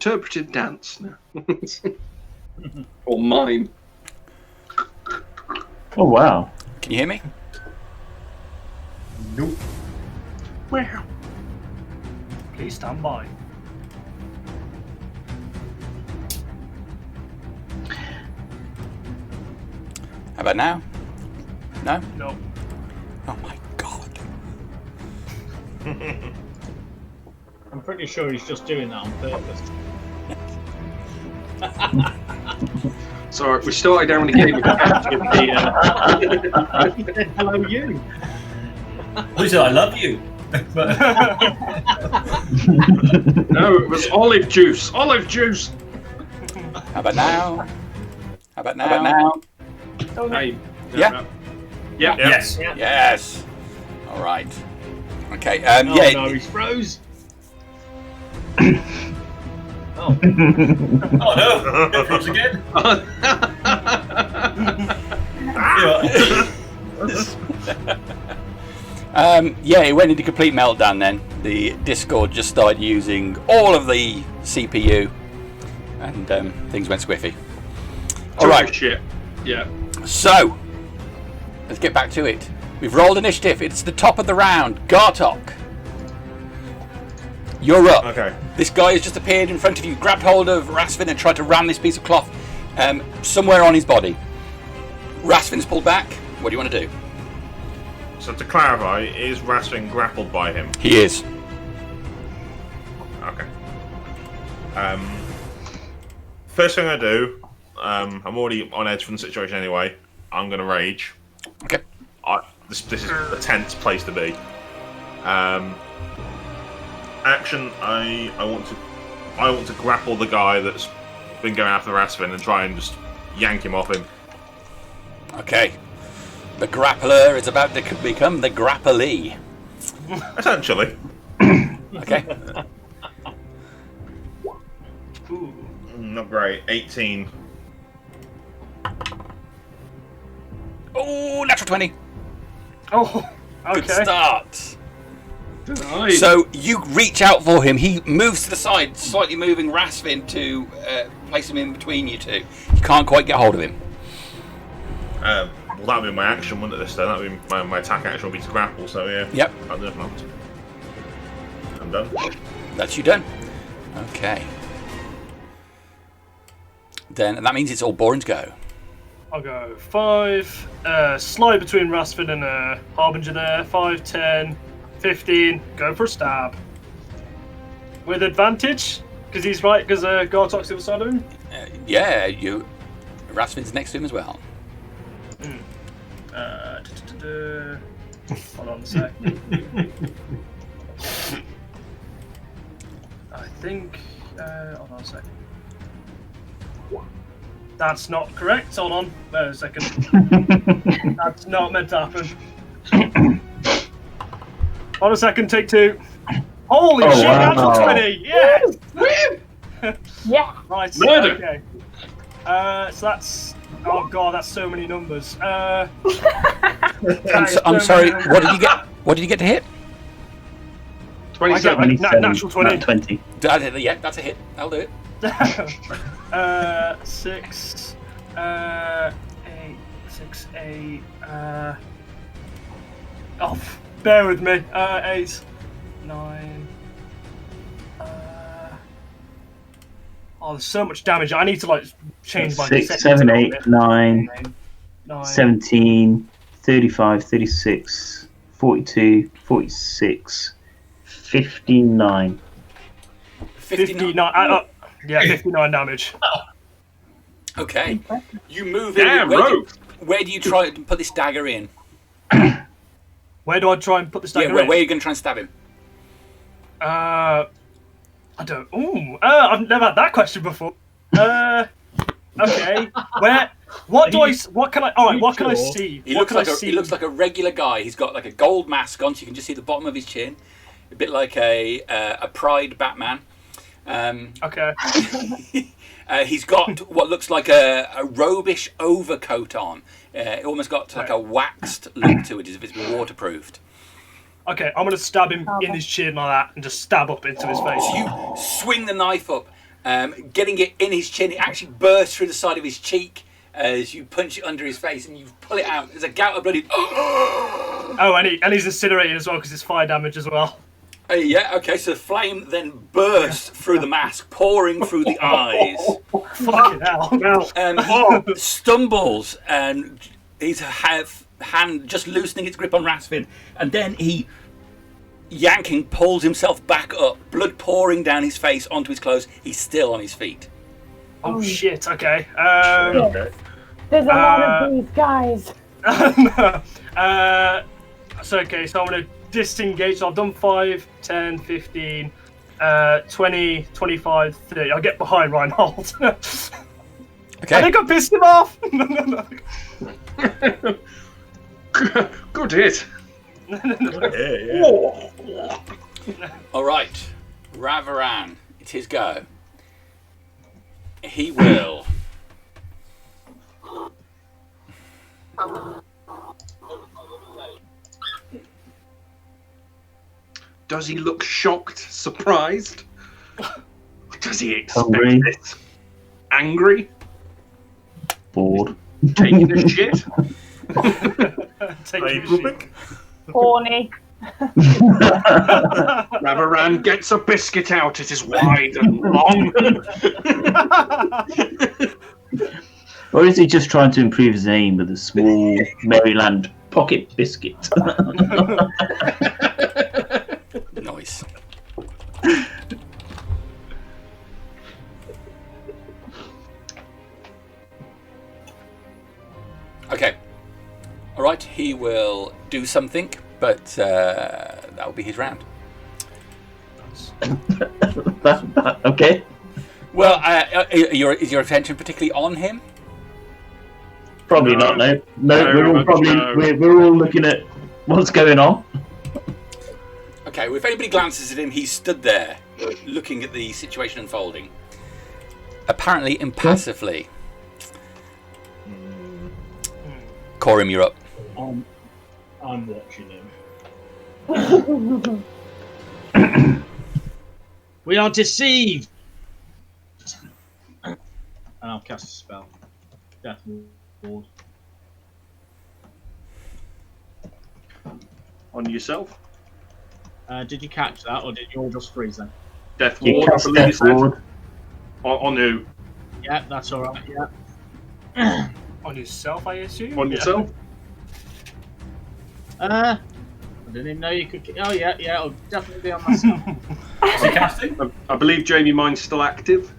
interpretive dance now. Or mime. Oh wow. Can you hear me? Nope. Wow. Please stand by. How about now? No? No. Oh my god. I'm pretty sure he's just doing that on purpose. Sorry, we started down the game with the Hello, you. Who said I love you? No, it was olive juice. Olive juice. How about now? How about now? Hey, Yeah. Yeah. Yes. Yes. All right. Okay. Oh yeah. no, he's froze. Oh no! It froze again. Yeah, it went into complete meltdown then. The Discord just started using all of the CPU and things went squiffy. All right. Shit. Yeah. So, let's get back to it. We've rolled initiative. It's the top of the round. Gartok, you're up. Okay. This guy has just appeared in front of you, grabbed hold of Rastvyn and tried to ram this piece of cloth somewhere on his body. Rastvyn's pulled back. What do you want to do? So to clarify, is Rastvyn grappled by him? He is. Okay. First thing I do, I'm already on edge from the situation anyway. I'm gonna rage. Okay. This is a tense place to be. Action. I want to grapple the guy that's been going after Rastvyn and try and just yank him off him. Okay. The grappler is about to become the grapplee. Essentially. Okay. Not great. 18. Oh, natural 20. Oh, okay. Good start. Nice. So you reach out for him. He moves to the side, slightly moving Rastvyn to place him in between you two. You can't quite get hold of him. Well, that would be my action, wouldn't it, this turn? That would be my attack action would be to grapple, so yeah. Yep. I'll do nothing else. I'm done. That's you done. Okay. Then that means it's Ulborin's go. I'll go 5. Slide between Rastvyn and Harbinger there. 5, 10, 15. Go for a stab. With advantage? Because he's right, because Gartok's the other side of him? Yeah, Rastvyn's next to him as well. Hold on a sec. I think. Hold on a sec. That's not correct. Hold on. Wait a second. That's not meant to happen. Hold a second. Take 2. Holy shit! Wow. Natural 20. Yes. Yeah. Right. Murder. Okay. So that's. Oh god, that's so many numbers. I'm sorry. What did you get? What did you get to hit? 27. Natural 20. 20. Yeah, that's a hit. I'll do it. 6, 8, 6, 8. Oh, bear with me. 8, 9. Oh, there's so much damage. I need to like change my 6, settings 7, a little 8, bit. 9, 9. 17, 35, 36, 42, 46, 59. 59. Yeah, 59 damage. Okay. You move in. Damn, Where do you try to put this dagger in? Where do I try and put this dagger Yeah, where in? are you going to try and stab him? I don't. Ooh, I've never had that question before. Okay. Where? What do I? What can I? All right. What can I see? He What looks can I like see? he looks like a regular guy. He's got like a gold mask on, so you can just see the bottom of his chin. A bit like a Pride Batman. Okay. He's got what looks like a robish overcoat on. It almost got like a waxed look to it, as if it's been waterproofed. Okay, I'm gonna stab him in his chin like that, and just stab up into his face. So you swing the knife up, getting it in his chin. It actually bursts through the side of his cheek as you punch it under his face and you pull it out. There's a gout of bloody... Oh, and he's incinerated as well because it's fire damage as well. Yeah, okay, so the flame then bursts through the mask, pouring through the eyes. Fucking hell. He stumbles and his hand just loosening its grip on Rastvyn, and then he, yanking, pulls himself back up, blood pouring down his face onto his clothes. He's still on his feet. Oh shit, okay. There's a lot of these guys. So I'm going to disengage. So I've done 5, 10, 15, 20, 25, 30. I'll get behind Reinhold. Okay. I think I pissed him off. Good hit. All right, Ravaran, it's his go. He will... Does he look shocked, surprised? Does he expect Hungry. it? Angry? Bored. Taking a shit? Take Are it you easy. pooping? Horny. Ravaran gets a biscuit out. It is wide and long. Or is he just trying to improve his aim with a small Maryland pocket biscuit? Nice. Okay. All right, he will do something, but that will be his round. Okay. Well, is your attention particularly on him? Probably No. not. No, Very we're all much probably no. we're all looking at what's going on. Okay, well, if anybody glances at him, he's stood there, looking at the situation unfolding, apparently impassively. Corym, you're up. I'm watching him. We are deceived! And I'll cast a spell. Death Ward. On yourself? Did you catch that, or did you all just freeze then? Death You Ward, I cast believe you Death said. Ward. On who? Yeah, that's alright, yeah. On yourself, I assume? On yourself? I didn't even know you could... Oh, yeah, it'll definitely be on myself. Is he casting? I believe Jamie Mine's still active.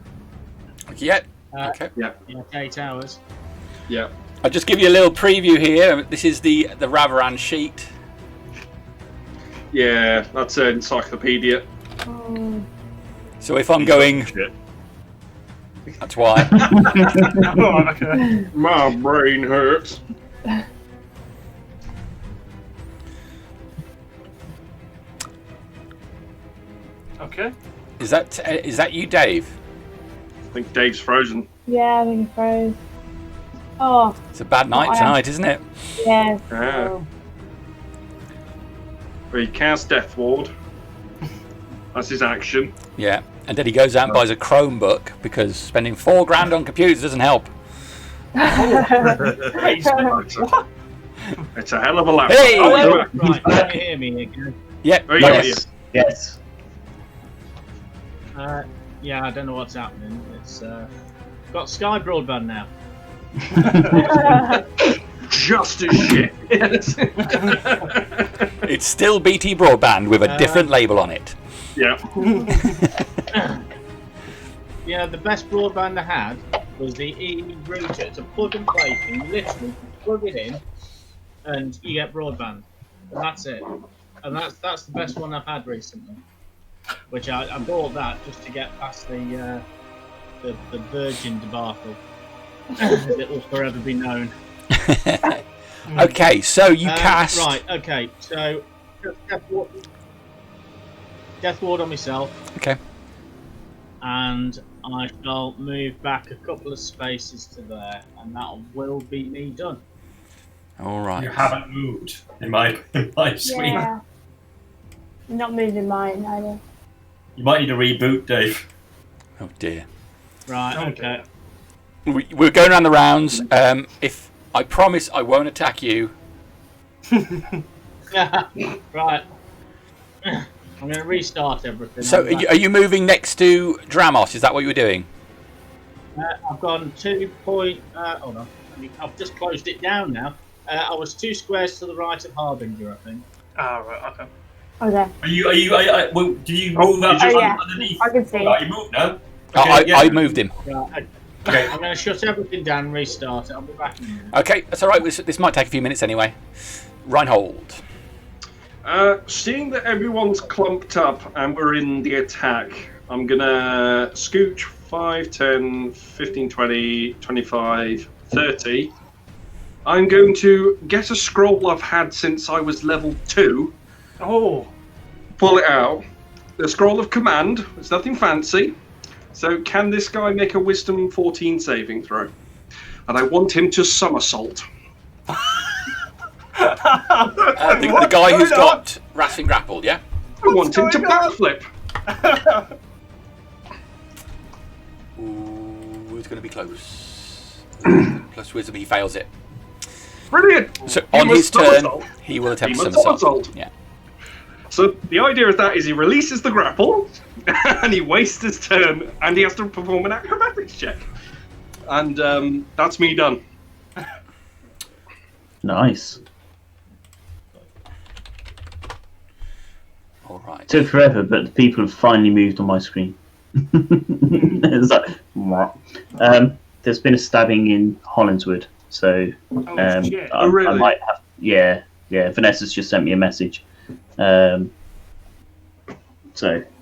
Yeah. Uh, Okay. yeah, 8 hours. Yeah. I'll just give you a little preview here. This is the Ravaran sheet. Yeah, that's an encyclopedia. So if I'm going, Shit. that's why. Oh, okay. My brain hurts. Okay. Is that you, Dave? I think Dave's frozen. Yeah, I think he froze. Oh, It's a bad night tonight, isn't it? yeah. Yeah. Well, he casts Death Ward. That's his action. Yeah. And then he goes out and buys a Chromebook because spending $4,000 on computers doesn't help. It's a hell of a laptop. Hey! Oh, Hello. yeah. Right, can you hear me again? Yep. Oh, yeah, Yes. Yes. Yeah, I don't know what's happening. It's got Sky Broadband now. Just as shit. Yes. It's still BT Broadband with a different label on it. Yeah. Yeah, the best broadband I had was the E router. It's a plug and play thing. You literally plug it in, and you get broadband. And that's it. And that's the best one I've had recently. Which I bought that just to get past the Virgin debacle. It will forever be known. Okay, so you cast. Right. Okay. So Death Ward on myself. Okay. And I shall move back a couple of spaces to there, and that will be me done. All right. You haven't moved in my suite. Yeah. Not moving mine either. You might need a reboot, Dave. Oh dear. Right. Okay. We're going around the rounds. If I promise I won't attack you. Right. I'm going to restart everything. So are you moving next to Dramos? Is that what you were doing? I've gone 2 point. Hold on. I've just closed it down now. I was 2 squares to the right of Harbinger, I think. Ah, right, okay. Okay. Well, did you move up yeah. underneath? I can see. Right, you moved now. I moved him. Right. Okay. I'm going to shut everything down and restart it. I'll be back in a minute. Okay, that's all right. This might take a few minutes anyway. Reinhold. Seeing that everyone's clumped up and we're in the attack, I'm gonna scooch 5, 10, 15, 20, 25, 30. I'm going to get a scroll I've had since I was level 2. Oh. Pull it out. The scroll of command. It's nothing fancy. So can this guy make a wisdom 14 saving throw? And I want him to somersault. The guy who's got Rastvyn grappled, yeah? I want him to backflip. Ooh, it's going to be close. Plus wisdom, he fails it. Brilliant. So He on must his turn, somersault. he will attempt He to must somersault. somersault. Yeah. So the idea of that is he releases the grapple, and he wastes his turn, and he has to perform an acrobatics check. And that's me done. Nice. All right. Took forever, but the people have finally moved on my screen. It's like, mwah. There's been a stabbing in Hollandswood, so Shit. I really? might have. Yeah. Vanessa's just sent me a message. So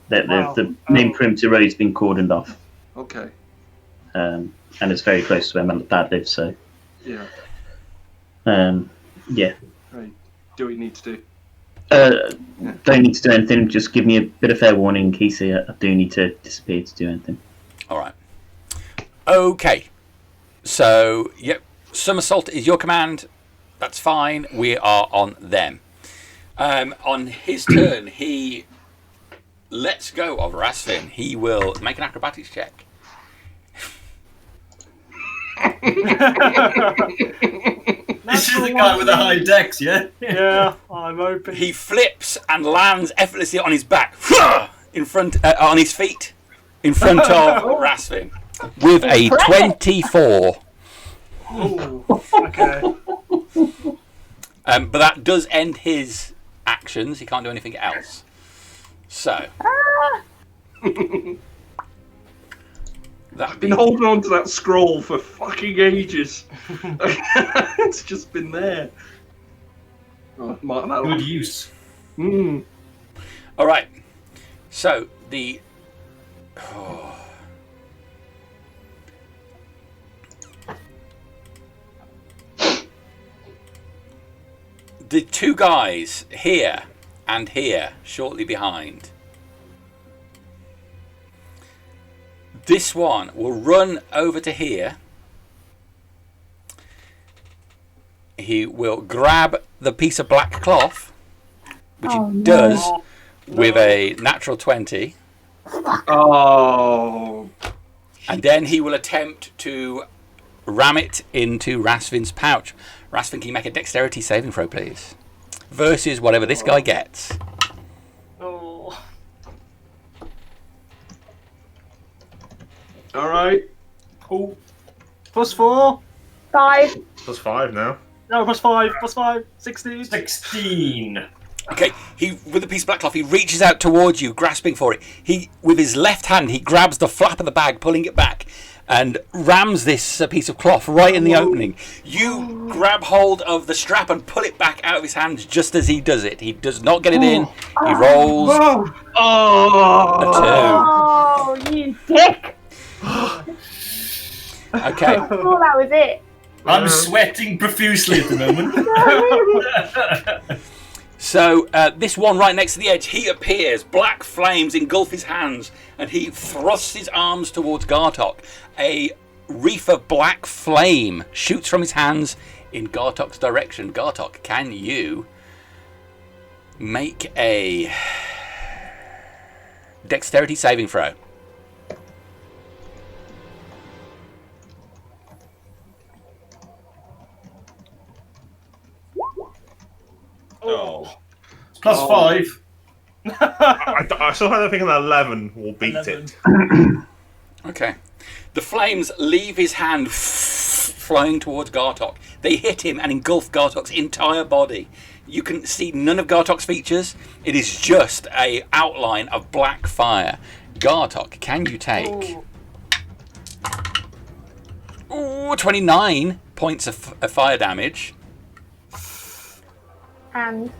the main perimeter road's been cordoned off, Okay. and it's very close to where my dad lives. So Yeah. yeah. Right. Do what you need to do. Don't need to do anything. Just give me a bit of fair warning in case I do need to disappear to do anything. All right. Okay. So, yep. Somersault is your command. That's fine. We are on them. On his turn, he lets go of Rastvyn. He will make an acrobatics check. This is the guy with the high dex, yeah? Yeah, I'm hoping. He flips and lands effortlessly on his back, in front, on his feet, in front of Rastvyn, with a 24. Ooh, okay. But that does end his actions. He can't do anything else. So. I've been holding on to that scroll for fucking ages. It's just been there. Oh, mark that Good one. use. All right. So the the two guys here and here, shortly behind. This one will run over to here. He will grab the piece of black cloth, which he does with a natural 20. Oh. And then he will attempt to ram it into Rastvyn's pouch. Rastvyn, can you make a dexterity saving throw, please? Versus whatever this guy gets. Oh. Alright. Cool. +4. 5. +5 now. No, +5. 16. 16. Okay, he with the piece of black cloth, he reaches out towards you, grasping for it. He, with his left hand, he grabs the flap of the bag, pulling it back, and rams this piece of cloth right in the opening. You grab hold of the strap and pull it back out of his hands just as he does it. He does not get it in. He rolls a 2. Oh, you dick! Okay. I thought that was it. I'm sweating profusely at the moment. So this one right next to the edge, he appears. Black flames engulf his hands, and he thrusts his arms towards Gartok. A reef of black flame shoots from his hands in Gartok's direction. Gartok, can you make a dexterity saving throw? Oh. Plus 5. I still had to think an 11 will beat 11. it. Okay. The flames leave his hand flying towards Gartok. They hit him and engulf Gartok's entire body. You can see none of Gartok's features. It is just a outline of black fire. Gartok, can you take... Ooh, 29 points of fire damage. And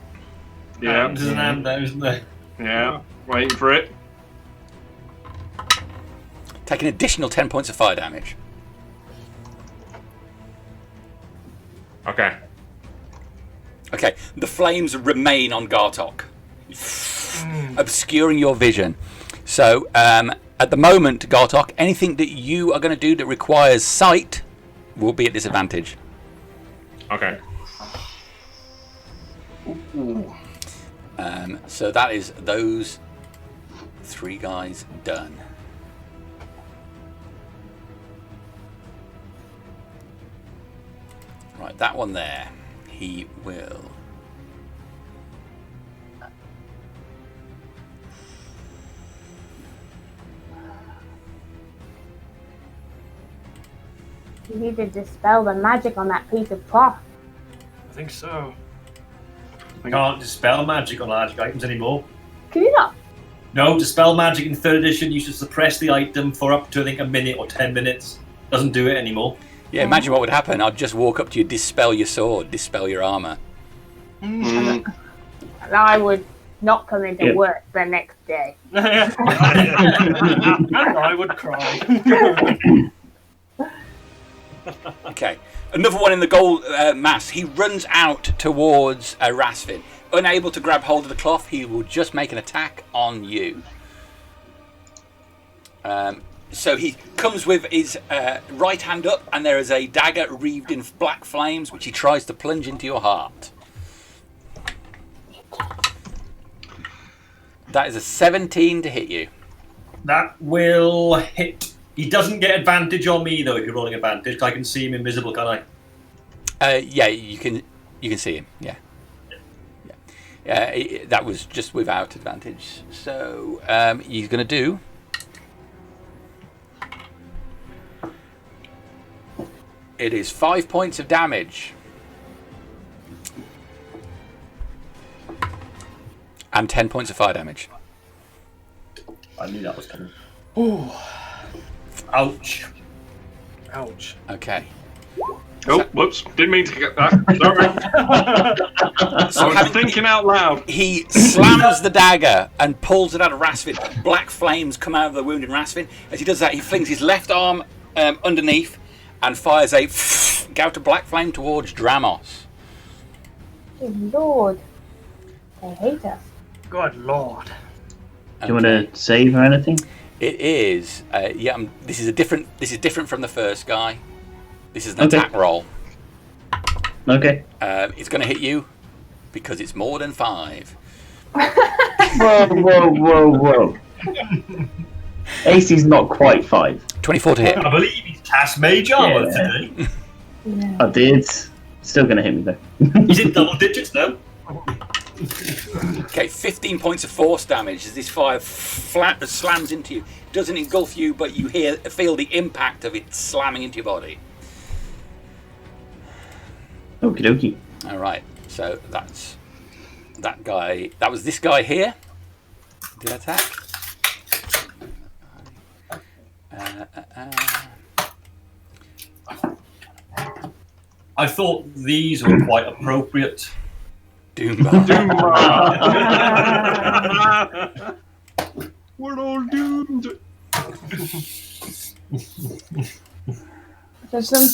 Yeah. There's an and there, isn't there? Yeah. Waiting for it. Take an additional 10 points of fire damage. Okay. Okay, the flames remain on Gartok, obscuring your vision. So, at the moment, Gartok, anything that you are going to do that requires sight will be at disadvantage. Okay. So that is those 3 guys done. Right, that one there. He will. you need to dispel the magic on that piece of cloth. I think so. I can't dispel magic on magic items anymore. Can you not? No, dispel magic in 3rd edition used to suppress the item for up to, I think, a minute or 10 minutes. Doesn't do it anymore. Yeah, imagine what would happen. I'd just walk up to you, dispel your sword, dispel your armour. And I would not come into work the next day. And I would cry. Okay, another one in the gold mass. He runs out towards Rastvyn. Unable to grab hold of the cloth, he will just make an attack on you. So he comes with his right hand up, and there is a dagger wreathed in black flames, which he tries to plunge into your heart. That is a 17 to hit you. That will hit. He doesn't get advantage on me, though, if you're rolling advantage, 'cause I can see him invisible, can't I? Yeah, you can see him. Yeah. That was just without advantage. So he's going to do. It is 5 points of damage. And 10 points of fire damage. I knew that was coming. Ooh. Ouch. Ouch. Okay. Oh, whoops. Didn't mean to get that. Sorry. So I was thinking out loud. he slams the dagger and pulls it out of Rastvyn. Black flames come out of the wounded Rastvyn. As he does that, he flings his left arm underneath and fires a gout of black flame towards Dramos. Good Lord. They hate us. Good Lord. Do you want to save or anything? It is. This is different from the first guy. This is an attack roll. Okay. It's going to hit you because it's more than 5. Whoa. AC's not quite 5. 24 to hit. I believe he's cast Mage Armor today. I did. Still going to hit me though. He's in double digits now. Okay, 15 points of force damage as this fire slams into you. It doesn't engulf you, but you feel the impact of it slamming into your body. Okie dokie. All right, so that's that guy. That was this guy here. Did attack. I thought these were quite appropriate. Doombar. We're all doomed. There's some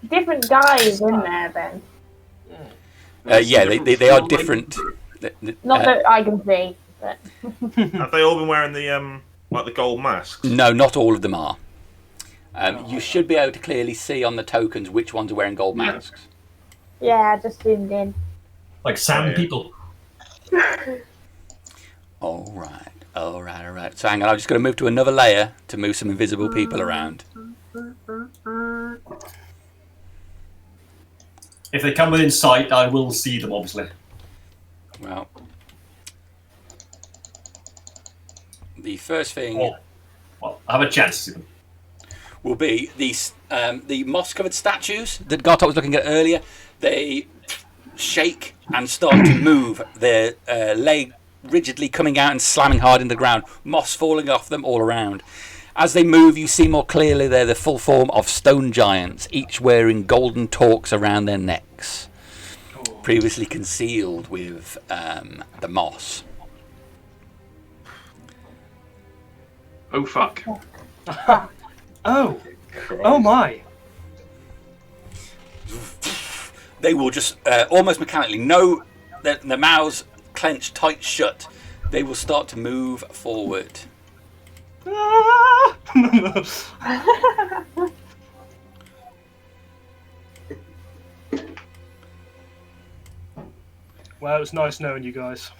different guys in there then. Yeah, they are different. Not that I can see, but Have they all been wearing the like the gold masks? No, not all of them are. You should be able to clearly see on the tokens which ones are wearing gold masks. yeah, I just zoomed in. Like sand people. All right. So hang on, I'm just going to move to another layer to move some invisible people around. If they come within sight, I will see them, obviously. Well, the first thing Well, I have a chance to see them. will be the moss-covered statues that Gartok was looking at earlier. They shake and start to move. Their leg rigidly coming out and slamming hard in the ground. Moss falling off them all around. As they move, you see more clearly they're the full form of stone giants, each wearing golden torques around their necks, previously concealed with the moss. Oh fuck! Oh, oh my! They will just almost mechanically know that the mouths clenched tight shut. They will start to move forward. Ah! Well, it was nice knowing you guys.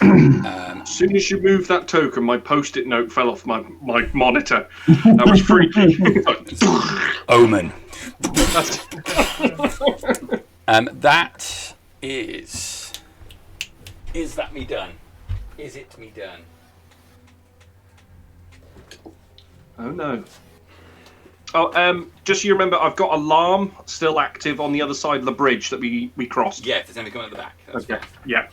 As soon as you moved that token, my post-it note fell off my monitor. That was freaky. Omen. That is. Is that me done? Is it me done? Oh no. Oh, just so you remember, I've got alarm still active on the other side of the bridge that we crossed. Yeah, if there's anything coming at the back. That's Okay. fine. Yeah.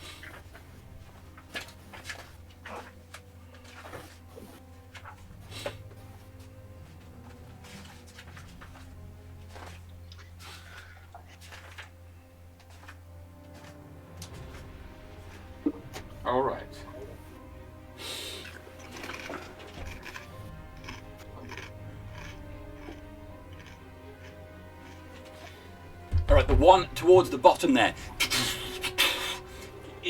All right. All right, the one towards the bottom there.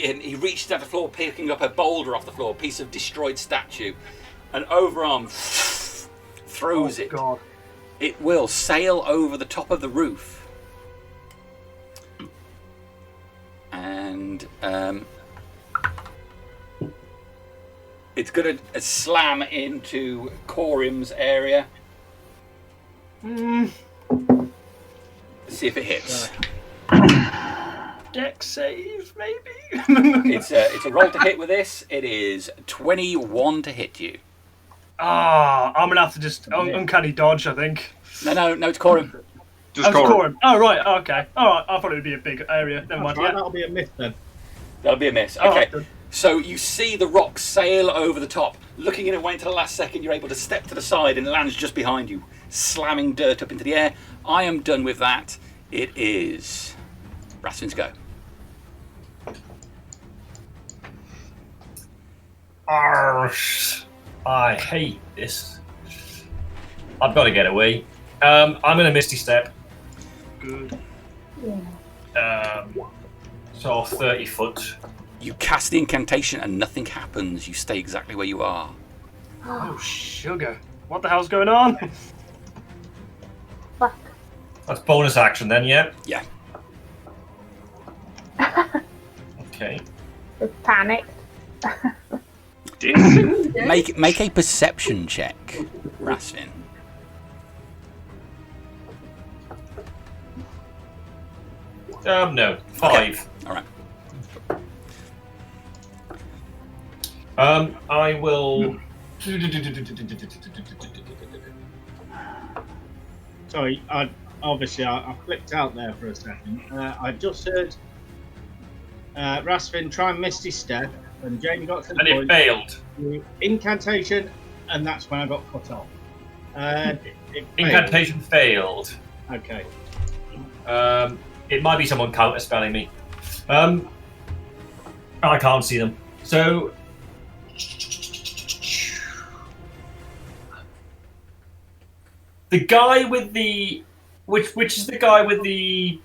And he reaches out the floor, picking up a boulder off the floor, a piece of destroyed statue, and overarm throws it. God. It will sail over the top of the roof. And it's going to slam into Corym's area. Mm, See if it hits. deck save, maybe? It's a roll to hit with this. It is 21 to hit you. Ah, I'm gonna have to just uncanny dodge, I think. No, it's Corym. Just Oh, call Corym. Oh, right, okay. Alright, I thought it would be a big area. Never mind. Right, Yeah. that'll be a myth then. That'll be a miss. Oh, Okay. good. So you see the rock sail over the top. Looking in and waiting until the last second, you're able to step to the side and it lands just behind you, slamming dirt up into the air. I am done with that. It is Rastvyn's go. Arsh, I hate this. I've got to get away. I'm going to Misty Step. Good. So 30 foot. You cast the incantation and nothing happens. You stay exactly where you are. Oh, sugar. What the hell's going on? Fuck. That's bonus action then, yeah? Yeah. Okay. Just panicked. Make a perception check, Rastvyn. No. 5. All right. I will... Sorry, I flipped out there for a second. I just heard Rastvyn try and Misty Step, and Jamie got to the And it point. failed. Incantation, and that's when I got cut off. It failed. Incantation failed. Okay. It might be someone counterspelling me. I can't see them. So... The guy with the... Which is the guy with the...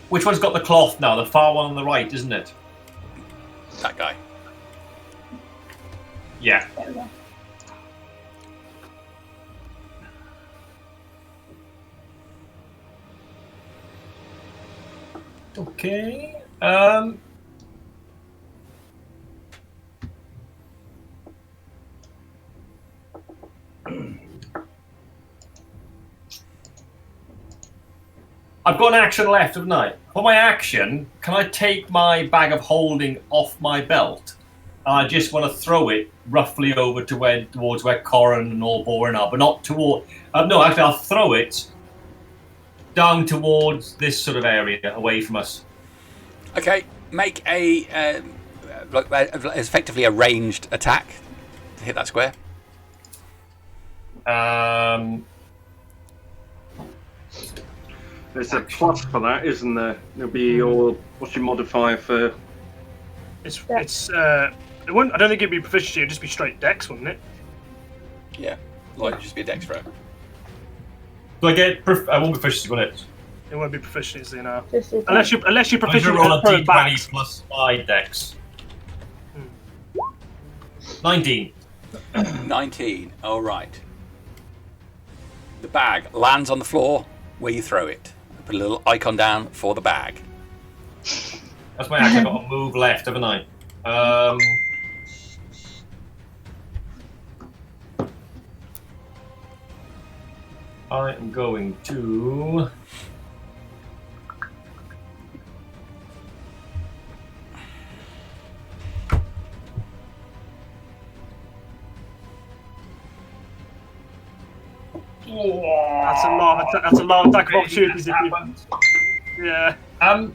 Which one's got the cloth now? The far one on the right, isn't it? That guy. Yeah. Okay. I've got an action left, haven't I? for my action, can I take my bag of holding off my belt? I just want to throw it roughly over to towards where Corym and Ulborin are, but not toward. No, actually, I'll throw it down towards this sort of area, away from us. Okay, make a effectively a ranged attack to hit that square. There's a plus for that, isn't there? It'll be your what's your modifier for? It's it wouldn't. I don't think it'd be proficiency. It'd just be straight dex, wouldn't it? Yeah, like just be a dex throw. Do I get? I won't be proficiency, will it? It won't be proficiency now. Just as Unless you're I'm going proficient to roll at a throwing back. d20 plus my dex. 19. 19. All right. The bag lands on the floor where you throw it. Put a little icon down for the bag. That's my action. I've got a move left, haven't I? I am going to. That's a lot of attack of opportunities. If you, yeah. You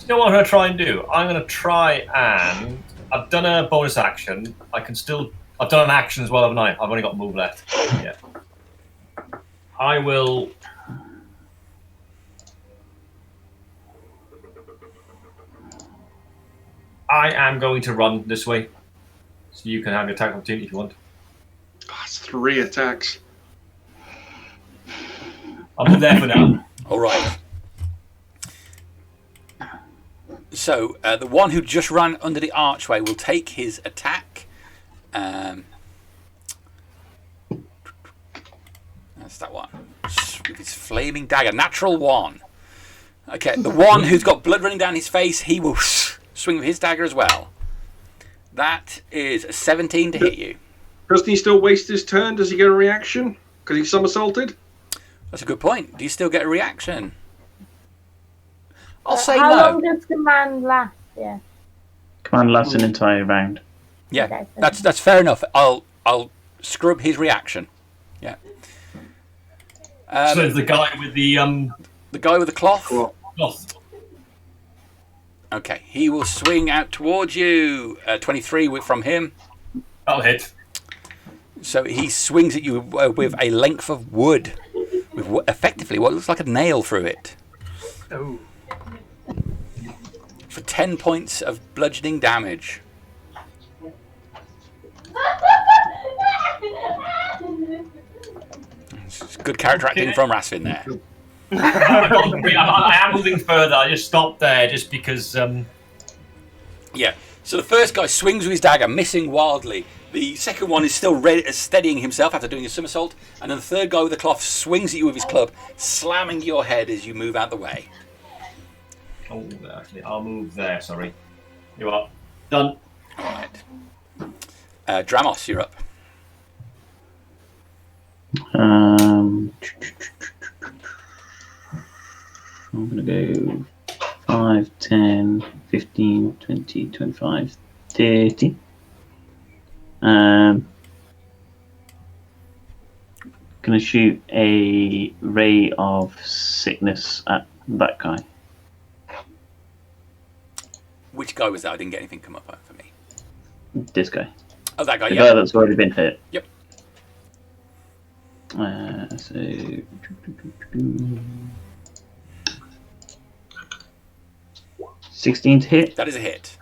know what I'm going to try and do? I'm going to try and. I've done a bonus action. I can still. I've done an action as well, haven't I? I've only got move left. Yeah. I will. I am going to run this way, so you can have an attack opportunity if you want. That's 3 attacks. I'll move there for now. All right. So the one who just ran under the archway will take his attack. That's that one. With his flaming dagger. Natural 1. Okay, the one who's got blood running down his face, he will swing with his dagger as well. That is a 17 to hit you. Doesn't he still waste his turn? Does he get a reaction? Because he's somersaulted? That's a good point. Do you still get a reaction? I'll say how no. long does command last? Yeah. Command lasts an entire round. Yeah, Okay, that's fair enough. I'll scrub his reaction. Yeah. So it's the guy with the guy with the cloth. cloth. Okay, he will swing out towards you. 23 from him. That'll hit. So he swings at you with a length of wood, with effectively what looks like a nail through it. Oh. For 10 points of bludgeoning damage. It's good character acting from Rastvyn there. I am moving further. I just stopped there just because. Yeah. So the first guy swings with his dagger, missing wildly. The second one is still steadying himself after doing a somersault, and then the third guy with the cloth swings at you with his club, slamming your head as you move out the way. Oh, actually, I'll move there. Sorry. You are done. All right. Dramos, you're up. I'm going to go 5, 10, 15, 20, 25, 30. Going to shoot a ray of sickness at that guy. Which guy was that? I didn't get anything come up for me. This guy. Oh, that guy, The yeah. guy that's already been hit. Yep. So 16 to hit. That is a hit.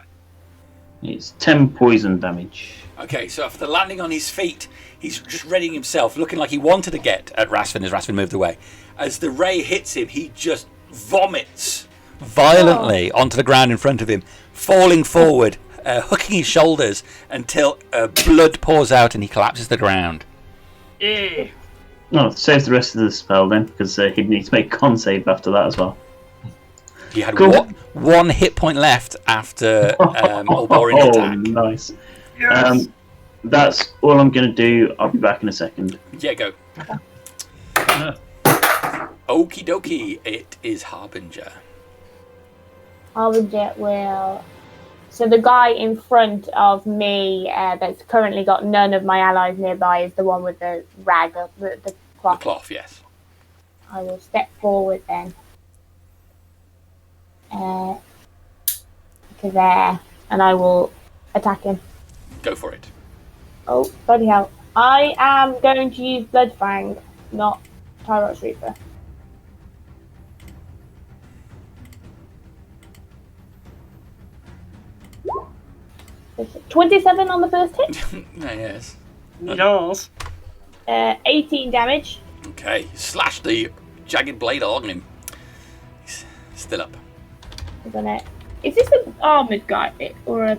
It's 10 poison damage. Okay, so after landing on his feet, he's just readying himself, looking like he wanted to get at Rastvyn as Rastvyn moved away. As the ray hits him, he just vomits violently onto the ground in front of him, falling forward, hooking his shoulders until blood pours out and he collapses to the ground. Yeah. Oh, saves the rest of the spell then, because he'd need to make con save after that as well. He had Cool. one hit point left after Ulborin's attack. Nice. Yes. That's all I'm going to do. I'll be back in a second. Yeah, go. Okie dokie, it is Harbinger. Harbinger will. So the guy in front of me that's currently got none of my allies nearby is the one with the rag, the cloth. The cloth, yes. I will step forward then. To there, and I will attack him. Go for it. Oh, bloody hell. I am going to use Bloodfang, not Tyrot's Reaper. Is it 27 on the first hit. Yes. Yes. 18 damage. Okay, slash the jagged blade on him. He's still up. I'm gonna... Is this an armoured guy or a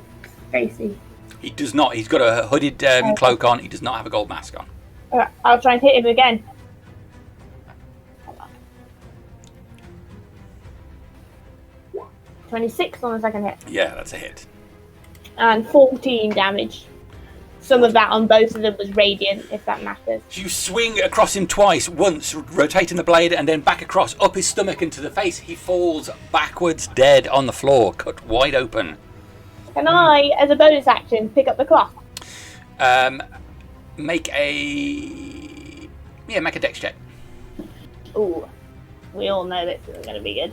facey? He does not. He's got a hooded cloak on. He does not have a gold mask on. Alright, I'll try and hit him again. 26 on the second hit. Yeah, that's a hit. And 14 damage. Some of that on both of them was radiant, if that matters. You swing across him twice, once rotating the blade and then back across, up his stomach into the face. He falls backwards, dead on the floor, cut wide open. Can I, as a bonus action, pick up the cloth? Make a dex check. Ooh, we all know this isn't going to be good.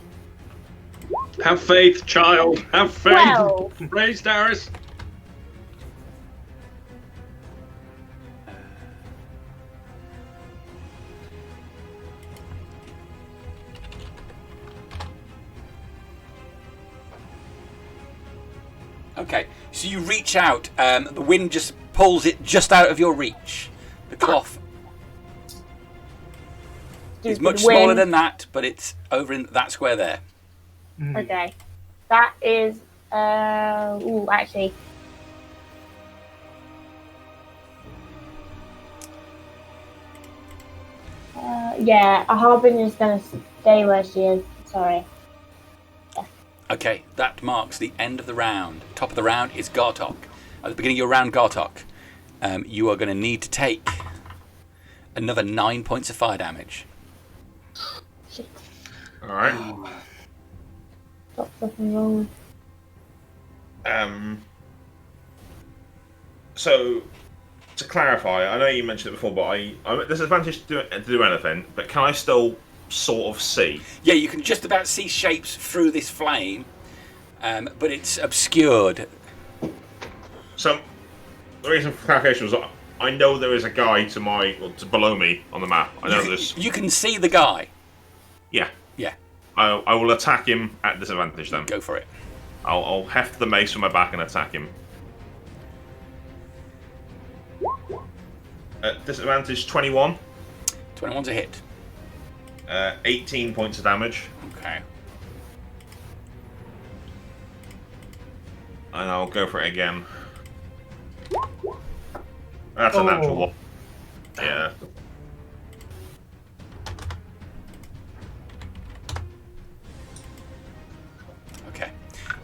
Have faith, child. Have faith. 12. Praise Darius. Okay, so you reach out. The wind just pulls it just out of your reach. The cloth is much smaller than that, but it's over in that square there. Okay. That is... actually... yeah, a Harbinger's going to stay where she is. Sorry. Okay, that marks the end of the round. Top of the round is Gartok. At the beginning of your round, Gartok, you are going to need to take another 9 points of fire damage. Shit. All right. Got something wrong. So, to clarify, I know you mentioned it before, but I'm at disadvantage to do anything, but can I still sort of see? Yeah, you can just about see shapes through this flame, but it's obscured. So, the reason for clarification was I know there is a guy to below me on the map. I know there's... You can see the guy. Yeah. Yeah. I will attack him at disadvantage then. Go for it. I'll heft the mace from my back and attack him. At disadvantage 21. 21's a hit. 18 points of damage. Okay. And I'll go for it again. That's a natural one. Yeah. Okay.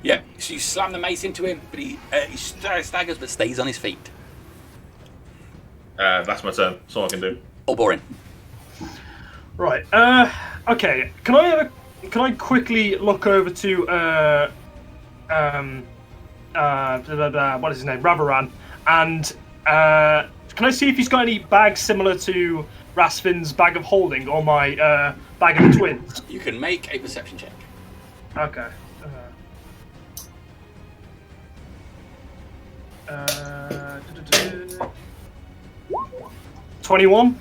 Yeah, so you slam the mace into him, but he staggers but stays on his feet. That's my turn. That's all I can do. Ulborin. Right. Okay. Can I quickly look over to what is his name? Ravaran, and can I see if he's got any bags similar to Rastvyn's bag of holding or my bag of twins? You can make a perception check. Okay. 21.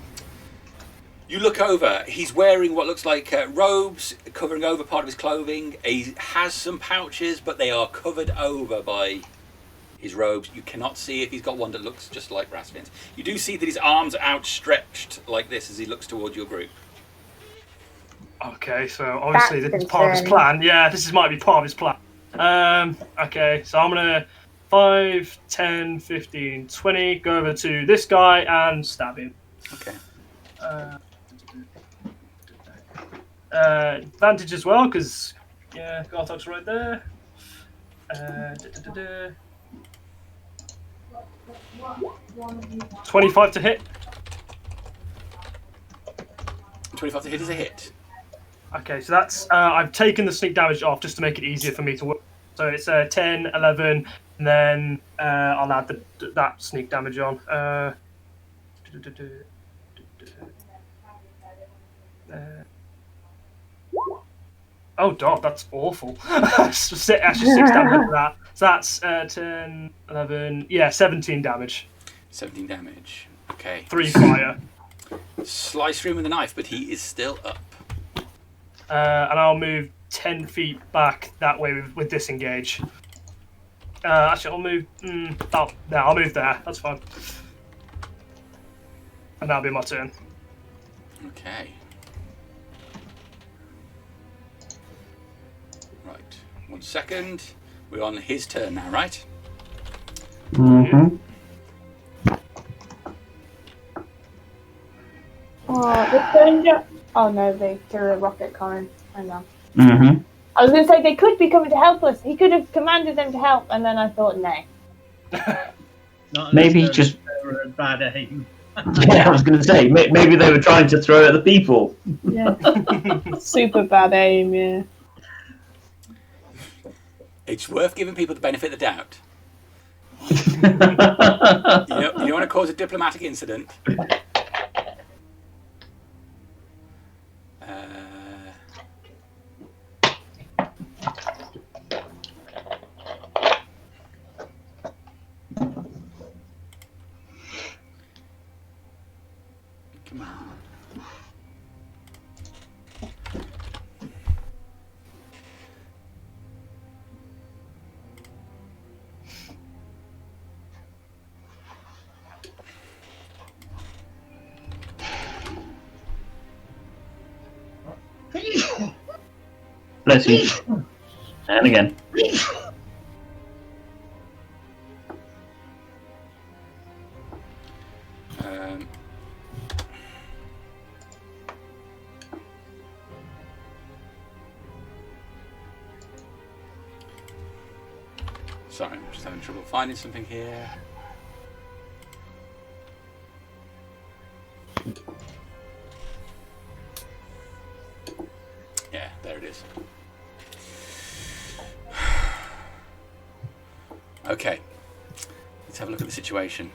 You look over. He's wearing what looks like robes, covering over part of his clothing. He has some pouches, but they are covered over by his robes. You cannot see if he's got one that looks just like Rastvyn's. You do see that his arms are outstretched like this as he looks towards your group. Okay, so obviously That's this is part of his plan. Yeah, this might be part of his plan. Okay, so I'm going to 5, 10, 15, 20, go over to this guy and stab him. Okay. Advantage as well, because, yeah, Gartok's right there. 25 to hit. 25 to hit is a hit. Okay, so that's I've taken the sneak damage off just to make it easier for me to work. So it's 10, 11, and then I'll add that sneak damage on. Oh, dog, that's awful. Actually, 6 damage for that. So that's 10, 11, 17 damage. 17 damage. Okay. 3 fire. Slice through him with a knife, but he is still up. And I'll move 10 feet back that way with disengage. Actually, I'll move. I'll move there. That's fine. And that'll be my turn. Okay. Right. 1 second. We're on his turn now, right? Mm-hmm. Oh, the thunder. Oh no, they threw a rocket, Corym. Hang on. Mm-hmm. I was going to say they could be coming to help us. He could have commanded them to help, and then I thought, no. Maybe just they were a bad aim. Yeah, I was going to say maybe they were trying to throw at the people. Yeah. Super bad aim, yeah. It's worth giving people the benefit of the doubt. You don't want to cause a diplomatic incident. Come on. Bless you. And again. Sorry, I'm just having trouble finding something here. Yeah, there it is. Okay, let's have a look at the situation.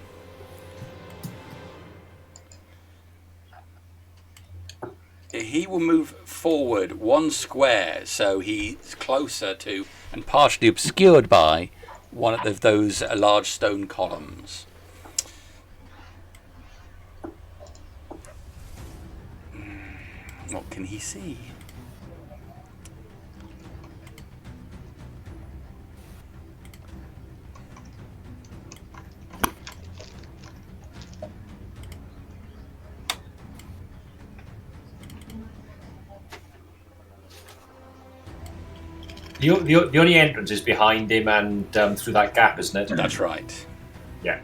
He will move forward 1 square, so he's closer to and partially obscured by one of those large stone columns. What can he see? The only entrance is behind him and through that gap, isn't it? That's right. Yeah.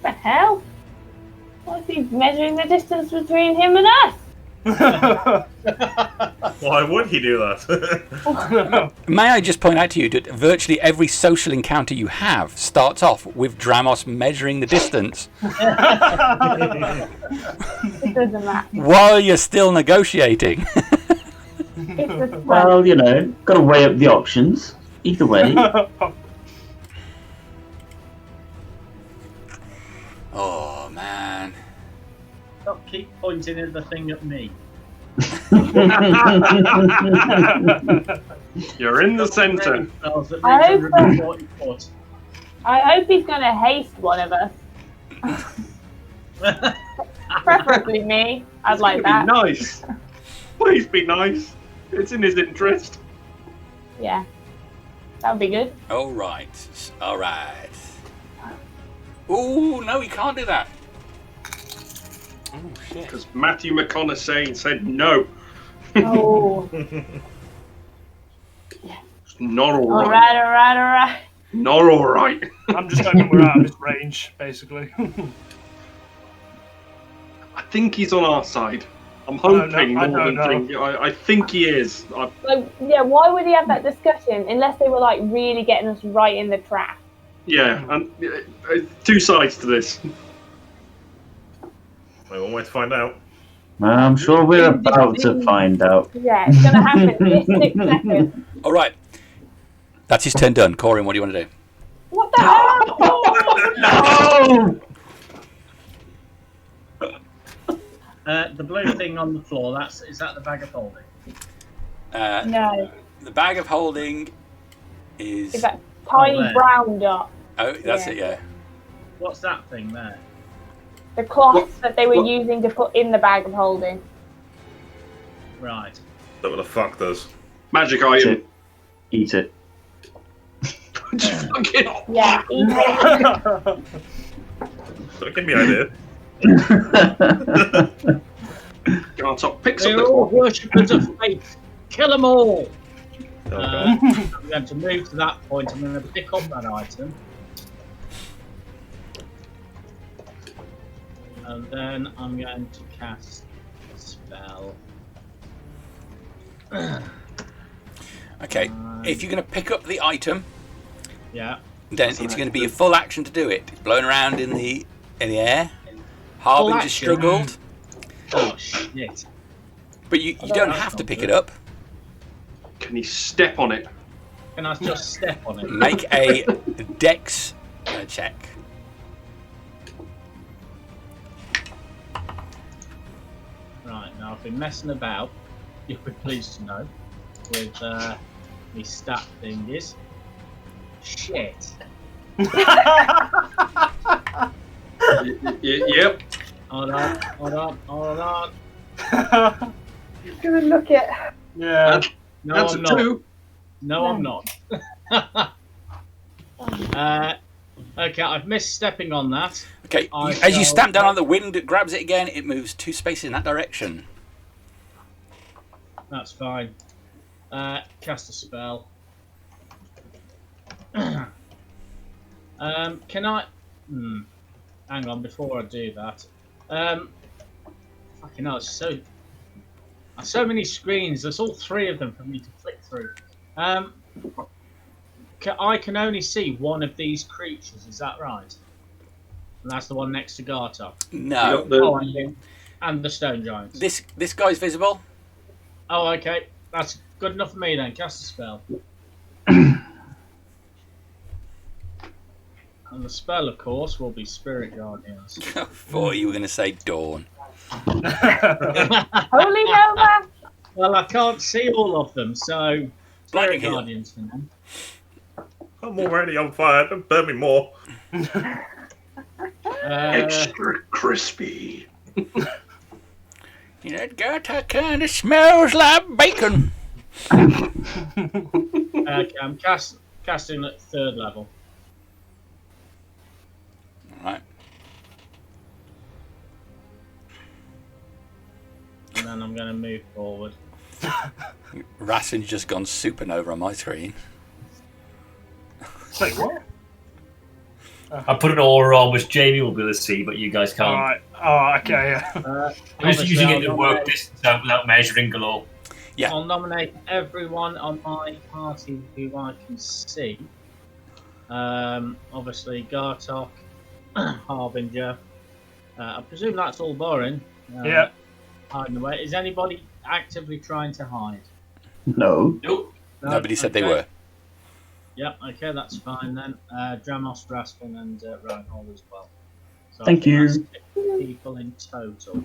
The hell? What if he's measuring the distance between him and us? Why would he do that? May I just point out to you that virtually every social encounter you have starts off with Dramos measuring the distance It doesn't matter. while you're still negotiating. It's a sweat. Well, you know, got to weigh up the options. Either way. Oh, man. Stop keep pointing at the thing at me. You're in the centre. I hope he's going to haste one of us. Preferably me. I'd like that. Be nice. Please be nice. It's in his interest. Yeah. That would be good. All right. All right. Oh, no, he can't do that. Oh, shit. Because Matthew McConaughey said no. Oh. It's not all All right. right. Not all right. I'm just hoping we're out of his range, basically. I think he's on our side. I'm I don't hoping know. more than thinking. I think he is. Like, yeah, why would he have that discussion unless they were like really getting us right in the trap? Yeah, and two sides to this. Only one way to find out. I'm sure we're about to find out. Yeah, it's going to happen in 6 seconds. All right. That's his turn done. Corym, what do you want to do? What the hell? No! The blue thing on the floor, is that the bag of holding? No. The bag of holding is... Is that tiny there. brown dot? Oh, that's it, yeah. What's that thing there? The cloth that they were using to put in the bag of holding. Right. That what the fuck does. Magic Eat item. it. Eat it. Fucking Yeah, eat it. Don't give me an idea. Gartok picks They're up the all cloth. worshippers of faith. Kill them all! Okay. I'm going to move to that point. I'm going to pick up that item. And then I'm going to cast a spell. Okay, if you're going to pick up the item, Yeah. then it's going to be a full action to do it. It's blowing around in the air. Harbinger action? struggled, Oh, shit. but you don't have to pick it up. Can he step on it? Can I just step on it? Make a dex check. Right, now I've been messing about, you'll be pleased to know, with me stat thingies. Shit. Yep. Hold on. I'm going to look at... Yeah. No, That's I'm a not. 2. No, I'm not. Okay, I've missed stepping on that. Okay, I as you shall- stamp down on the wind, it grabs it again. It moves 2 spaces in that direction. That's fine. Cast a spell. Can I... Hang on, before I do that. Fucking hell, it's so many screens. There's all 3 of them for me to flick through. I can only see one of these creatures, is that right? And that's the one next to Gartok. No. Oh, and the stone giants. This guy's visible. Oh, okay. That's good enough for me then. Cast a spell. And the spell, of course, will be Spirit Guardians. Thought you were going to say Dawn. Holy Nova! Well, I can't see all of them, so Blinding Spirit Hill. Guardians for now. I'm already on fire. Don't burn me more. Extra crispy. That Gartok kind of smells like bacon. Okay, I'm casting at 3rd level. Right. And then I'm going to move forward. Rastvyn's just gone supernova on my screen. Wait, what? I put an aura on which Jamie will be able to see, but you guys can't. Alright. Oh, okay, yeah. I'm just using it to I'll work nominate- distance out without measuring galore. Yeah. I'll nominate everyone on my party who I can see. Obviously, Gartok, Harbinger. I presume that's Ulborin. Yeah. Hiding away. Is anybody actively trying to hide? No. Nope. No? Nobody said they Okay. were. Yep, okay, that's fine then. Dramos, Rastvyn, and Reinhold as well. So I Thank think you. that's 6 people in total.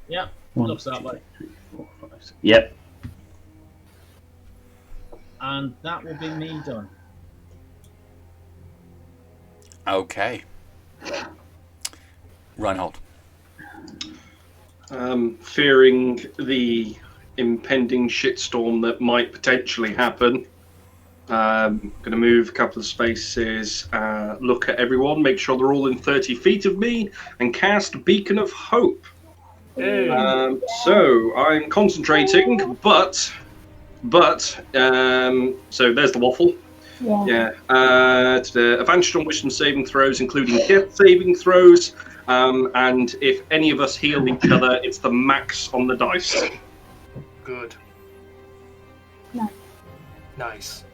Yep, looks that way. 3, 4, 5, 6. Yep. And that will be me done. Okay. Reinhold. Fearing the impending shitstorm that might potentially happen, going to move a couple of spaces, look at everyone, make sure they're all in 30 feet of me, and cast Beacon of Hope. So I'm concentrating, but so there's the waffle. Yeah. To the advantage on wisdom saving throws, including death saving throws, and if any of us heal each other, it's the max on the dice. Good. Nice. Nice.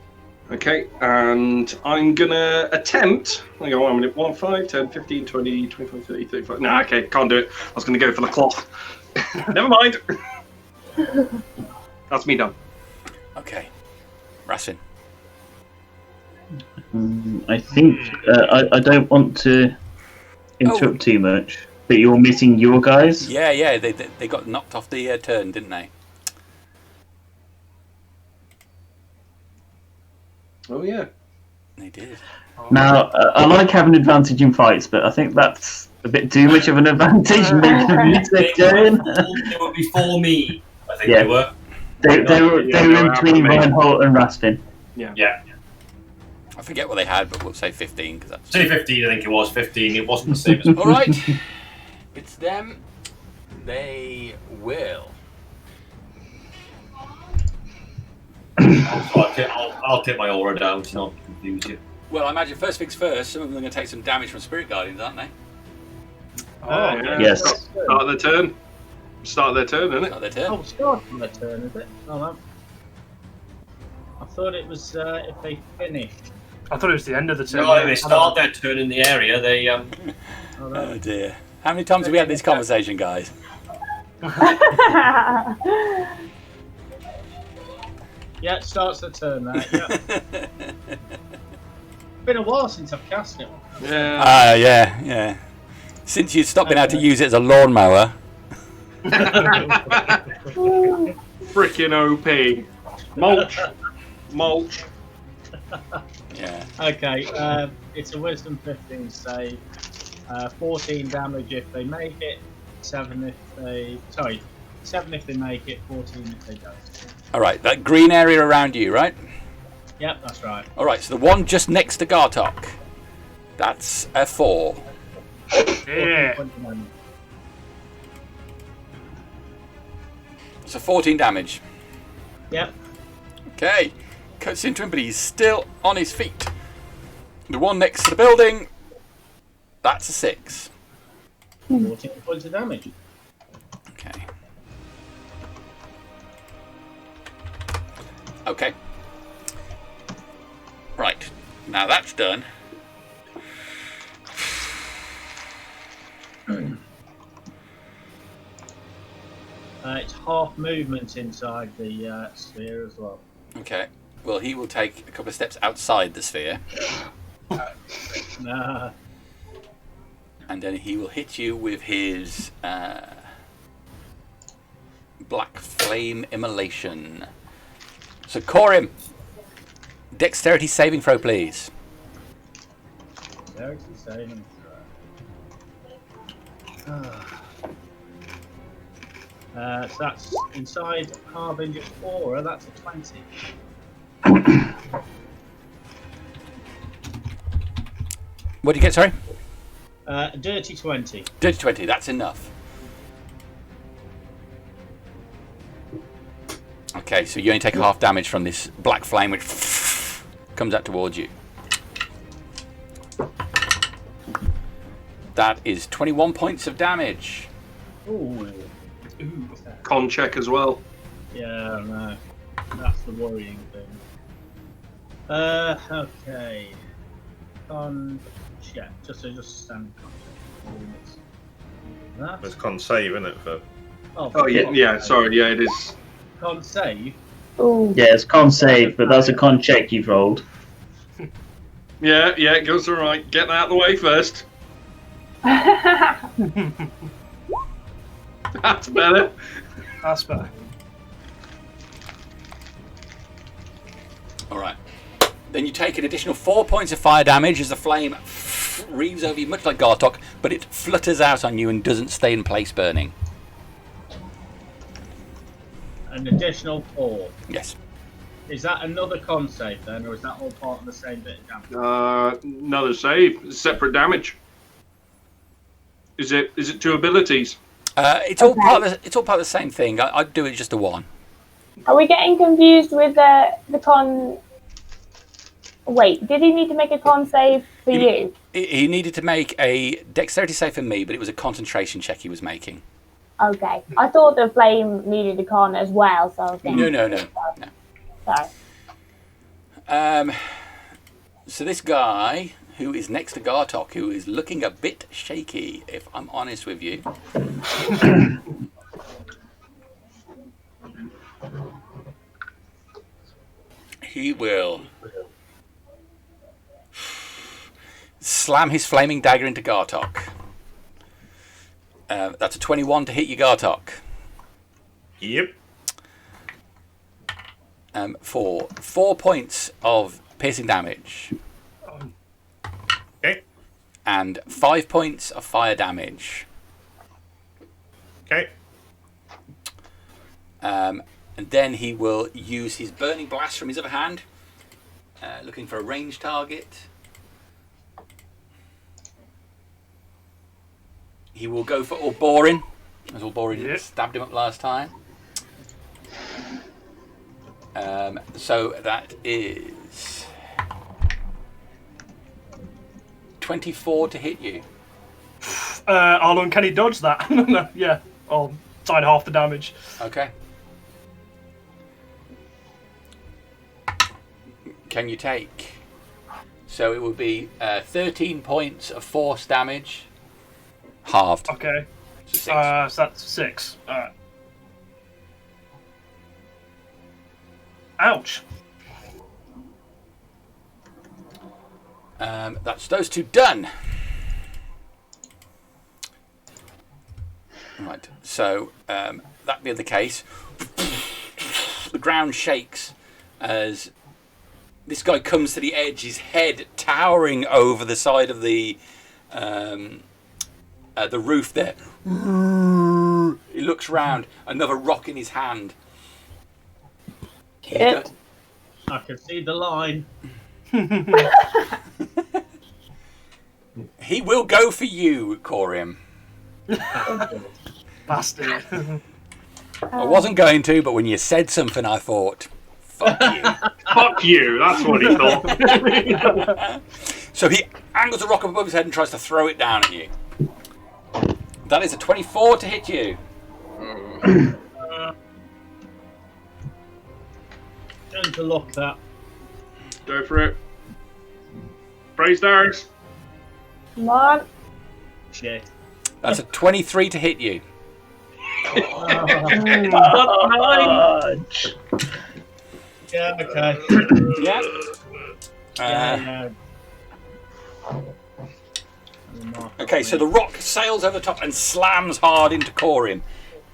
Okay, and I'm gonna attempt. Hang on 1 minute. 1, 5, 10, 15, 20, 25, 30, 35. No, okay, can't do it. I was gonna go for the cloth. Never mind. That's me done. Okay. Rastvyn. I think I don't want to interrupt too much, but you're missing your guys. Yeah, they got knocked off the turn, didn't they? Oh yeah. They did. Now, I like having advantage in fights, but I think that's a bit too much of an advantage. They were before me, I think they were. They were in between Reinhold and Rastvyn. Yeah. I forget what they had, but we'll say 15 because that's. Say 15, I think it was 15. It wasn't the same as. All right. It's them. They will. I'll take my aura down to not confuse you. Well, I imagine first things first. Some of them are going to take some damage from Spirit Guardians, aren't they? Oh yeah. Yes. Start their turn. Start their turn, isn't it? Not their turn. Oh, start on their turn, is it? Oh, no. I thought it was if they finished. I thought it was the end of the turn. No, they start their turn in the area. They Oh dear. How many times have we had this conversation, guys? Yeah, it starts the turn now. Yeah. Been a while since I've cast it. Yeah. Yeah. Since you stopped being able to use it as a lawnmower. Frickin' OP. Mulch. Yeah. Okay, it's a Wisdom 15 save. 14 damage if they make it. 7 if they make it. 14 if they don't. All right. That green area around you, right? Yep, that's right. All right. So the one just next to Gartok. That's a 4. Yeah. So 14 damage. Yep. Okay. Cuts into him, but he's still on his feet. The one next to the building. That's a 6. 14 points of damage. Okay. Okay. Right. Now that's done. It's half movement inside the sphere as well. Okay. Well, he will take a couple of steps outside the sphere. Nah. And then he will hit you with his black flame immolation. So, Corym, dexterity saving throw, please. Dexterity saving throw. So that's inside Harbinger aura. That's a 20. What did you get? Sorry. A dirty 20. Dirty 20. That's enough. Okay, so you only take half damage from this black flame, which comes out towards you. That is 21 points of damage. Ooh. Con check as well. Yeah, no. That's the worrying thing. Okay. Con check. Just standard con check. That. It's con save, isn't it? For Oh yeah. Sorry, yeah, it is. Con save. Ooh. Yeah, it's con save, but that's a con check you've rolled. Yeah, it goes all right. Get that out of the way first. That's better. That's better. All right. Then you take an additional 4 points of fire damage as the flame reaves over you, much like Gartok, but it flutters out on you and doesn't stay in place burning. An additional 4. Yes. Is that another con save then, or is that all part of the same bit of damage? Another save. Separate damage. Is it 2 abilities? It's all part of the same thing. I'd do it just a 1. Are we getting confused with the con? Wait, did he need to make a con save for you? He needed to make a dexterity save for me, but it was a concentration check he was making. Okay, I thought the flame needed a con as well, so I was thinking, No. Sorry. So this guy, who is next to Gartok, who is looking a bit shaky, if I'm honest with you. He will slam his flaming dagger into Gartok. That's a 21 to hit you, Gartok. Yep. For 4 points of piercing damage. Okay. And 5 points of fire damage. Okay. And then he will use his burning blast from his other hand, looking for a ranged target. He will go for Ulborin, as Ulborin stabbed him up last time. So that is 24 to hit you. Arlon, can he dodge that? No, yeah, I'll sign half the damage. Okay. Can you take? So it would be 13 points of force damage, halved. Okay. So 6. So that's 6. Ouch. That's those two done. Right. So that being the case, the ground shakes as this guy comes to the edge, his head towering over the side of the roof there. He looks round, another rock in his hand. I can see the line. He will go for you, Corym. Bastard. I wasn't going to, but when you said something, I thought, fuck you. Fuck you, that's what he thought. So he angles a rock above his head and tries to throw it down at you. That is a 24 to hit you. Going to lock that. Go for it. Praise Darius. Come on. Shit. That's a 23 to hit you. Yeah, okay. Yeah. Yeah. Okay, so the rock sails over the top and slams hard into Corym.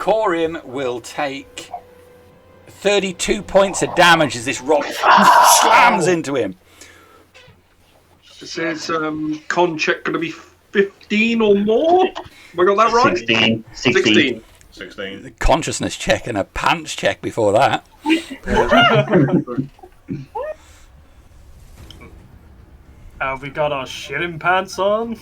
Corym will take 32 points of damage as this rock slams into him. This is con check going to be 15 or more? Have I got that right? 16. 16. The consciousness check and a pants check before that. Have we got our shitting pants on?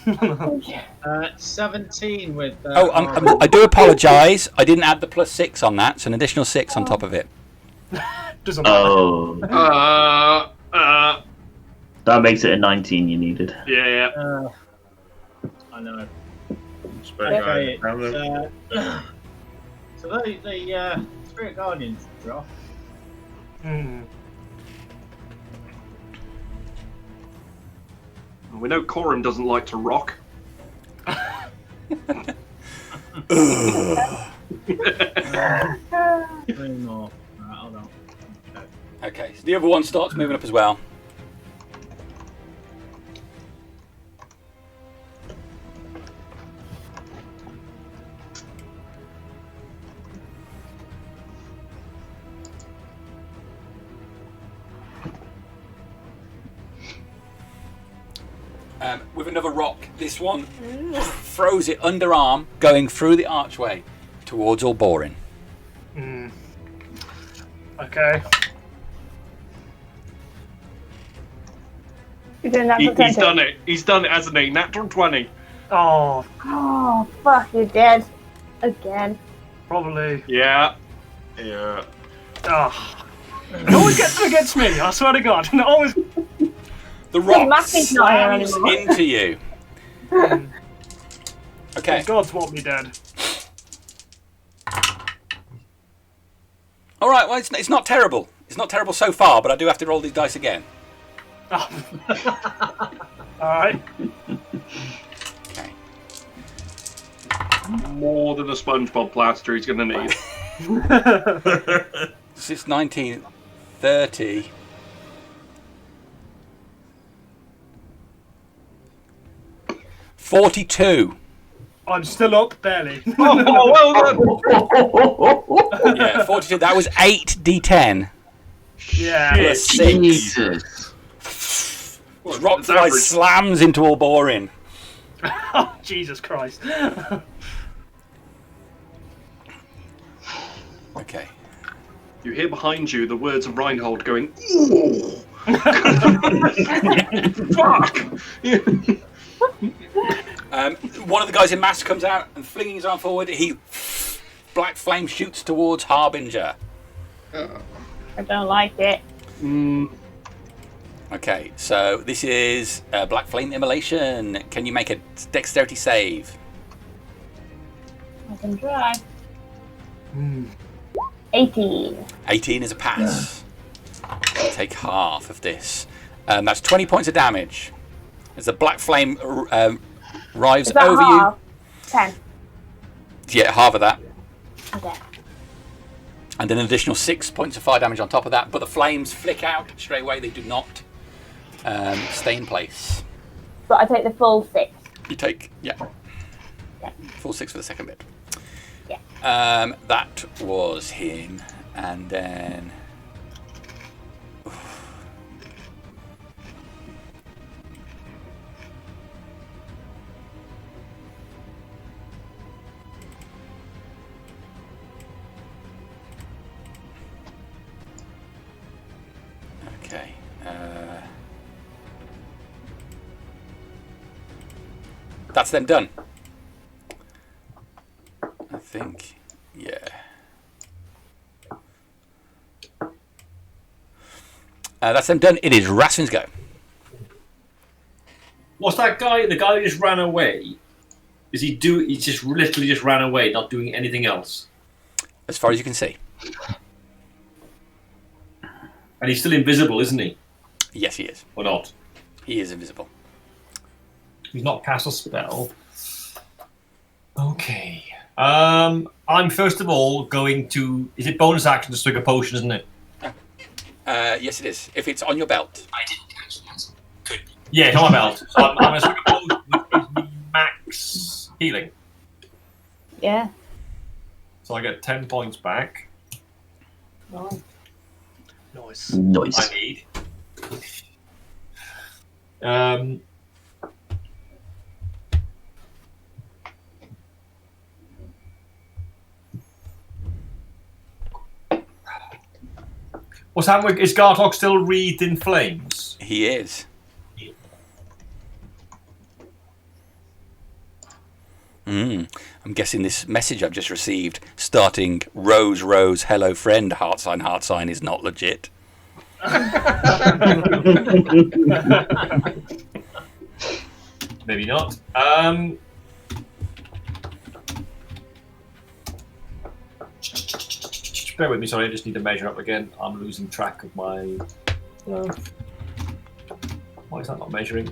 17 with. I do apologise. I didn't add the +6 on that, so an additional 6 on top of it. Doesn't matter. Oh. That makes it a 19 you needed. Yeah. I know. Okay. So the Spirit Guardians drop. We know Corym doesn't like to rock. 3 more. Right, hold on. Okay, so the other one starts moving up as well. With another rock, this one throws it underarm, going through the archway towards Ulborin. Okay. He's doing that for He's done it. He's done it, hasn't he? Natural 20. Oh, Oh, fuck, you're dead. Again. probably. Yeah. Oh. It always gets against me, I swear to God. It always. The rock Matthew's not here slams anymore. into you. Okay. The gods want me dead. All right. Well, it's not terrible. It's not terrible so far, but I do have to roll these dice again. Alright. Okay. More than a SpongeBob plaster he's going to need. This is 1930. $42. I'm still up, barely. Oh, well done! Yeah, 42. That was 8d10. Yeah. Plus 6. Jesus. Rock fly slams into Ulborin. Oh, Jesus Christ. Okay. You hear behind you the words of Reinhold going, ooh! Fuck! One of the guys in mask comes out and flinging his arm forward, black flame shoots towards Harbinger. I don't like it. Okay, so this is black flame immolation. Can you make a dexterity save? I can try. 18. 18 is a pass. Take half of this. That's 20 points of damage. As the black flame rives Is that over half? 10. you. Yeah, half of that. Okay. And then an additional 6 points of fire damage on top of that. But the flames flick out straight away. They do not stay in place. But I take the full 6. You take, Yeah. full 6 for the second bit. Yeah. That was him. And then... Okay. That's them done. I think. Yeah. That's them done. It is Rastvyn's go. What's that guy? The guy who just ran away. Is he do? He just literally just ran away, not doing anything else. As far as you can see. And he's still invisible, isn't he? Yes, he is. Or not? He is invisible. He's not cast a spell. Okay. I'm first of all going to. Is it bonus action to swig a potion, isn't it? Yes, it is. If it's on your belt. I didn't catch that. Good. Yeah, it's on my belt. So I'm going to swig a potion, which gives me max healing. Yeah. So I get 10 points back. Nice. Nice. Nice. I need. What's happening? Is Gartok still wreathed in flames? He is. I'm guessing this message I've just received, starting Rose, Rose, hello friend, heart sign, is not legit. Maybe not. Bear with me, sorry, I just need to measure up again. I'm losing track of my... why is that not measuring?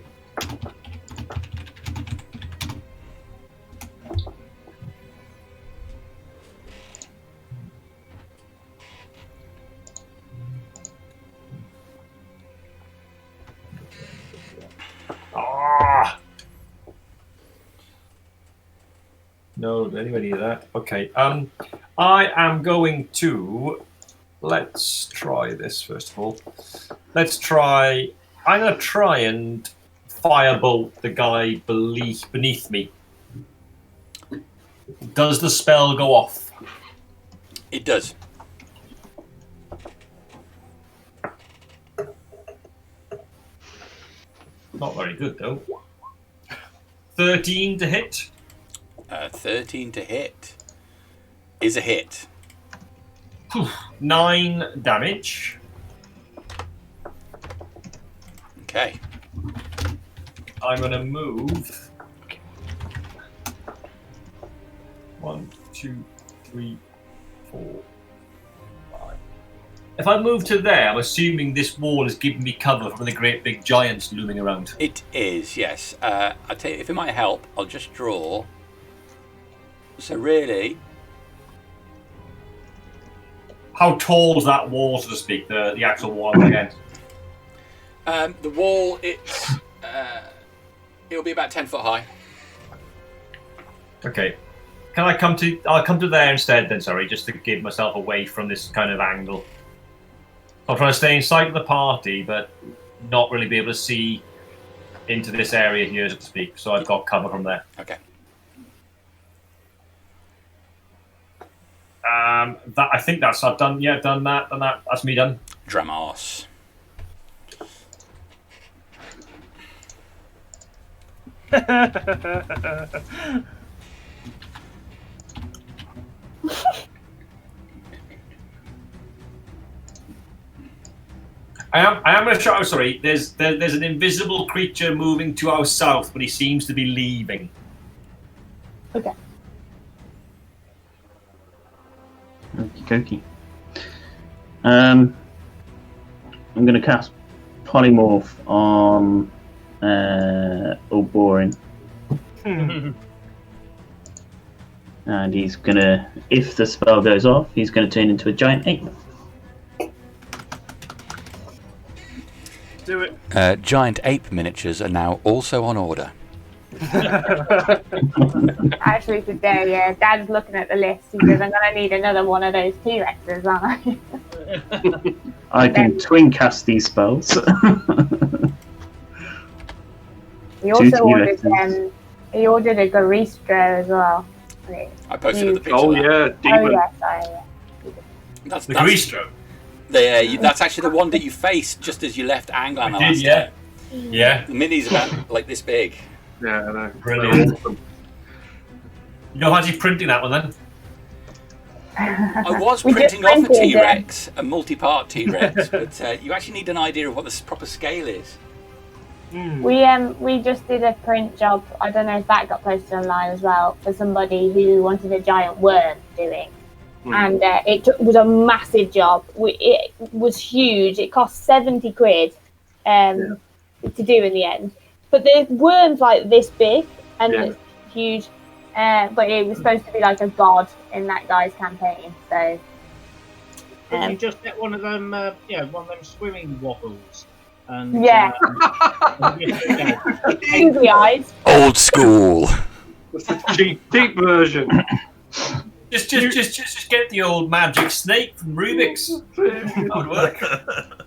Ah! No, anywhere near that. Okay. I am going to. Let's try this first of all. Let's try. I'm going to try and firebolt the guy beneath me. Does the spell go off? It does. Not very good though. 13 to hit. 13 to hit is a hit. 9 damage. Okay. I'm going to move. 1, 2, 3, 4, 5, If I move to there, I'm assuming this wall is giving me cover from the great big giants looming around. It is, yes. I tell you, if it might help, I'll just draw. So really, How tall is that wall, so to speak? The actual wall I'm against. the wall it'll be about 10 foot high. Okay. Can I come to? I'll come to there instead. Then, sorry, just to give myself away from this kind of angle. I'm trying to stay in sight of the party, but not really be able to see into this area here, so to speak. So I've got cover from there. Okay. That I think that's I've done. Yeah, done that. That's me done. Dramos. I am going to try. Oh, sorry, there's an invisible creature moving to our south, but he seems to be leaving. Okay. Okie dokie. I'm going to cast Polymorph on Ulborin. And he's going to, if the spell goes off, he's going to turn into a giant ape. Do it. Giant ape miniatures are now also on order. Actually, today, yeah, Dad's looking at the list. He says, I'm going to need another one of those T-Rexes, aren't I? I can twin cast these spells. He also Two ordered, T-Rexes. he ordered a Garistro as well. I posted the picture. Oh of that. yeah, Oh, demon. yeah, sorry, yeah. That's The Greastro. that's actually the one that you faced just as you left Anglan the last Yeah. time. Yeah. The mini's about like this big. Yeah, I know. Brilliant. You know, how's he printing that one then? I was We printing just off a printed, T-Rex, a multi-part T-Rex, but you actually need an idea of what the proper scale is. We just did a print job. I don't know if that got posted online as well for somebody who wanted a giant worm doing, and was a massive job. It was huge. It cost 70 quid to do in the end. But the worm's like this big and it's huge. But it was supposed to be like a god in that guy's campaign. So Did you just get one of them? One of them swimming wobbles. And, angry eyes. Old school. That's the cheap version. Just get the old magic snake from Rubik's. That would work.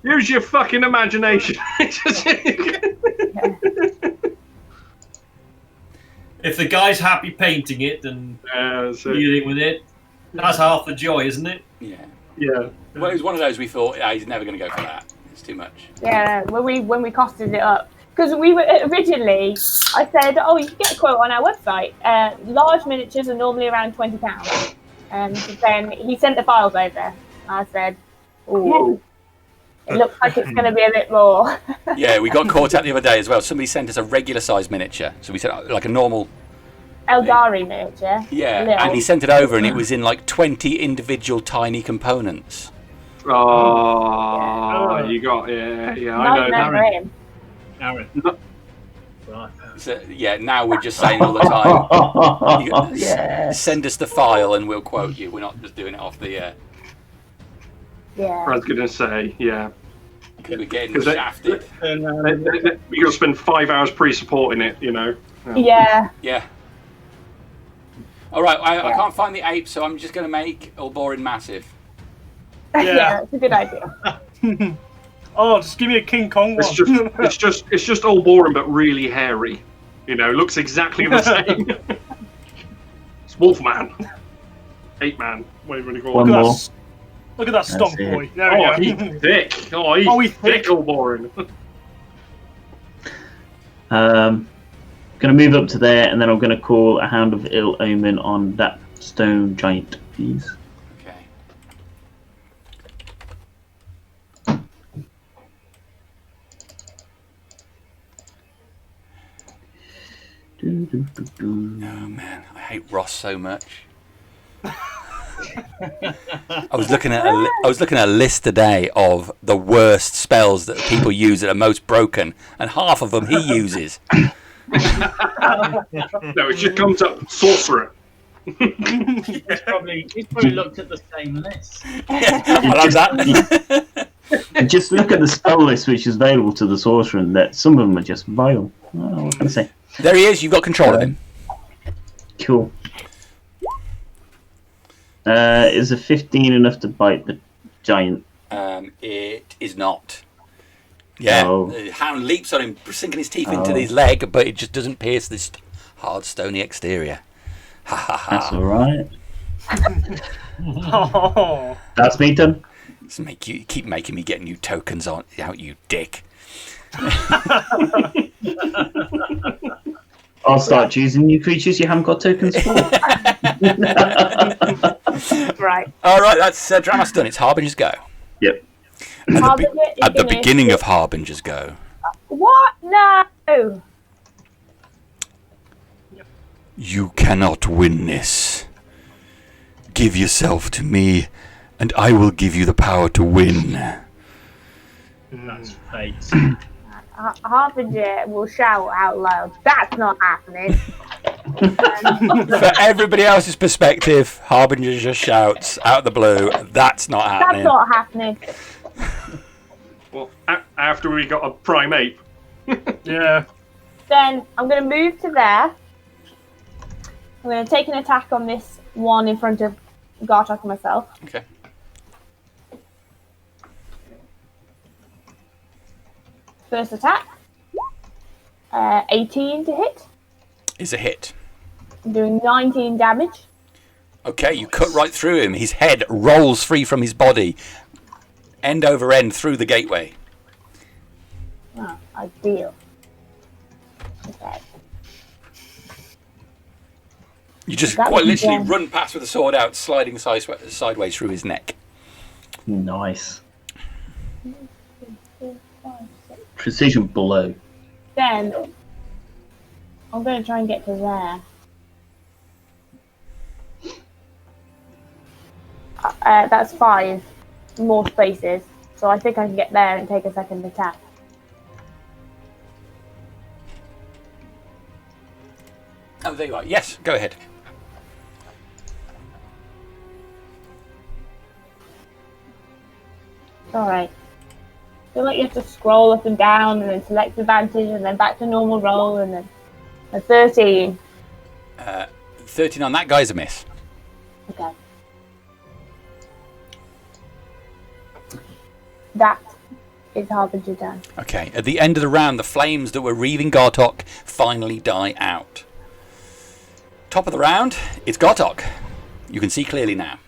Use your fucking imagination. If the guy's happy painting it and dealing with it, that's half the joy, isn't it? Yeah. Yeah. Well, it was one of those we thought, he's never going to go for that. It's too much. Yeah, when we costed it up, because we were originally, I said, oh, you can get a quote on our website. Large miniatures are normally around £20. And then he sent the files over. I said, oh, it looks like it's going to be a bit more. Yeah, we got caught out the other day as well. Somebody sent us a regular size miniature. So we said like a normal Eldari miniature. Yeah, Little. and he sent it over and it was in like 20 individual tiny components. Oh, you got I know. Aaron. Right. So, yeah, now we're just saying all the time. Send us the file and we'll quote you. We're not just doing it off the I was going to say, because we're getting shafted. You're going to spend 5 hours pre-supporting it, you know. Yeah. Yeah. All right, I can't find the ape, so I'm just going to make Ulborin massive. Yeah, that's a good idea. Oh, just give me a King Kong one. It's just Ulborin, but really hairy. You know, looks exactly the same. It's Wolfman, Ape Man, whatever you call One it. more. Look at that stomp it. boy. There we Oh, go. he's thick. Oh, he's thick, Ulborin. Going to move up to there, and then I'm going to call a Hound of Ill Omen on that stone giant, please. Okay. Do, do, do, do. Oh man, I hate Ross so much. I was looking at a list today of the worst spells that people use that are most broken, and half of them he uses. No, it just comes up sorcerer. He's probably looked at the same list. I like that. Just look at the spell list which is available to the sorcerer, and that some of them are just vile. Oh, what can I say? There he is. You've got control of him. Cool. Is a 15 enough to bite the giant? It is not. Yeah, Oh. the hound leaps on him, sinking his teeth into his leg, but it just doesn't pierce this hard, stony exterior. Ha ha ha. That's all right. Oh. That's me done. Keep making me get new tokens out, you dick. I'll start choosing new creatures you haven't got tokens for. Right. All right, that's Dramos done. It's Harbinger's go. Yep. At the beginning of Harbinger's go. What? No. You cannot win this. Give yourself to me, and I will give you the power to win. That's fate. Harbinger will shout out loud, "That's not happening." For everybody else's perspective, Harbinger just shouts out of the blue, "That's not happening." That's not happening. Well, after we got a prime ape. Yeah. Then I'm going to move to there. I'm going to take an attack on this one in front of Gartok and myself. Okay. First attack. 18 to hit. Is a hit. I'm doing 19 damage. Okay, you cut right through him. His head rolls free from his body, end over end through the gateway. Oh, ideal. Okay. You just That quite was literally again. run past with the sword out, sliding sideways through his neck. Nice. Precision blow. Then I'm going to try and get to there. That's 5 more spaces, so I think I can get there and take a second attack. Oh, there you are. Yes, go ahead. Alright. I feel like you have to scroll up and down and then select advantage and then back to normal roll and then a 13. 13 on that guy's a miss. Okay. That is Harbinger done. Okay, at the end of the round, the flames that were wreathing Gartok finally die out. Top of the round, it's Gartok. You can see clearly now.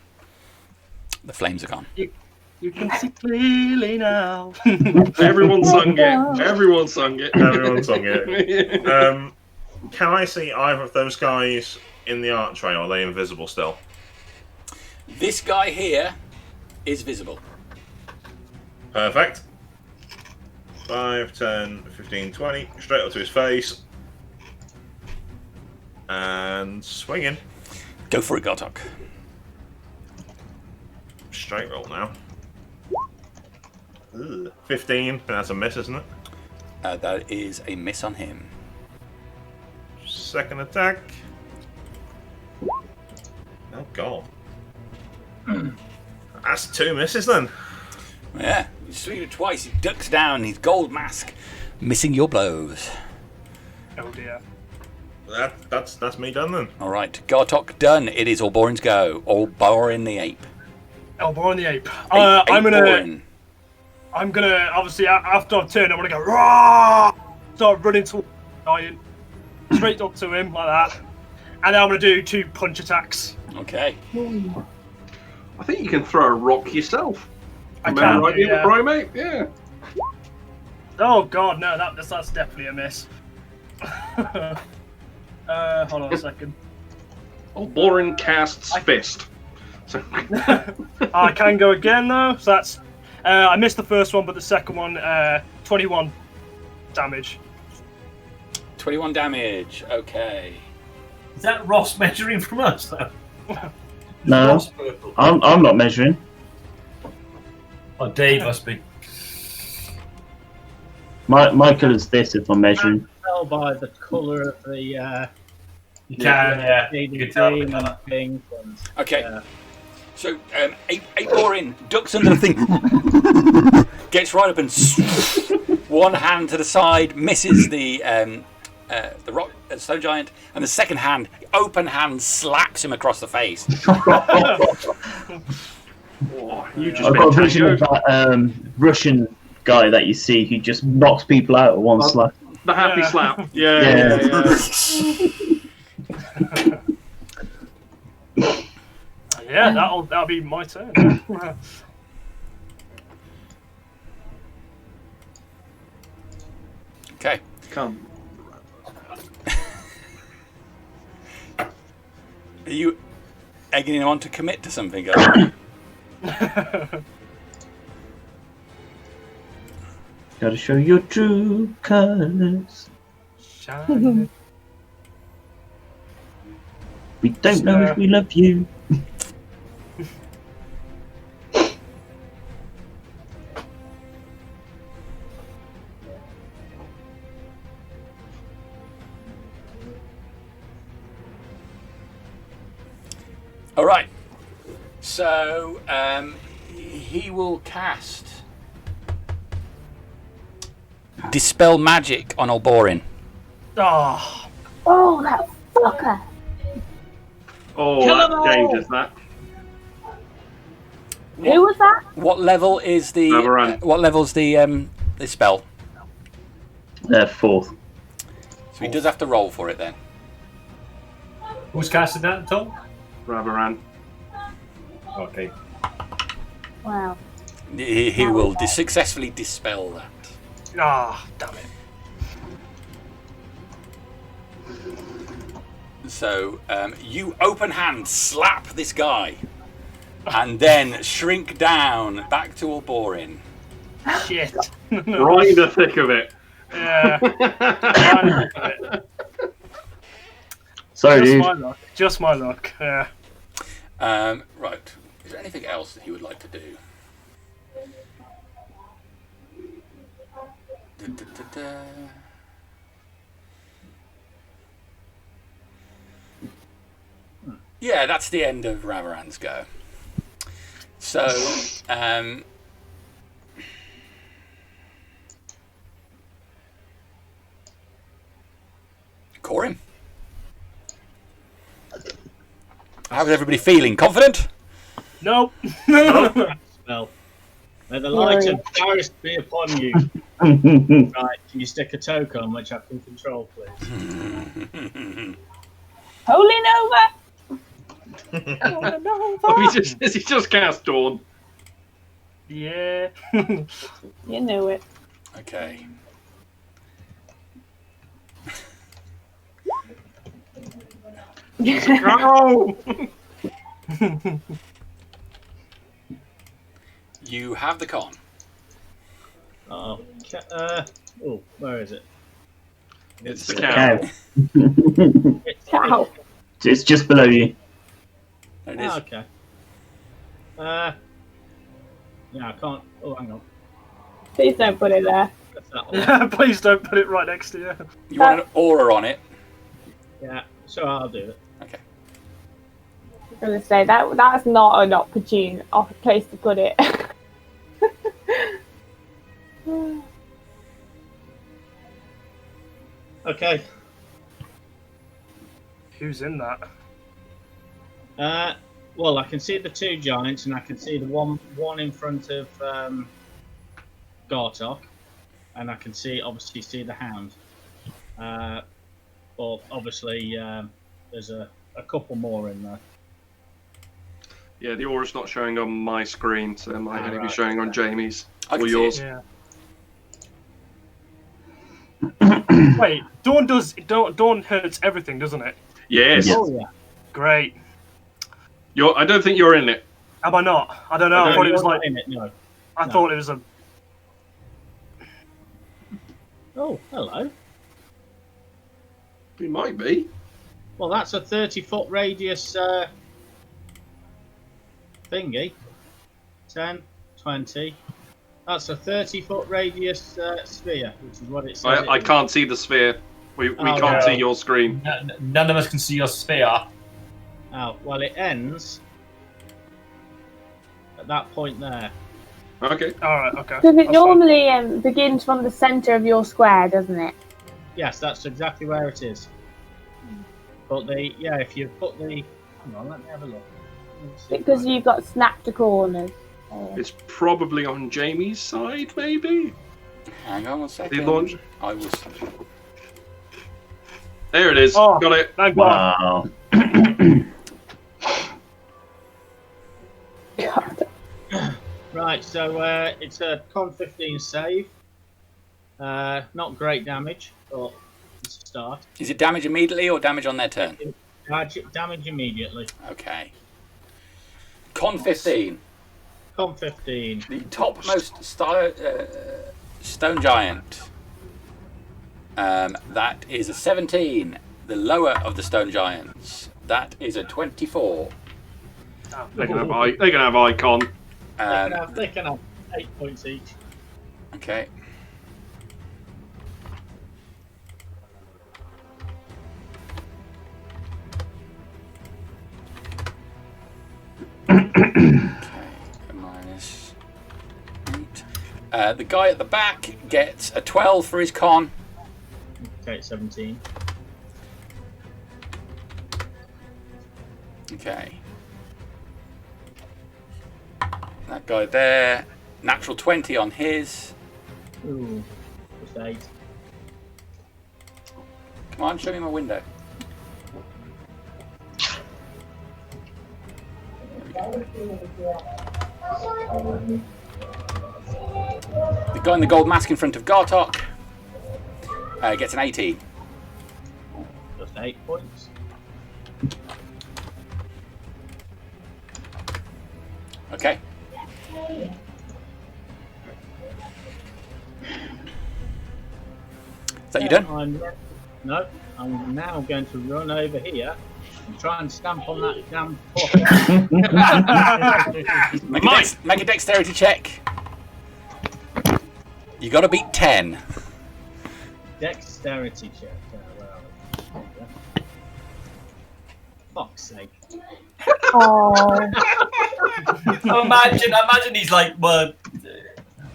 The flames are gone. You can see clearly now. Everyone sung it. Everyone sung it. Everyone sung it. Can I see either of those guys in the archway, or are they invisible still? This guy here is visible. Perfect. 5, 10, 15, 20. Straight up to his face. And swinging. Go for it, Gartok. Straight roll now. Ugh. 15. That's a miss, isn't it? That is a miss on him. Second attack. Oh, God. That's 2 misses then. Yeah, you swing it twice, he ducks down, his gold mask, missing your blows. Oh dear. That's me done then. Alright, Gartok done. It is Ulborin's go. Ulborin the ape. Ulborin the ape. Ulborin. I'm gonna obviously after I've turned, I'm gonna go raw. Start running towards the giant, straight up to him like that, and then I'm gonna do 2 punch attacks. Okay. I think you can throw a rock yourself. I Am can, right, yeah. Primate? Yeah. Oh god, no, that's definitely a miss. Hold on a second. Ulborin casts fist. So I can go again though. So that's I missed the first one, but the second one, 21 damage. 21 damage. Okay. Is that Ross measuring from us, though? No, What's purple? I'm not measuring. Oh, Dave must be. My colour's this if I'm measuring. Tell by the colour of the You can, yeah. green You can tell the and colour. pink and Okay. So, Ulborin ducks under the thing, gets right up and one hand to the side, misses the rock stone giant, and the second hand, open hand, slaps him across the face. Oh, you just I've got a been vision of that Russian guy that you see who just knocks people out at one slap. the happy Yeah. slap. Yeah. Yeah, that'll be my turn. Yeah. Okay. Come. Are you egging him on to commit to something, guys? Gotta show your true colours. Shine. We don't know if we love you. All right. So he will cast Dispel Magic on Ulborin. Oh, Oh, that fucker. Oh, Kill that 'em all. changes that. Who was that? What level is the? Ravaran. What level's the spell? Fourth. So he does have to roll for it then. Who's casting that, Tom? Ravaran. Okay. Wow. He will successfully dispel that. damn it. So you open hand slap this guy, and then shrink down back to Ulborin. Shit. Right in the thick of it. Yeah. Right in it. Sorry, Just dude. my luck. Just my luck. Yeah. Right. Is there anything else that he would like to do? Da-da-da-da. Yeah, that's the end of Ravaran's go. So, Corym. How's everybody feeling? Confident? Nope. spell. May the light of Darius be upon you. Right, can you stick a token on which I can control, please? Holy Nova! Oh, he just cast Dawn. Yeah. You knew it. Okay. No! You have the con. Oh, where is it? It's the cow. Cow. It's just below you. There it is. Okay. Yeah, I can't. Oh, hang on. Please don't put it there. That's that one. Yeah, please don't put it right next to you. You want an aura on it? Yeah, so I'll do it. Okay. I was going to say, that's not an opportune place to put it. Okay. Who's in that? Well, I can see the two giants, and I can see the one in front of Gartok, and I can obviously see the hound. But obviously, there's a couple more in there. Yeah, the aura's not showing on my screen, so it might only be showing on Jamie's I or can see yours. Yeah. Wait, Dawn hurts everything, doesn't it? Yes. Yeah. Oh yeah. Great. I don't think you're in it. Am I not? I don't know. I thought it was You're like. not in it, no. I No. thought it was a. Oh, hello. It might be. Well, that's a 30-foot radius thingy. 10, 20. That's a 30-foot radius sphere, which is what it says. I can't see the sphere. We can't see your screen. None of us can see your sphere. Oh, well, it ends at that point there. Okay. Alright, okay. Because it That's fine. normally begins from the centre of your square, doesn't it? Yes, that's exactly where it is. But if you put the... Hang on, let me have a look. Because you've got snapped to corners. It's probably on Jamie's side, maybe? Hang on a second. The launch. I was. There it is. Oh. Got it. Thank God. Wow. Right, so it's a Con 15 save. Not great damage, but it's a start. Is it damage immediately or damage on their turn? Damage immediately. Okay. Con 15. Con 15. The topmost stone giant. That is a 17. The lower of the stone giants. That is a 24. They can have icon. They can have 8 points each. Okay. Minus 8. The guy at the back gets a 12 for his con. Okay, 17. Okay. That guy there, natural 20 on his. Ooh, just 8. Come on, show me my window. The guy in the gold mask in front of Gartok gets an 18. Just 8 points. Okay. Is that you done? I'm now going to run over here and try and stamp on that damn foot. Make a dexterity check. You got to beat 10. Dexterity check. Fuck's sake. Oh. Imagine he's like, well,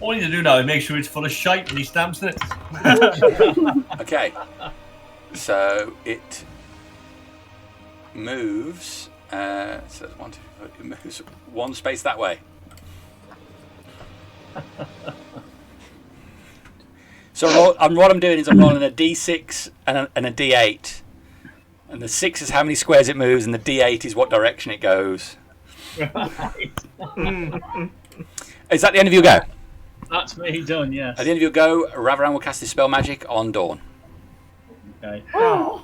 all you need to do now is make sure it's full of shite and he stamps it. Okay. So it moves. So it's 1, 2, 3, it moves one space that way. So what I'm doing is I'm rolling a d6 and a d8. And the 6 is how many squares it moves, and the d8 is what direction it goes. Right. Is that the end of your go? That's me done, yes. At the end of your go, Ravaran will cast his spell magic on Dawn. Okay. Oh,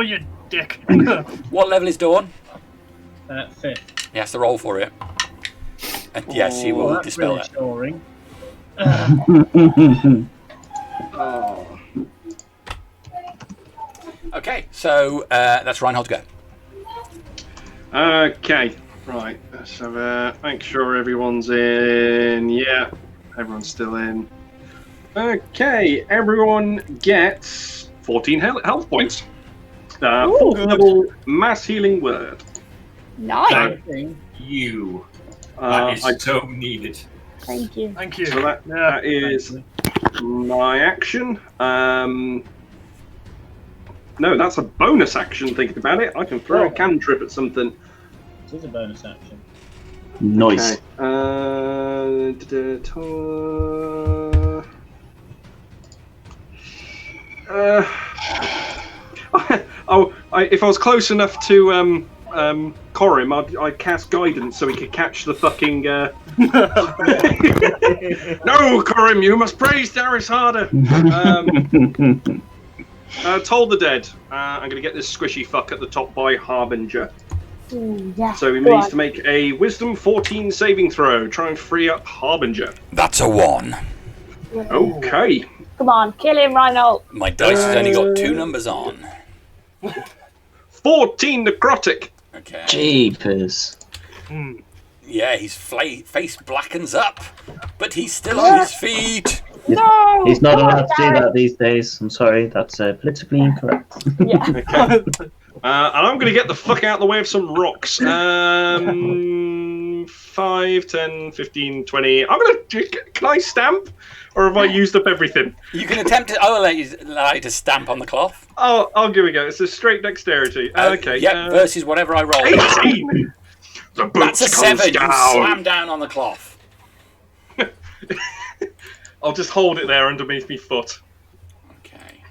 you dick. What level is Dawn? 5th. He has to roll for it. And yes, he will That's dispel reassuring. it. Okay, so that's Reinhold's go. Okay, right. So make sure everyone's in. Yeah, everyone's still in. Okay, everyone gets 14 health points. 4th level mass healing word. Nice. You. That is so needed. Thank you. Thank you. So that is my action. No, that's a bonus action, thinking about it. I can throw a cantrip at something. It is a bonus action. Nice. Okay. If I was close enough to Corym, I'd cast guidance so he could catch the fucking. No, Corym, you must praise Darius harder. Toll the dead. I'm going to get this squishy fuck at the top by Harbinger. Ooh, yeah. So he needs to make a Wisdom 14 saving throw. Try and free up Harbinger. That's a 1. Okay. Come on, kill him, Reinhold. My dice has only got 2 numbers on. 4 14 necrotic. Okay. Jeepers. Yeah, his face blackens up, but he's still on his feet. No! He's not Come on, allowed to do Darren. that these days. I'm sorry, that's politically incorrect. Yeah. And I'm going to get the fuck out of the way of some rocks. 5, 10, 15, 20. I'm going to... Can I stamp? Or have I used up everything? You can attempt it. I will allow you to stamp on the cloth. I'll give it a go. It's a straight dexterity. Okay. Yep, versus whatever I roll. 18! The That's a boots comes 7. You down. slam down on the cloth. I'll just hold it there underneath my foot. Okay.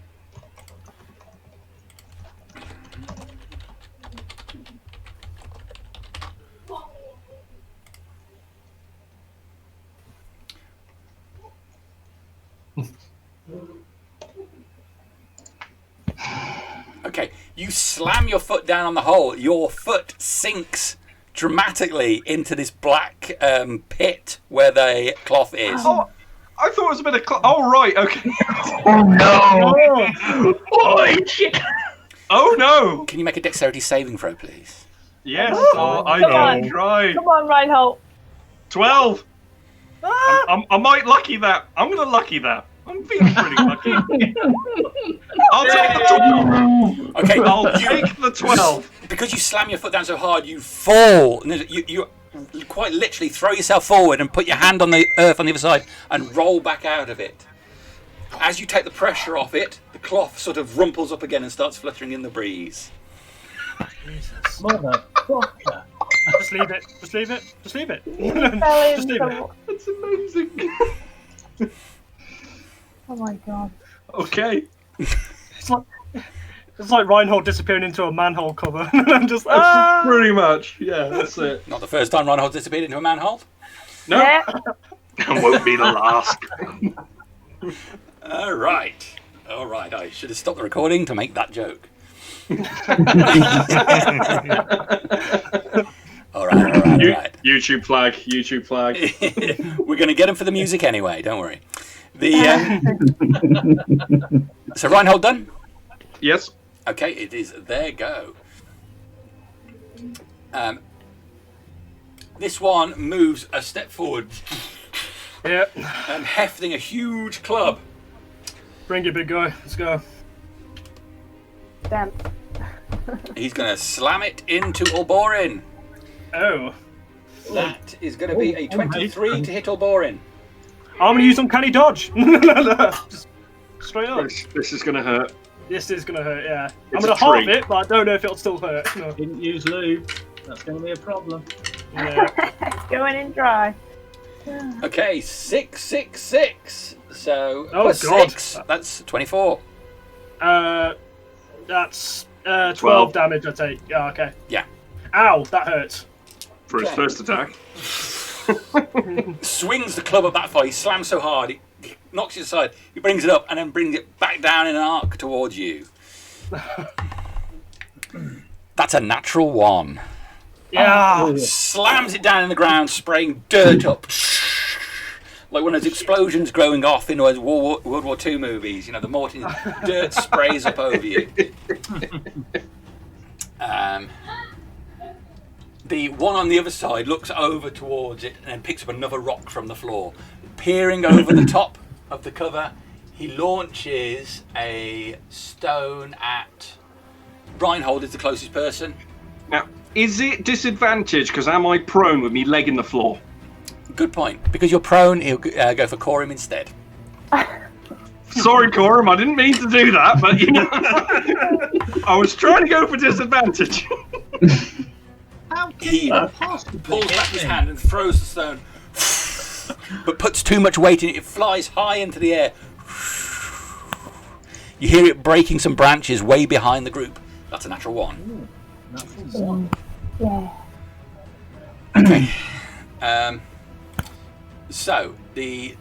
Okay, you slam your foot down on the hole. Your foot sinks dramatically into this black pit where the cloth is. Oh, I thought it was a bit of... Oh, right, okay. Oh no! Oh shit! Oh, no! Can you make a dexterity saving throw, please? Yes, Come I on. will try. Come on, Reinhold. 12. I might lucky that. I'm going to lucky that. I'm feeling pretty lucky. I'll take the 12. Okay, I'll take the 12. because you slam your foot down so hard, you fall. You quite literally throw yourself forward and put your hand on the earth on the other side and roll back out of it. As you take the pressure off it, the cloth sort of rumples up again and starts fluttering in the breeze. Motherfucker. Just leave it. Just leave it. Just leave it. Fell Just leave it. That's amazing. Oh my god. Okay. It's like Reinhold disappearing into a manhole cover. I'm just Pretty much. Yeah, that's it. Not the first time Reinhold disappeared into a manhole. No. Yeah. That won't be the last. All right. I should have stopped the recording to make that joke. All right. YouTube flag. We're going to get him for the music anyway. Don't worry. So Reinhold done? Yes. Okay, it is their go. This one moves a step forward, Yeah. hefting a huge club. Bring it, big guy. Let's go. Damn. He's going to slam it into Ulborin. Oh. That is going to be a 23 to hit Ulborin. I'm going to use uncanny dodge. Just straight up. This is gonna hurt. This is going to hurt, yeah. I'm It's going a to halve tree. it, but I don't know if it'll still hurt. No. Didn't use lube. That's going to be a problem. Yeah. Going in dry. Okay, 6, 6, 6. So, Oh, plus God. 6, that's 24. That's 12 12. damage I take. Yeah, okay. Yeah. Ow, that hurts. For his first attack. Swings the club up that far. He slams so hard, he knocks it aside. He brings it up and then brings it back down in an arc towards you. That's a natural 1. Yeah. Slams it down in the ground, spraying dirt up. Like one of those explosions growing off in those World War II movies. You know, the Morton dirt sprays up over you. The one on the other side looks over towards it and then picks up another rock from the floor. Peering over the top of the cover, he launches a stone at Reinhold is the closest person. Now, is it disadvantage because am I prone with me leg in the floor? Good point. Because you're prone, he'll go for Corym instead. Sorry, Corym, I didn't mean to do that, but you know, I was trying to go for disadvantage. How can He you possibly pulls hit back his me? hand and throws the stone, but puts too much weight in it. It flies high into the air. You hear it breaking some branches way behind the group. That's a natural 1. Natural one. Yeah. Okay. So the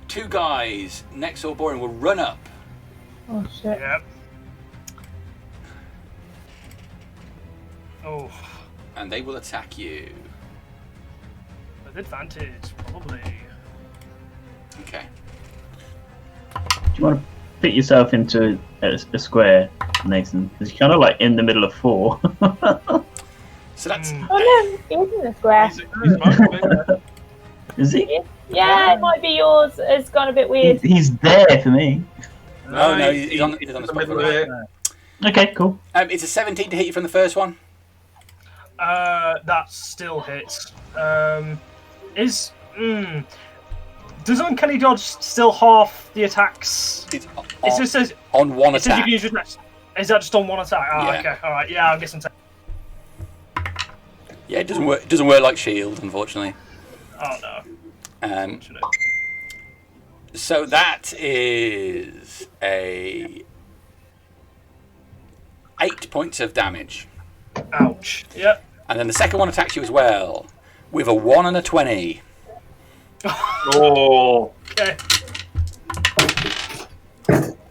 two guys next to Ulborin will run up, Oh shit. Yeah. Oh, and they will attack you. with advantage, probably. Okay. Do you want to fit yourself into a square, Nathan, because you're kind of like in the middle of 4. So that's Oh no, he's in the square. Is he? Yeah, it might be yours. It's gone a bit weird. He's there for me. no, he's on the spot middle for of it. it. Okay, cool. It's a 17 to hit you from the first one. That still hits. Does Uncanny Dodge still half the attacks? It's It just says on one it says you attack. can use reflex. Is that just on one attack? Oh, Yeah. okay, all right. Yeah, I guess I'm. Yeah, it doesn't work. It doesn't work like shield, unfortunately. Oh no. So that is a 8 points of damage, Ouch. Yep. and then the second one attacks you as well with a 1 and a 20. Oh. Okay.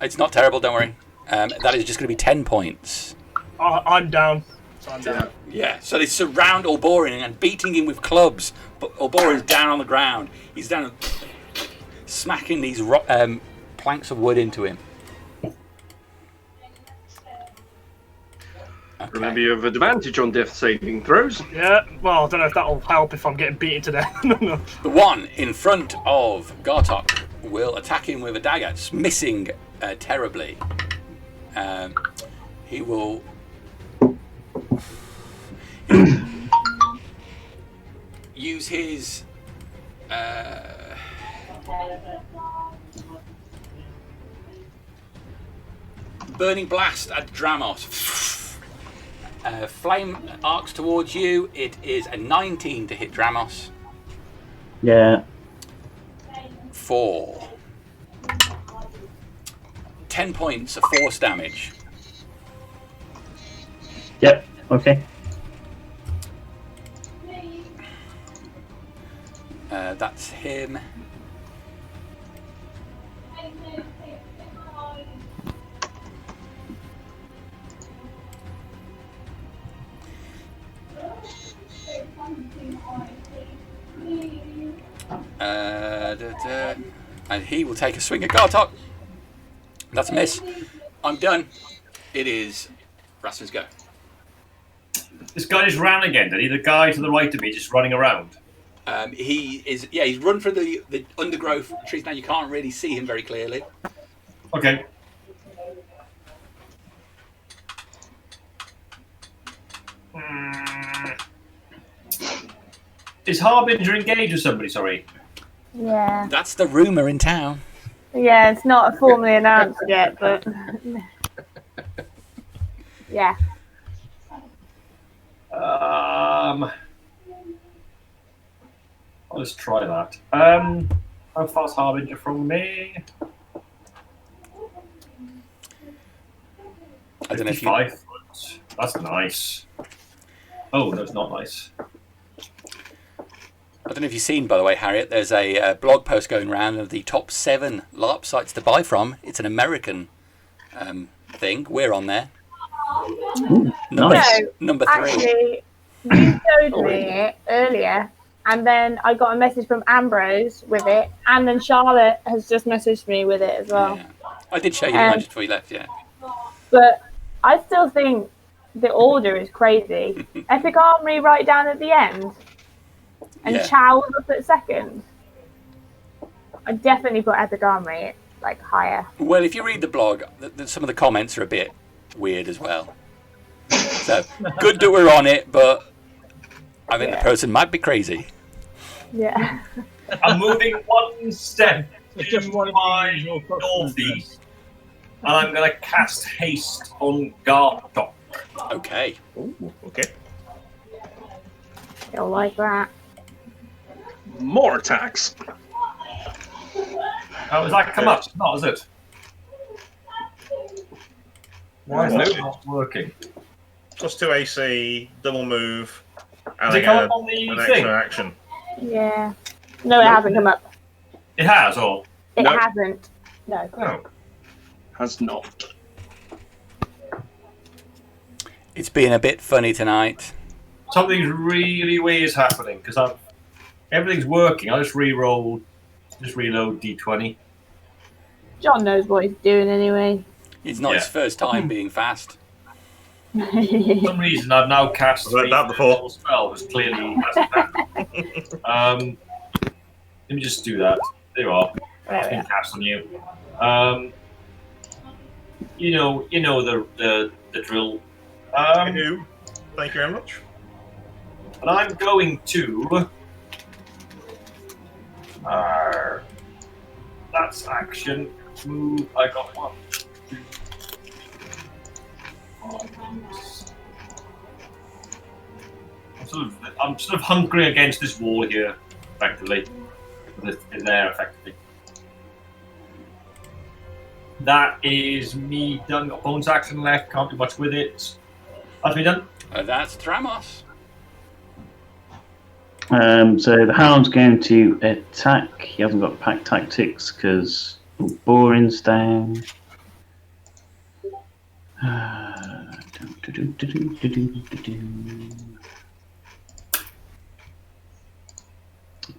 It's not terrible, don't worry. That is just going to be 10 points. I'm down. So I'm down. Yeah, so they surround Ulborin and beating him with clubs, but Ulborin's down on the ground. He's down, smacking these planks of wood into him. Okay. Remember, you have advantage on death saving throws. Yeah. Well, I don't know if that'll help if I'm getting beaten to death. No. The one in front of Gartok will attack him with a dagger. It's missing terribly. He will use his burning blast at Dramos. Flame arcs towards you. It is a 19 to hit Dramos. Yeah. 4. 10 points of force damage. Yep. Okay. That's him. And he will take a swing at Gartok. That's a miss. I'm done. It is Rastvyn's go. This guy just ran again, did he? The guy to the right of me just running around. He's run through the undergrowth trees. Now you can't really see him very clearly. Okay. Is Harbinger engaged with somebody, sorry? Yeah. That's the rumour in town. Yeah, it's not formally announced yet, but yeah. I'll just try that. How far's Harbinger from me? I don't know if you... 55 foot. That's nice. Oh, no, it's not nice. I don't know if you've seen, by the way, Harriet, there's a blog post going around of the top 7 LARP sites to buy from. It's an American thing. We're on there. Ooh, nice. Number 3. Actually, you showed me it earlier, and then I got a message from Ambrose with it, and then Charlotte has just messaged me with it as well. Yeah. I did show you the image before you left, yeah. But I still think the order is crazy. Epic Armory right down at the end, and Chow's up at second. I definitely put Epic Armory like higher. Well, if you read the blog, some of the comments are a bit weird as well. So, good that we're on it, but I think the person might be crazy. Yeah. I'm moving one step It's just to one of my the usual northeast, and I'm going to cast haste on Gartok. Okay. Ooh, okay. You'll like that. More attacks. How does that come up? Not, is it? Why is that not working? +2 AC, double move, and Does I it come get up on the an thing? extra action. Yeah. No, it hasn't come up. It has, or? It No. hasn't. No. Oh. Has not. It's been a bit funny tonight. Something's really weird happening, because everything's working. I just reload D20. John knows what he's doing anyway. It's not his first time being fast. For some reason, I've now cast I've heard that before. a spell, which clearly hasn't happened. Let me just do that. There you are. I can cast on you. You know the drill. I do. Thank you very much. And I'm going to. That's action. Move. I got 1, 2. I'm sort of hunkering against this wall here, effectively. There, effectively. That is me done. Got bonus action left. Can't do much with it. That's me done. That's Dramos. So the Hound's going to attack. He hasn't got pack tactics because Ulborin's down.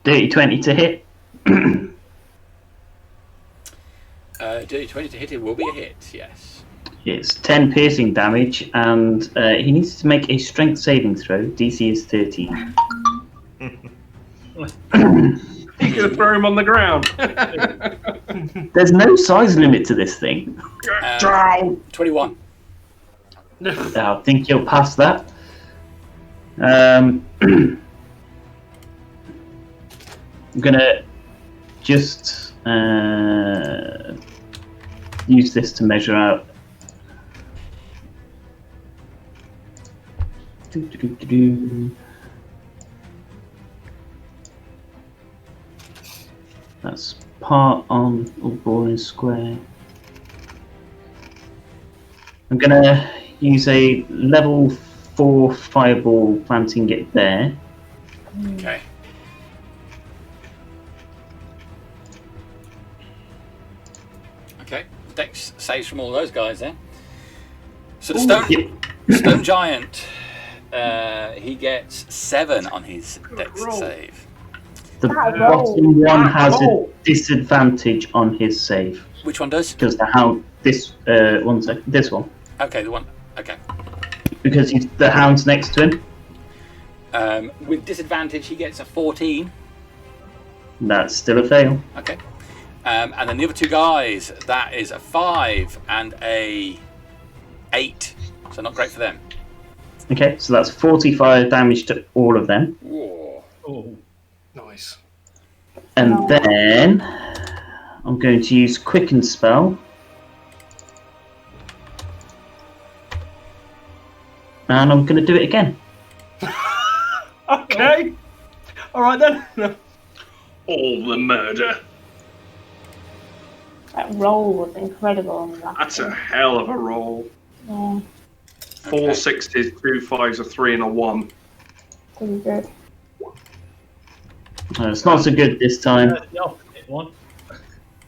Dirty 20 to hit. Dirty 20 to hit it will be a hit, yes. It's 10 piercing damage, and he needs to make a strength saving throw. DC is 13. You're gonna throw him on the ground. There's no size limit to this thing. 21. I think you'll pass that. I'm gonna just use this to measure out. That's part on Ulborin square. I'm gonna use a level 4 fireball, planting it there. Okay. Okay. Dex saves from all those guys then. So the stone giant, he gets 7 on his Dex save. The bottom one has a disadvantage on his save. Which one does? Because the hound. This this one. Okay, the one. Okay. Because the hound's next to him. With disadvantage, he gets a 14. That's still a fail. Okay. And then the other two guys, that is a 5 and a 8. So not great for them. Okay, so that's 45 damage to all of them. Whoa. Oh, nice. And then I'm going to use Quicken Spell. And I'm going to do it again. Okay. All right then. All the murder. That roll was incredible on that. That's a hell of a roll. Yeah, 4 sixes, 2 5s, a 3 and a 1. pretty good. It's not so good this time. The opposite one.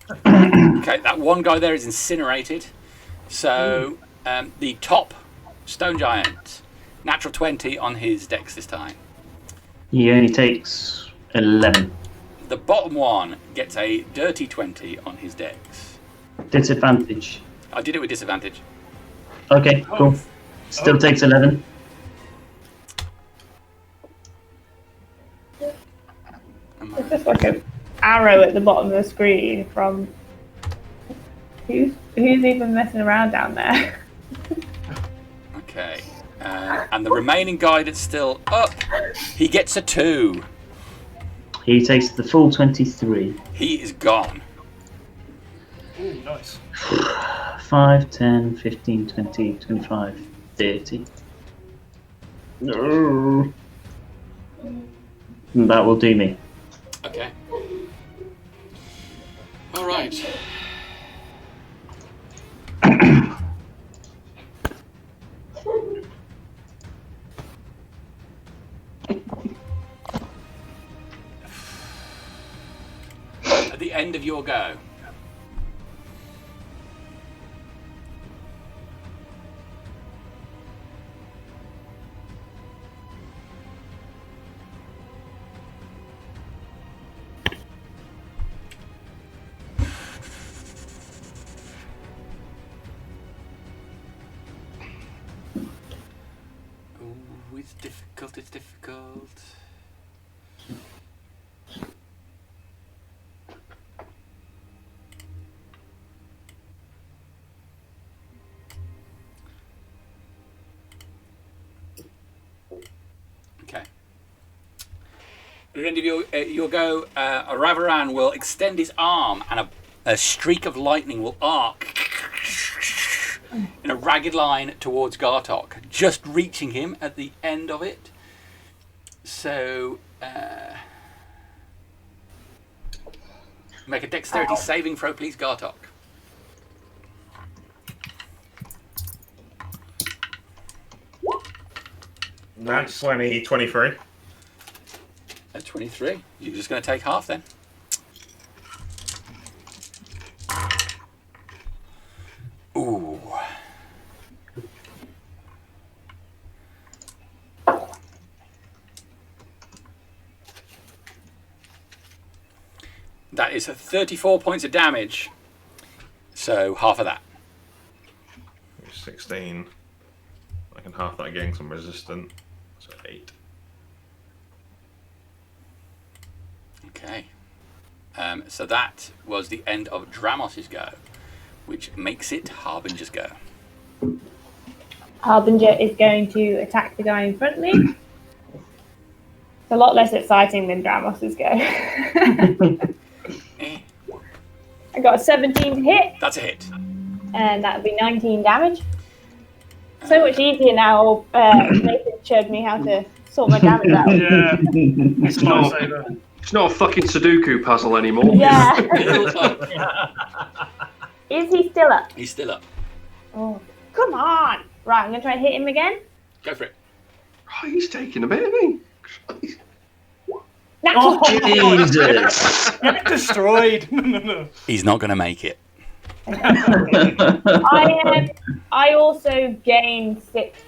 Okay, that one guy there is incinerated. So the top stone giant, natural 20 on his Dex this time. He only takes 11. The bottom one gets a dirty 20 on his Dex. Disadvantage. I did it with disadvantage. Okay, cool. Still takes 11. It's just like an arrow at the bottom of the screen from who's even messing around down there. Okay. And the remaining guy that's still up, he gets a 2. He takes the full 23. He is gone. Ooh, nice. 5, 10, 15, 20, 25, 30. No. That will do me. Okay. All right. At the end of your go. It's difficult, it's difficult. Okay. At the end of your go, Ravaran will extend his arm and a streak of lightning will arc in a ragged line towards Gartok, just reaching him at the end of it. So, make a dexterity saving throw, please, Gartok. That's 23. At 23. You're just going to take half then. Ooh. That is 34 points of damage. So half of that. 16. I can half that again because I'm resistant. So 8. Okay. So that was the end of Dramos' go, which makes it Harbinger's go. Harbinger is going to attack the guy in front of me. It's a lot less exciting than Dramos' go. I got a 17 to hit. That's a hit. And that would be 19 damage. So much easier now. Nathan showed me how to sort my damage out. Yeah. It's a lifesaver. It's not a fucking Sudoku puzzle anymore. Yeah. It looks like Is he still up? he's still up. Oh, come on. Right, I'm going to try and hit him again. Go for it. Oh, he's taking a bit, isn't he? Natural Jesus! Get destroyed. No. He's not going to make it. I also gained 6.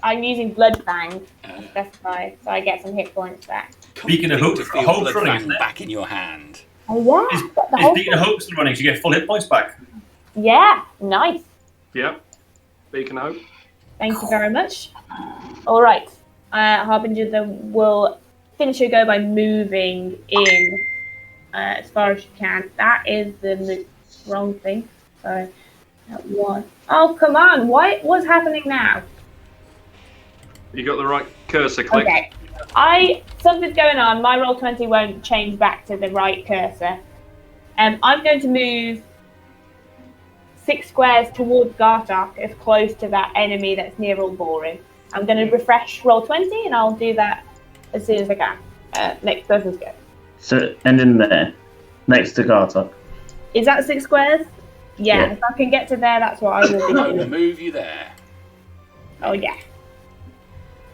I'm using Blood Fang to specify, so I get some hit points back. Speaking of To hooks, feel hopes blood running, fang isn't it? back in your hand. Oh, yeah. got the whole Speaking of thing. hopes and running, so you get full hit points back. Yeah, nice. Yep. Beacon of Hope. Thank you very much. All right. Harbinger then will finish your go by moving in as far as you can. That is the wrong thing. Sorry. That one. Oh, come on. What's happening now? You got the right cursor click. Okay. Something's going on. My roll 20 won't change back to the right cursor. I'm going to move 6 squares towards Gartok, as close to that enemy that's near Ulborin. I'm going to refresh roll 20, and I'll do that as soon as I can. Next person's go. So, and in there, next to Gartok. Is that 6 squares? Yeah. If I can get to there, that's what I will be I will doing. move you there. Oh, yeah.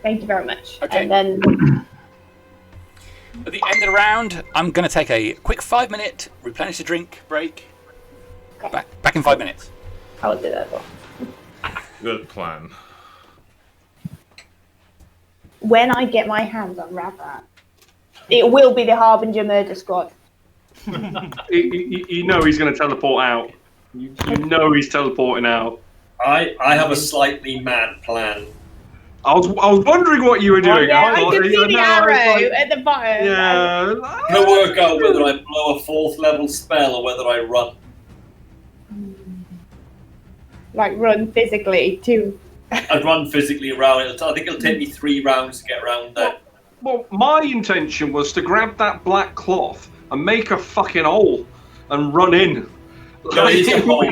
Thank you very much. Okay. And then At the end of the round, I'm going to take a quick 5-minute replenish the drink break. Okay. Back in 5 minutes. I will do that as well. Good plan. When I get my hands on Ravaran, it will be the Harbinger murder squad. You know he's going to teleport out. You know he's teleporting out. I have a slightly mad plan. I was wondering what you were doing. Yeah, I thought, can see you the know, arrow it's like- at the bottom. Yeah. I'm going to work out whether I blow a 4th level spell or whether I run. Like run physically too. I'd run physically around it. I think it'll take me 3 rounds to get around there. Well, my intention was to grab that black cloth and make a fucking hole and run in. No, it's a hole.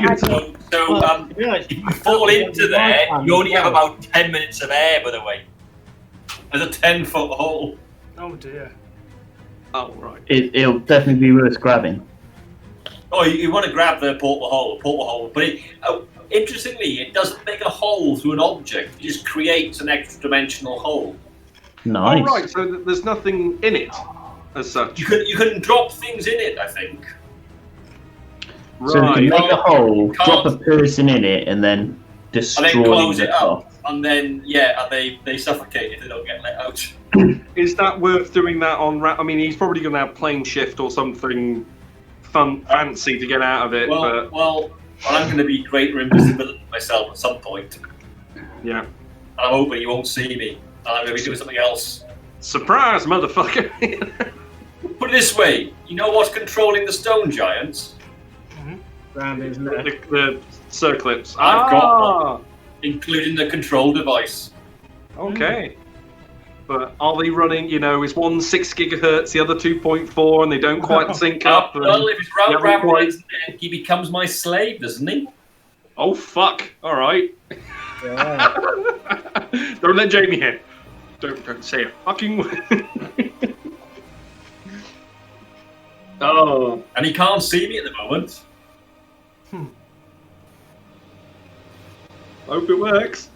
So Yeah, if you fall into there, you only have about 10 minutes of air, by the way. There's a 10-foot hole. Oh dear. Oh, right. It'll definitely be worth grabbing. Oh, you want to grab the portal hole. But interestingly, it doesn't make a hole through an object. It just creates an extra-dimensional hole. Nice. Oh, right, so there's nothing in it as such. You can drop things in it, I think. So you can Right. make a hole, Can't- drop a person in it, and then And destroy then close the it cloth. up. And then, they suffocate if they don't get let out. Is that worth doing that on... I mean, he's probably going to have plane shift or something fancy to get out of it, but... Well, I'm going to be greater invisibility myself at some point. Yeah. And I'm hoping you won't see me. I'm going to be doing something else. Surprise, motherfucker! Put it this way, you know what's controlling the stone giants? Round his neck. the circlips. I've got one, including the control device. Okay. But are they running, is one 6 gigahertz, the other 2.4, and they don't quite sync up? Well, if it's round Ravaran's neck, he becomes my slave, doesn't he? Oh, fuck. All right. Yeah. Don't let Jamie hit. Don't say a fucking word. Oh. And he can't see me at the moment. Hope it works.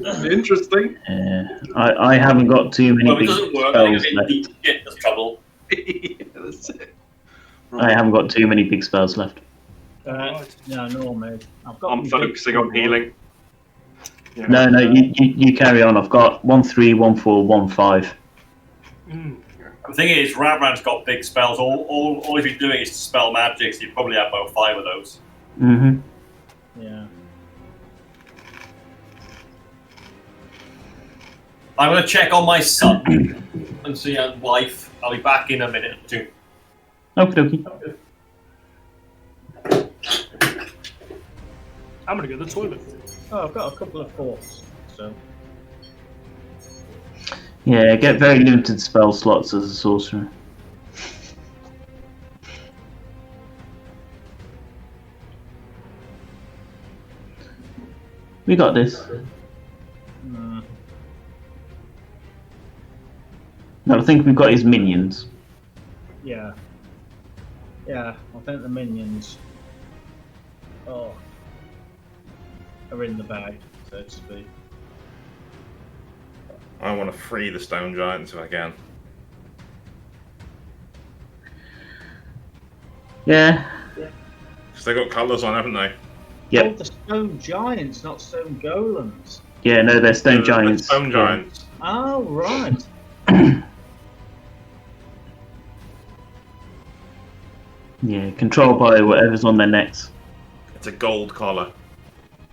Interesting. I haven't got too many Well, if it big doesn't work, I think spells I'm left. in deep trouble. Yeah, that's it. I haven't got too many big spells left. No, normal. I'm focusing on healing. Yeah. No, you carry on. I've got 1, 3, 1, 4, 1, 5. The thing is, Ravaran's got big spells. All he's doing is to spell magic, so you probably have about 5 of those. Mm-hmm. Yeah. I'm going to check on my son and see his wife. I'll be back in a minute or two. Okie dokie. I'm gonna go to the toilet. Oh, I've got a couple of thoughts. So. Yeah, get very limited spell slots as a sorcerer. We got this. No, I think we've got his minions. Yeah. Yeah, I think the minions are in the bag, so to speak. I want to free the stone giants if I can. Yeah. Because they got colours on, haven't they? Yep. Oh, the stone giants, not stone golems. Yeah, no, they're stone giants. Stone giants. Oh, right. Yeah, controlled by whatever's on their necks. It's a gold collar.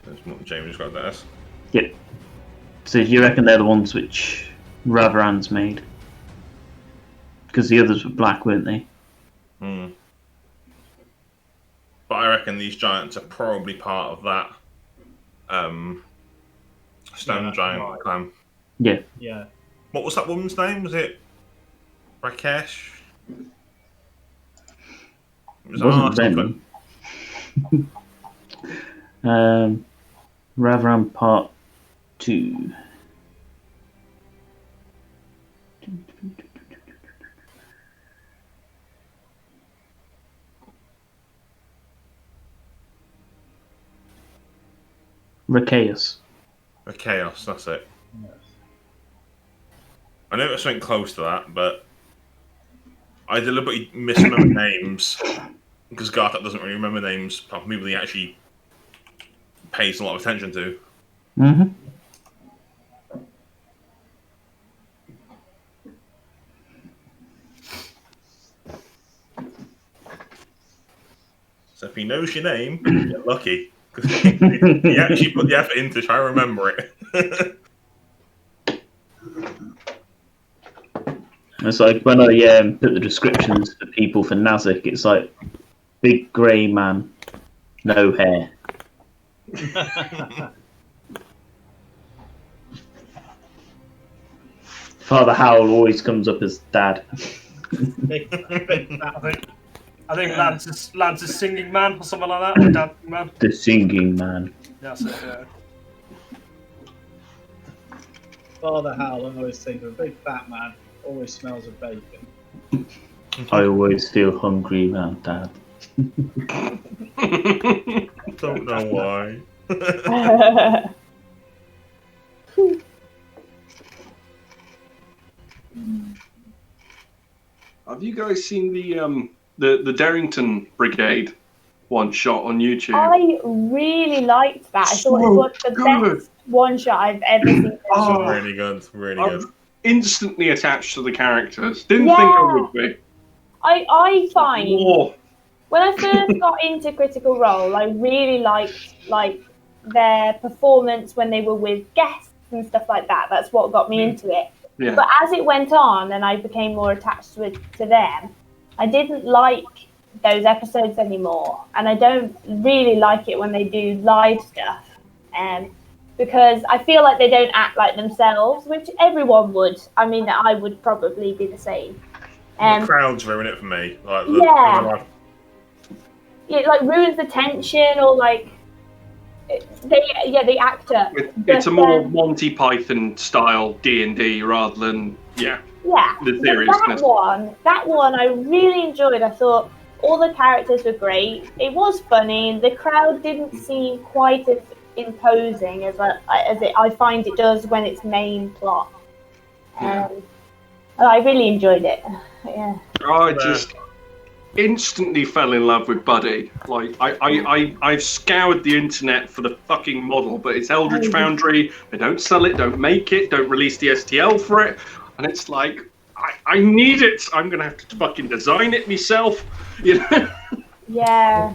That's what James got there. Yep. So you reckon they're the ones which Ravaran's made? Because the others were black, weren't they? Hmm. But I reckon these giants are probably part of that stone giant clan. Yeah. Yeah. What was that woman's name? Was it Rakesh? It was Wasn't something. Venom. Ravaran Part 2. Rakeus. A chaos, that's it. I know it was something close to that, but I deliberately misremember names because Gartok doesn't really remember names apart from people he actually pays a lot of attention to. Mm-hmm. So if he knows your name, you're lucky. Because he actually put the effort in to try and remember it. It's like when I put the descriptions for people for Nazik, it's like big grey man, no hair. Father Howell always comes up as dad. I think Lance is singing man or something like that. Or dancing man. The singing man. That's it. Yeah. Father Hal, I always think of a big fat man, always smells of bacon. I always feel hungry now, Dad. Don't know why. Have you guys seen the Darrington Brigade one shot on YouTube? I really liked that. I thought it was the best one shot I've ever seen. Oh, Really good, really I'm good. instantly attached to the characters. Didn't think I would be. I find Oh, when I first got into Critical Role, I really liked their performance when they were with guests and stuff like that. That's what got me into it. Yeah. But as it went on and I became more attached to them, I didn't like those episodes anymore. And I don't really like it when they do live stuff. Because I feel like they don't act like themselves, which everyone would. I mean, I would probably be the same. The crowds ruin it for me. Like, It like ruins the tension, or like the actor. It's a more Monty Python style D&D rather than the seriousness. That one I really enjoyed. I thought all the characters were great. It was funny. The crowd didn't seem quite as imposing as I find it does when it's main plot. I really enjoyed it. Yeah. I just instantly fell in love with Buddy. Like I've scoured the internet for the fucking model, but it's Eldritch Foundry. They don't sell it, don't make it, don't release the STL for it, and it's like I need it. I'm gonna have to fucking design it myself. You know? Yeah.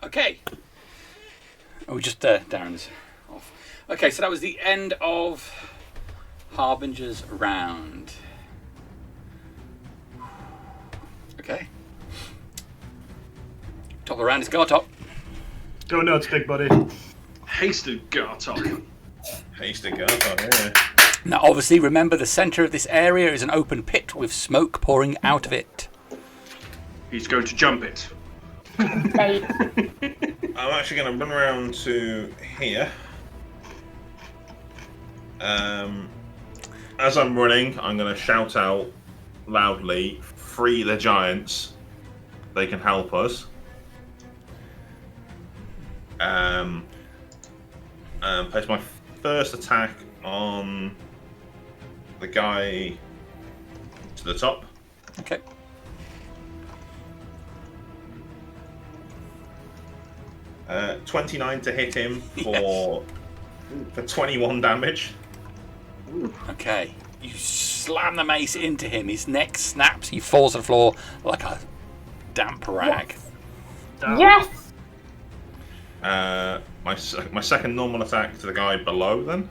Okay. Oh, just Darren's off. Okay, so that was the end of Harbinger's round. Okay. Top of the round is Gartok. Go nuts, big buddy. Hasted Gartok. Hasted Gartok, yeah. Now, obviously, remember the centre of this area is an open pit with smoke pouring out of it. He's going to jump it. I'm actually going to run around to here. As I'm running, I'm going to shout out loudly, "Free the giants. They can help us." Place my first attack on the guy to the top. Okay. Uh, 29 to hit him for 21 damage. Okay. You slam the mace into him. His neck snaps. He falls to the floor like a damp rag. Yes. My second normal attack to the guy below then.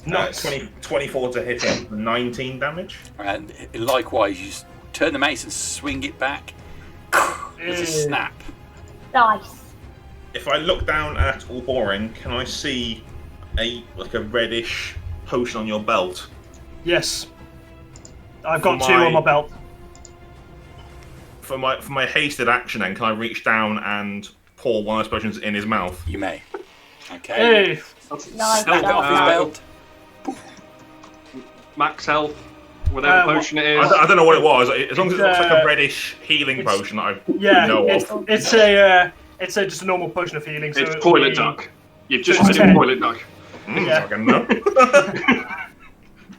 Nice. 24 to hit him for 19 damage. And likewise, you just turn the mace and swing it back. There's a snap. Nice. If I look down at Ulborin, can I see a reddish potion on your belt? Yes. I've got 2 on my belt. For my hasted action then, can I reach down and pour one of those potions in his mouth? You may. Okay. Hey. Nice. Snap it off his belt. Max health, whatever potion it is. I don't know what it was. As long as it looks like a reddish healing potion that I know of. It's just a normal potion of healing. It's toilet duck. You've just made a toilet duck. Yeah. I know.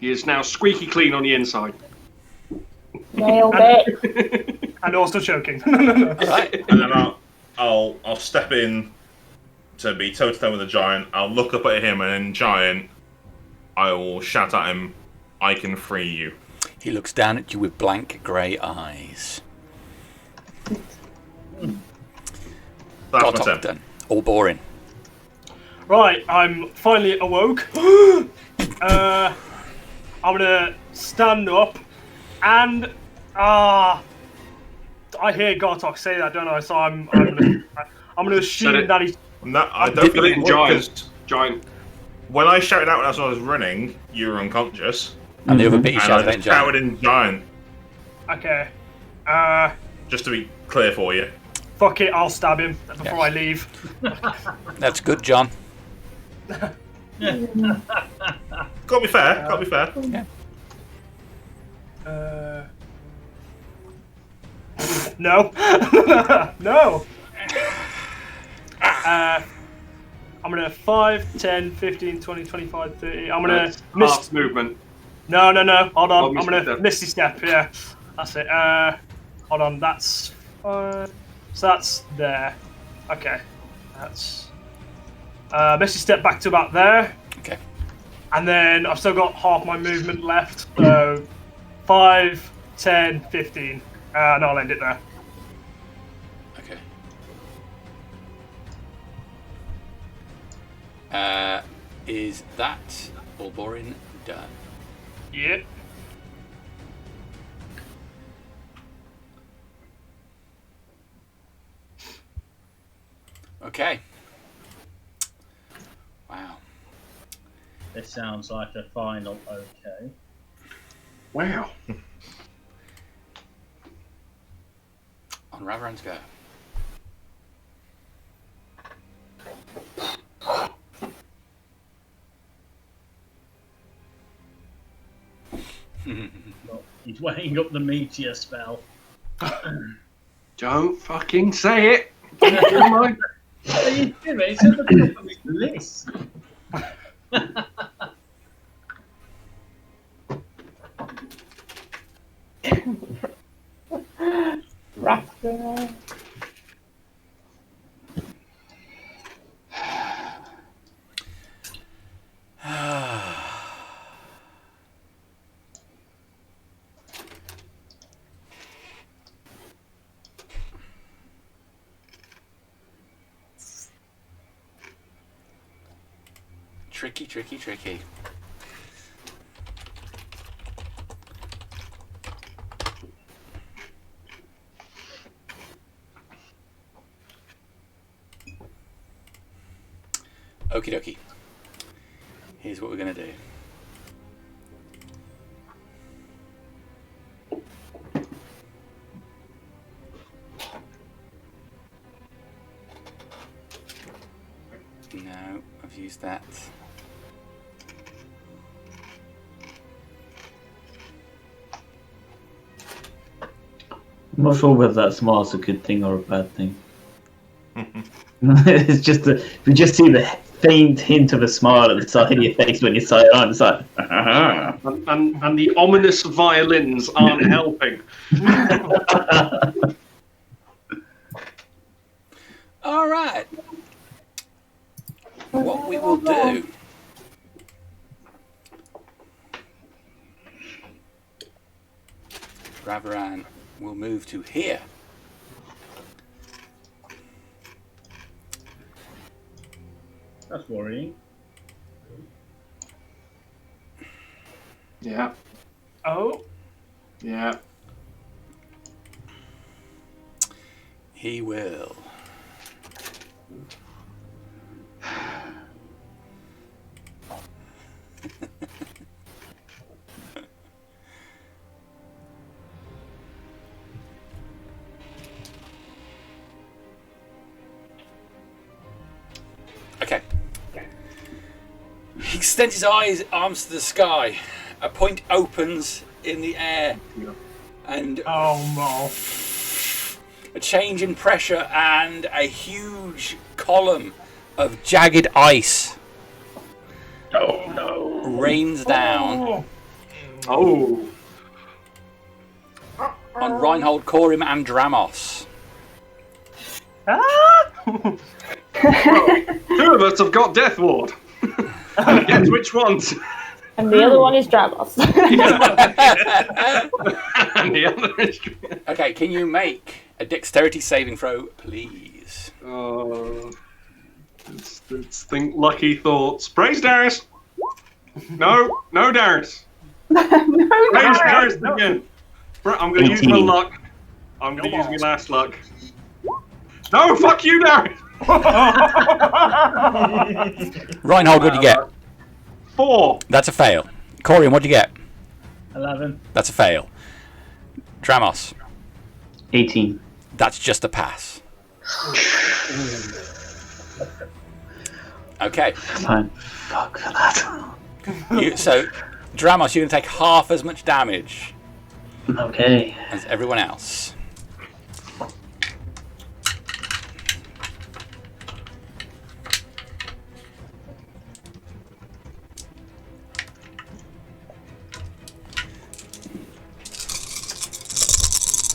He is now squeaky clean on the inside. Nailed it. And also choking. Right. And then I'll step in to be toe to toe with the giant. I'll look up at him, and in giant, I will shout at him, "I can free you." He looks down at you with blank grey eyes. That's my Gartok turn. done. All boring. Right, I'm finally awoke. I'm gonna stand up, and I hear Gartok say that, don't I? So I'm gonna assume that he's. No, I don't feel it giant. Giant. When I shouted out as I was running, you were unconscious. And the other bit you And I shouted at just giant. powered in giant. Okay. Just to be clear for you. Fuck it, I'll stab him before Yes. I leave. That's good, John. Gotta be fair. Gotta be fair. Yeah. No. No. I'm gonna 5, 10, 15, 20, 25, 30. I'm gonna Half movement. No. Hold on. Oh, I'm Misty gonna Step. Misty Step. Yeah, that's it. Hold on. That's so that's there. Okay, that's Misty Step back to about there. Okay. And then I've still got half my movement left. So 5, 10, 15. And I'll end it there. Okay. Is that Ulborin done? Yeah. Okay. Wow. This sounds like a final okay. Wow. On Ravaran's go. Look, he's weighing up the meteor spell. Don't fucking say it. Come on. What are you doing? It's at the top of his list. Rastvyn. Tricky, tricky, tricky. Okie dokie. Here's what we're going to do. No, I've used that. I'm not sure whether that smile's a good thing or a bad thing. It's just we just see the faint hint of a smile at the side of your face when you say it on. It's like, And the ominous violins aren't helping. All right. What we will do. Ravaran will move to here. That's worrying. Yeah. Oh. Yeah. He will. Okay. He extends his arms to the sky. A point opens in the air, and Oh no. a change in pressure and a huge column of jagged ice oh no. rains down Oh. on Reinhold, Corym, and Dramos. Ah! Two of us have got Death Ward. Guess which ones? And the other one is Dramos. And the other is. Okay, can you make a dexterity saving throw, please? Let's think lucky thoughts. Praise Darius. No, Darius. Praise Darius again. I'm going to use my 18. luck. I'm going to use my last luck. No, fuck you, Darius. Reinhold, what do you get? 4. That's a fail. Corym, what do you get? 11. That's a fail. Dramos, 18. that's just a pass. Okay, Fine. Fuck for that. so Dramos, you're going to take half as much damage Okay. as everyone else.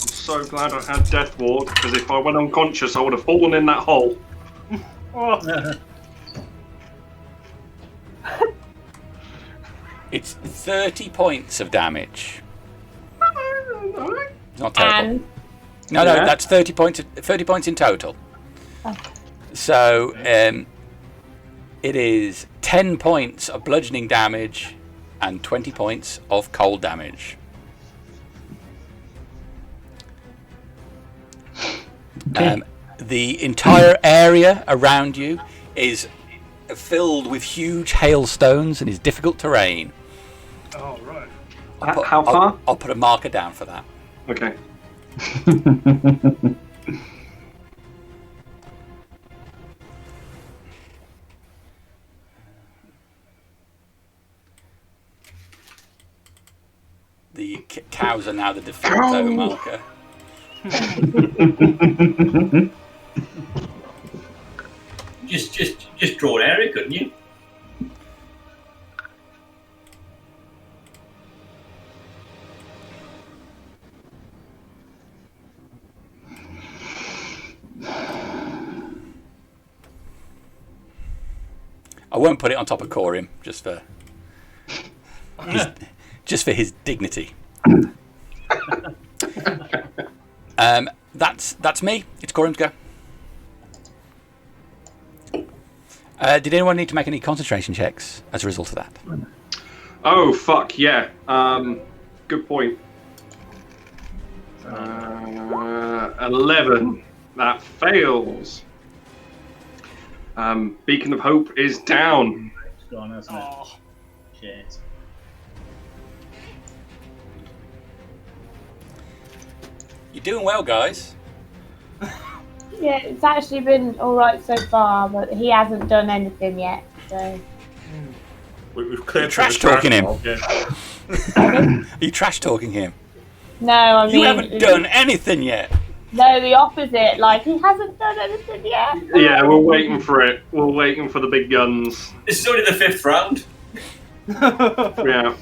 So glad I had Death Ward, because if I went unconscious, I would have fallen in that hole. Oh. It's 30 points of damage. It's not terrible. And No, Yeah. that's 30 points in total. Oh. So, It is 10 points of bludgeoning damage and 20 points of cold damage. Okay. The entire area around you is filled with huge hailstones and is difficult terrain. Oh, right. How far? I'll put a marker down for that. Okay. The cows are now the de facto marker. Just draw an area, couldn't you? I won't put it on top of Corym, just for his dignity. That's me. It's Corym's go. Did anyone need to make any concentration checks as a result of that? Oh, fuck, yeah. Good point. 11. That fails. Beacon of Hope is down. It's gone, hasn't it? Oh, Shit. You're doing well, guys. Yeah, it's actually been alright so far, but he hasn't done anything yet. So We've cleared Trash the talking him. mob, yeah. Are you trash talking him? no, I mean You haven't done anything yet. No, the opposite. Like he hasn't done anything yet. Yeah, we're waiting for it. We're waiting for the big guns. This is only the 5th round. Yeah.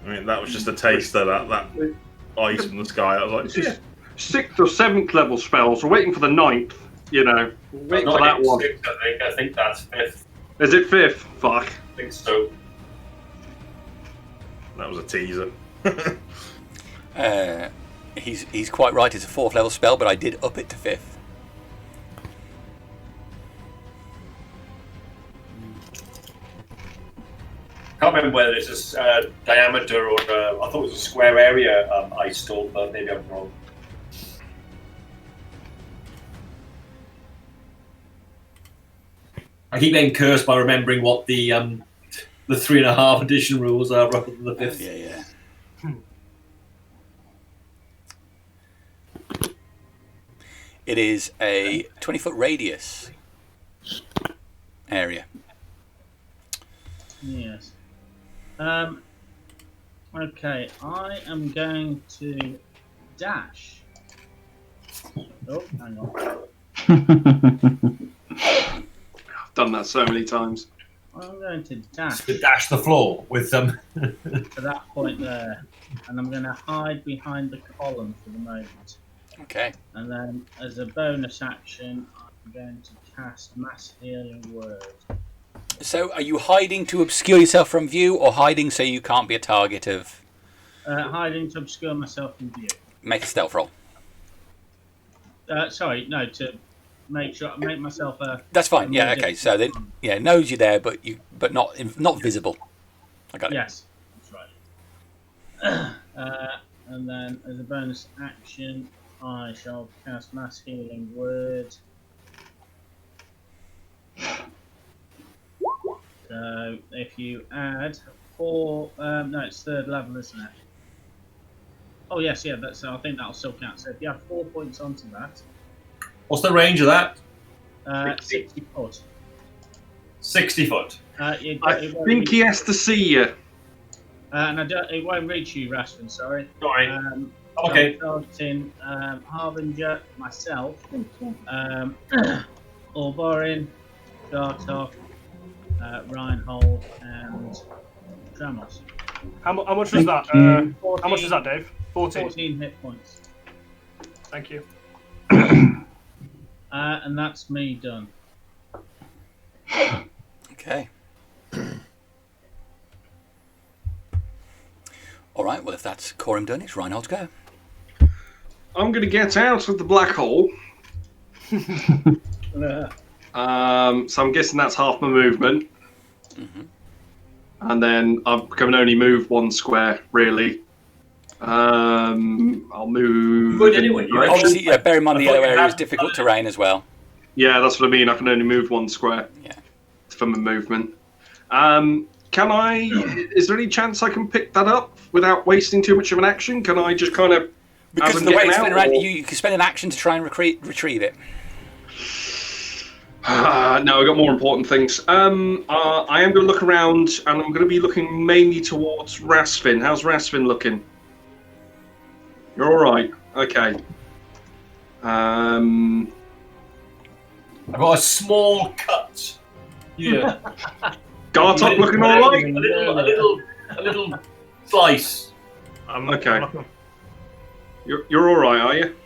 I mean, that was just a taster, that ice from the sky. I was like, It's just 6th or 7th level spells. We're waiting for the 9th. You know, we're waiting Not for that even one. 6th, I think that's 5th. Is it 5th? Fuck. I think so. that was a teaser. He's quite right. It's a 4th level spell, but I did up it to 5th. Can't remember whether it's a diameter or I thought it was a square area ice storm, but maybe I'm wrong. I keep getting cursed by remembering what the 3.5 edition rules are rather than the 5th. Yeah. It is a 20-foot radius area. Yes. Okay, I am going to dash. Oh, hang on. I've done that so many times. I'm going to dash To dash the floor with them. to that point there, and I'm going to hide behind the column for the moment. Okay. And then, as a bonus action, I'm going to cast Mass Healing Word. So, are you hiding to obscure yourself from view, or hiding so you can't be a target of? Hiding to obscure myself from view. Make a stealth roll. Sorry, no, to make myself a. That's fine. Yeah. Okay. So then, yeah, knows you're there, but not visible. I got it. Yes, that's right. And then, as a bonus action, I shall cast Mass Healing Word. So, if you add 4, no, it's 3rd level, isn't it? Oh yes, yeah. I think that'll still count. So, if you add 4 points onto that, What's the range of that? 60 foot. 60 foot. I think he has to see you. And it won't reach you, Rastvyn. Sorry. Sorry. Okay. So in Harbinger, myself, Ulborin, Gartok, Reinhold, and Dramos. How much was that? 14, How much is that, Dave? 14. 14 hit points. Thank you. And that's me done. Okay. All right. Well, if that's Corym done, it's Reinhold's go. I'm going to get out of the black hole. So I'm guessing that's half my movement. Mhm. And then I can only move 1 square, really. I'll move. Good anyway, in you direction. Obviously, yeah, bear in mind I the thought yellow you area is had- difficult terrain as well. Yeah, that's what I mean. I can only move 1 square. Yeah. For my movement. Can I? Is there any chance I can pick that up without wasting too much of an action? Can I just kind of? Because as of I'm the way getting it's out, spinning around, or- you can spend an action to try and retrieve it. No, I've got more important things. I am going to look around, and I'm going to be looking mainly towards Rastvyn. How's Rastvyn looking? You're all right. Okay. I've got a small cut. Yeah. Gartok looking all right. A little slice. Okay. You're all right, are you?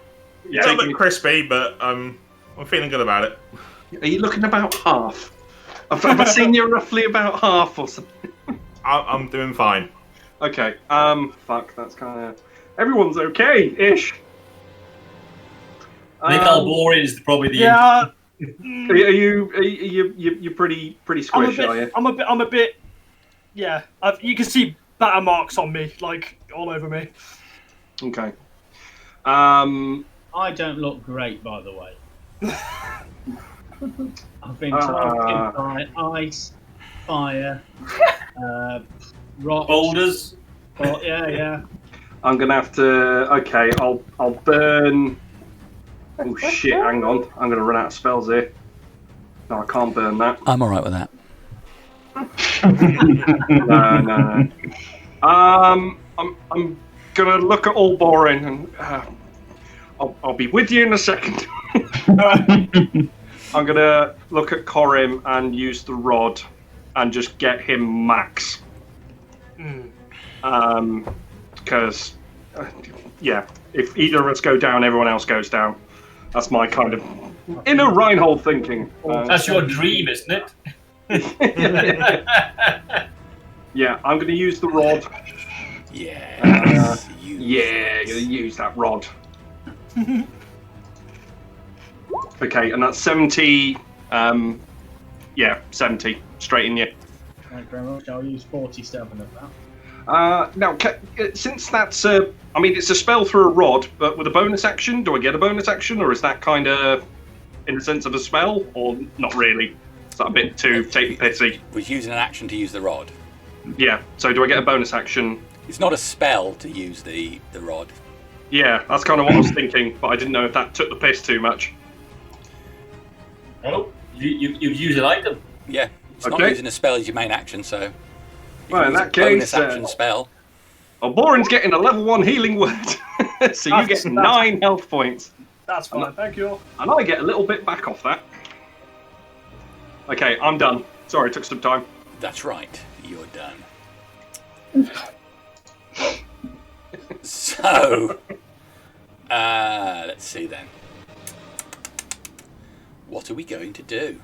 Yeah, a little bit crispy, but I'm feeling good about it. Are you looking about half? Have I seen you roughly about half or something? I'm doing fine. Okay. Fuck. That's kind of. Everyone's okay-ish. I think Ulborin is probably the. Yeah. Are you pretty squished, are you? I'm a bit. Yeah, you can see batter marks on me, like all over me. Okay. I don't look great, by the way. I've been targeted by ice, fire, rocks. Boulders. Oh, yeah. I'm gonna have to. Okay, I'll burn. Oh shit! Hang on. I'm gonna run out of spells here. No, I can't burn that. I'm all right with that. No. I'm gonna look at Ulborin and I'll be with you in a second. I'm gonna look at Corym and use the rod and just get him max. Because yeah, if either of us go down, everyone else goes down. That's my kind of inner Reinhold thinking. That's your dream, isn't it? Yeah, I'm going to use the rod. Yes. Yeah, I'm going to use that rod. Okay, and that's 70. Yeah, 70 straight in you. Thank you very much. I'll use 47 of that. Now, since that's I mean, it's a spell through a rod, but with a bonus action, do I get a bonus action, or is that kind of in the sense of a spell, or not really? Is that a bit too take me pissy? Was using an action to use the rod. Yeah. So do I get a bonus action? It's not a spell to use the rod. Yeah, that's kind of what I was thinking, but I didn't know if that took the piss too much. Oh, you use an item. Yeah, it's not Okay. using a spell as your main action, so. You Well, can in use that a bonus case, action spell. Ulborin's getting a level 1 healing word, so you get 9 health points, That's fine. Thank you. and I get a little bit back off that. Okay, I'm done. Sorry, it took some time. That's right, you're done. So, let's see then. What are we going to do?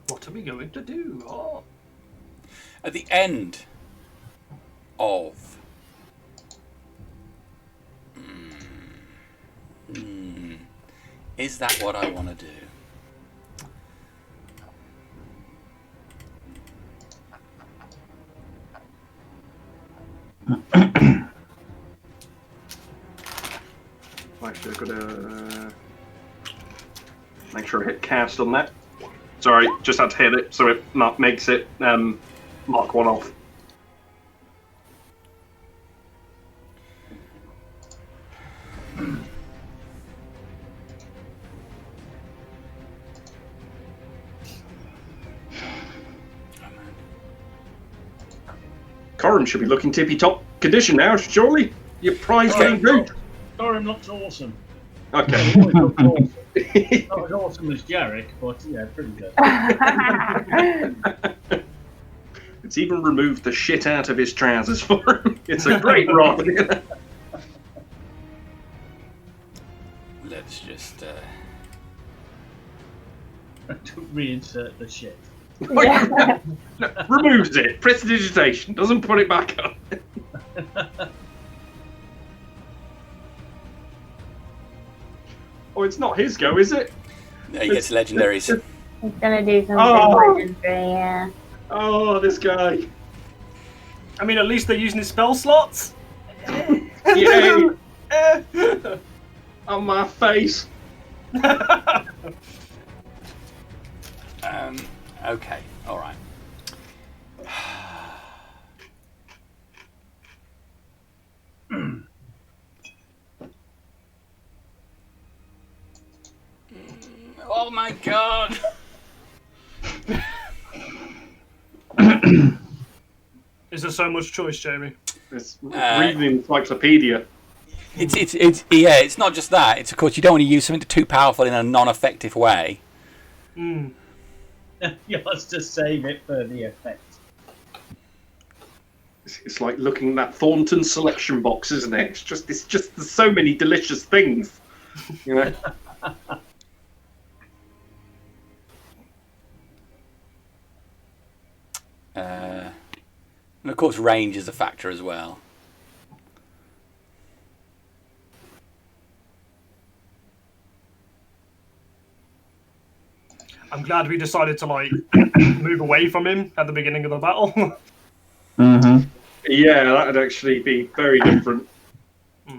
What are we going to do? Oh. At the end of is that what I want to do? Actually, I've got to make sure I hit cast on that. Sorry, just had to hit it, so it makes it mark one off. Corym should be looking tippy-top condition now, surely? Your prize winning boot. Corym looks awesome. Okay. He always looks awesome. Not as awesome as Jarek, but yeah, pretty good. It's even removed the shit out of his trousers for him. It's a great rod. Let's just To reinsert the shit. Yeah. No, removes it. Prestidigitation. Doesn't put it back up. Oh, it's not his go, is it? he gets legendaries. He's gonna do something legendary, yeah. Oh, this guy. I mean, at least they're using his spell slots. Yay! On my face. Okay, alright. Oh my god! Is there so much choice, Jamie? It's reading encyclopedia. It's not just that. It's, of course, you don't want to use something too powerful in a non-effective way. You must just save it for the effect. It's like looking at that Thornton selection box, isn't it? It's just there's so many delicious things, you know. And of course, range is a factor as well. I'm glad we decided to like move away from him at the beginning of the battle. Mm-hmm. Yeah, that'd actually be very different.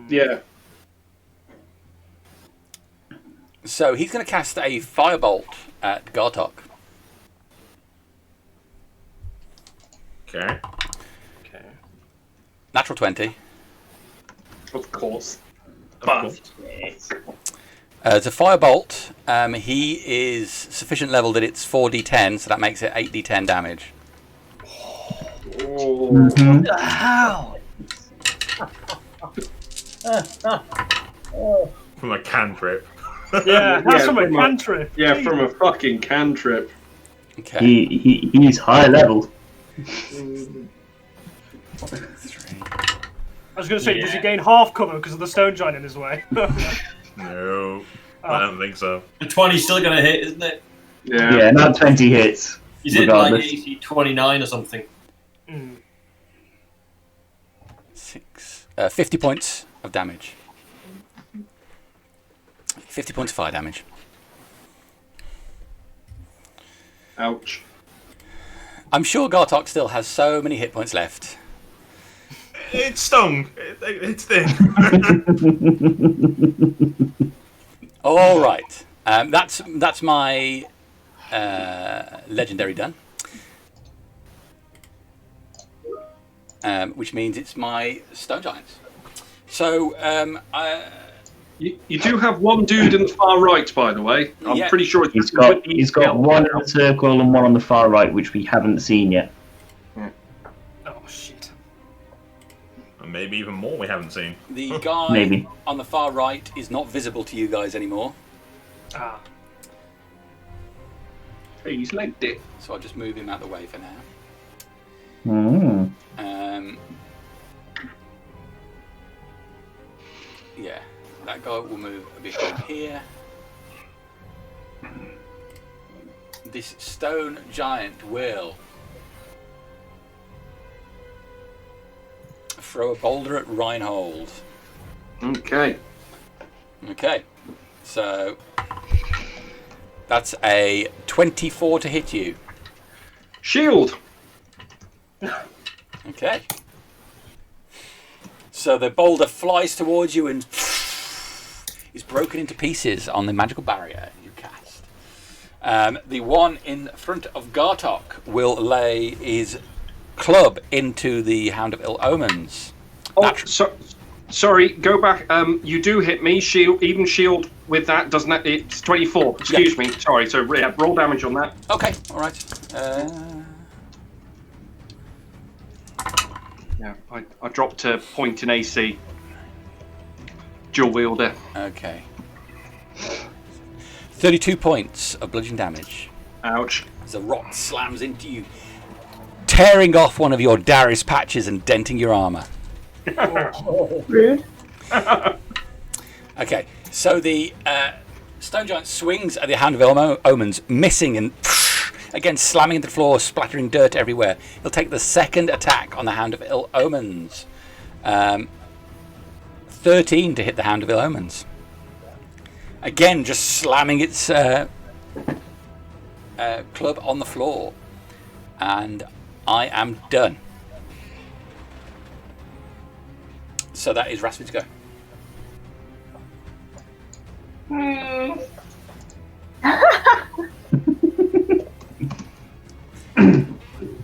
Yeah. So he's going to cast a firebolt at Gartok. Okay. Okay. Natural 20. Of course. Buffed. It's a firebolt. He is sufficient level that it's 4d10, so that makes it 8d10 damage. Oh. Mm-hmm. How? From a cantrip. Yeah, that's Yeah, from a from a- cantrip. Yeah, from a fucking cantrip. Okay. He's high level. 3. I was going to say, does he gain half cover because of the stone giant in his way? No, I don't think so. The 20's still going to hit, isn't it? Yeah. Yeah, not 20 hits. He's in like regardless. AC 29 or something. 50 points of damage. 50 points of fire damage. Ouch. I'm sure Gartok still has so many hit points left. It's stung. It's thin. All right. That's my legendary done. Which means it's my stone giants. So You do have one dude in the far right, by the way. I'm Yeah. pretty sure it's He's got one in the circle and one on the far right, which we haven't seen yet. Oh, shit. And maybe even more we haven't seen. the guy Maybe. on the far right is not visible to you guys anymore. Ah. Hey, he's legged it. So I'll just move him out of the way for now. Mm. Yeah, that guy will move a bit over here. This stone giant will throw a boulder at Reinhold. Okay. Okay, so that's a 24 to hit you. Shield. Okay. So the boulder flies towards you and is broken into pieces on the magical barrier you cast. The one in front of Gartok will lay his club into the Hound of Ill Omens. Oh, sorry, go back. You do hit me. Shield, even shield with that doesn't it? It's 24. Excuse me. Sorry. So yeah, roll damage on that. Okay, all right. Yeah, I dropped a point in AC. Dual wielder. Okay. 32 points of bludgeon damage Ouch. as a rock slams into you, tearing off one of your Darius patches and denting your armor. Rude. Okay, so the stone giant swings at the Hound of Ill Omens, missing and again slamming into the floor, splattering dirt everywhere. He'll take the second attack on the Hound of Ill Omens. 13 to hit the Hound of Ill Omens. Again, just slamming its club on the floor, and I am done. So that is Rastvyn's go. You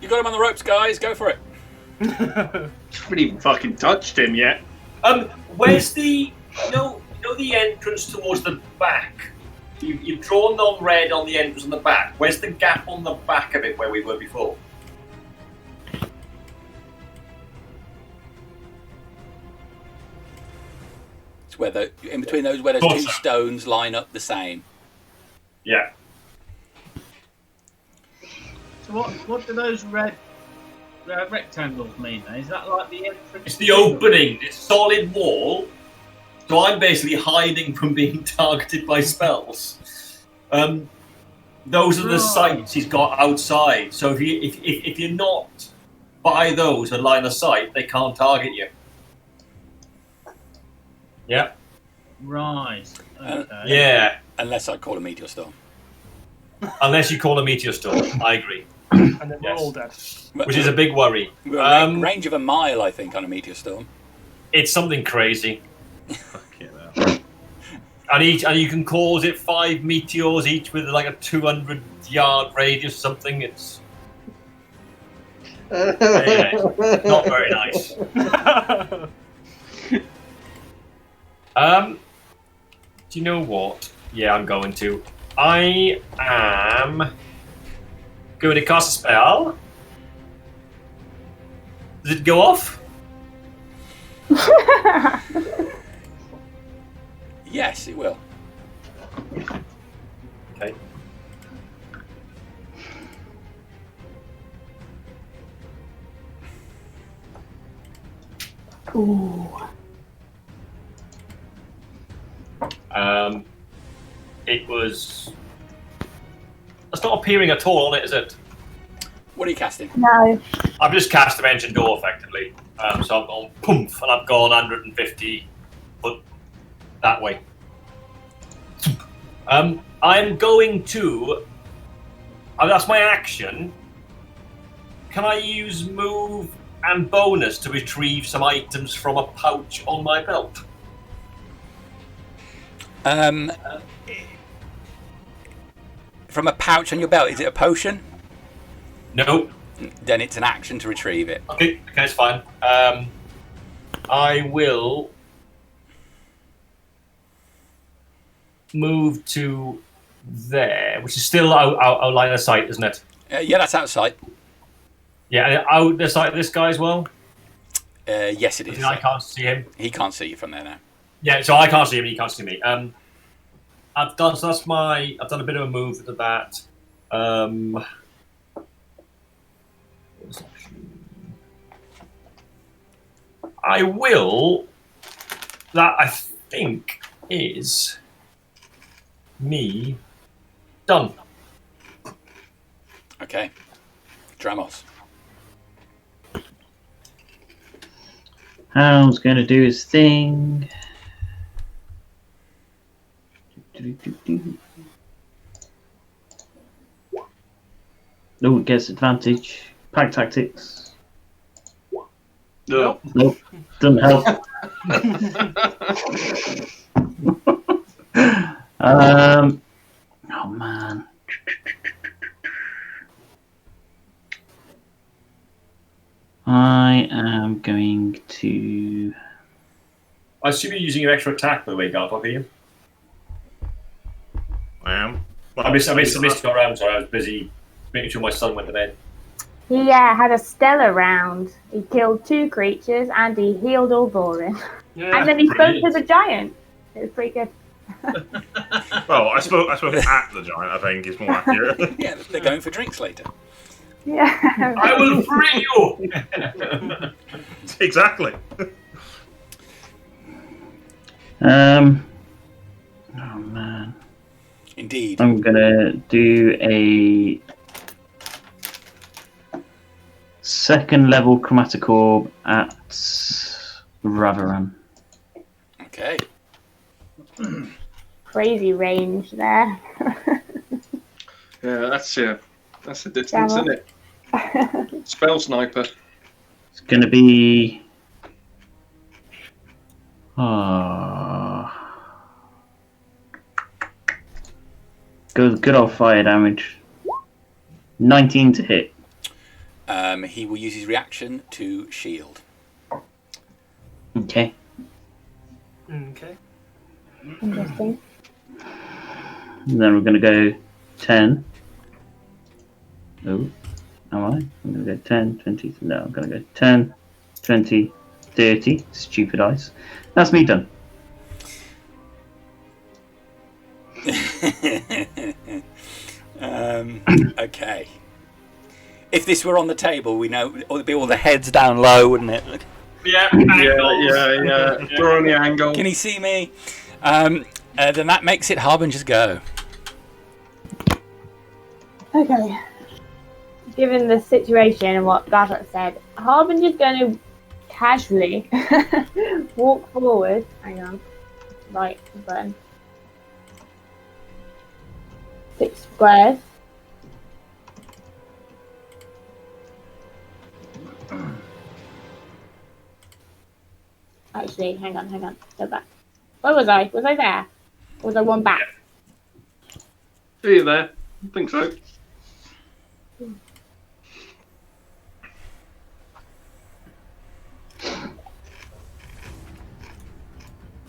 got him on the ropes, guys. Go for it. Haven't even fucking touched him yet. Where's the the entrance towards the back? You've drawn on red on the entrance on the back. Where's the gap on the back of it where we were before? It's where in between those where those two stones line up the same. Yeah. So what do those red rectangles mean then? Is that like the entrance? It's the opening. It's solid wall. So I'm basically hiding from being targeted by spells. Those are the sights he's got outside. So if you're not by those a line of sight, they can't target you. Yeah. Right. Okay. Yeah. Unless I call a meteor storm. Unless you call a meteor storm, I agree. And then we're all dead. Which is a big worry. We're a range of a mile, I think, on a meteor storm. It's something crazy. Fucking hell. And you can cause it 5 meteors each with like a 200-yard radius or something. It's not very nice. Do you know what? Yeah, I'm going to. I am going to cast a spell. Does it go off? Yes, it will. Okay. Ooh. It was. It's not appearing at all on it, is it? What are you casting? No. I've just cast Dimension Door effectively. So I've gone poof, and I've gone 150 foot that way. I'm going to. That's my action. Can I use move and bonus to retrieve some items from a pouch on my belt? From a pouch on your belt, is it a potion? No. Then it's an action to retrieve it. Okay, it's fine. I will move to there, which is still out line of sight, isn't it? Yeah, that's outside. Yeah, and out the sight of this guy as well? Yes, it is. I can't see him. He can't see you from there now. Yeah, so I can't see him, he can't see me. I've done a bit of a move to that. I will. That I think is me done. Okay. Dramos. Hound's going to do his thing. Oh, it gets advantage. Pack tactics. No. Nope. Doesn't help. Oh man. I am going to. I assume you're using your extra attack, by the way, Gartok, are you? I am. Well, I missed your round, sorry. I was busy making sure my son went to bed. He had a stellar round. He killed 2 creatures and he healed Ulborin. Yeah. And then he spoke to the giant. It was pretty good. Well, I spoke at the giant, I think, is more accurate. Yeah, they're going for drinks later. Yeah. I will free you! Exactly. Oh man. Indeed. I'm gonna do a 2nd level chromatic orb at Ravaran. Okay. Crazy range there. Yeah, that's a distance, isn't it? Spell sniper. It's going to be... good old fire damage. 19 to hit. He will use his reaction to shield. Okay. Okay. Interesting. And then we're going to go 10. Oh, am I? I'm going to go 10, 20. No, I'm going to go 10, 20, 30. Stupid ice. That's me done. Okay. If this were on the table, we know it would be all the heads down low, wouldn't it? Yeah. Yeah. Draw on the angle. Can he see me? Then that makes it Harbinger's go. Okay. Given the situation and what Gartok said, Harbinger's going to casually walk forward. Hang on. Right button. 6 squares. Actually, hang on. Go back. Where was I? Was I there? Or was I one back? Are you there? I think so.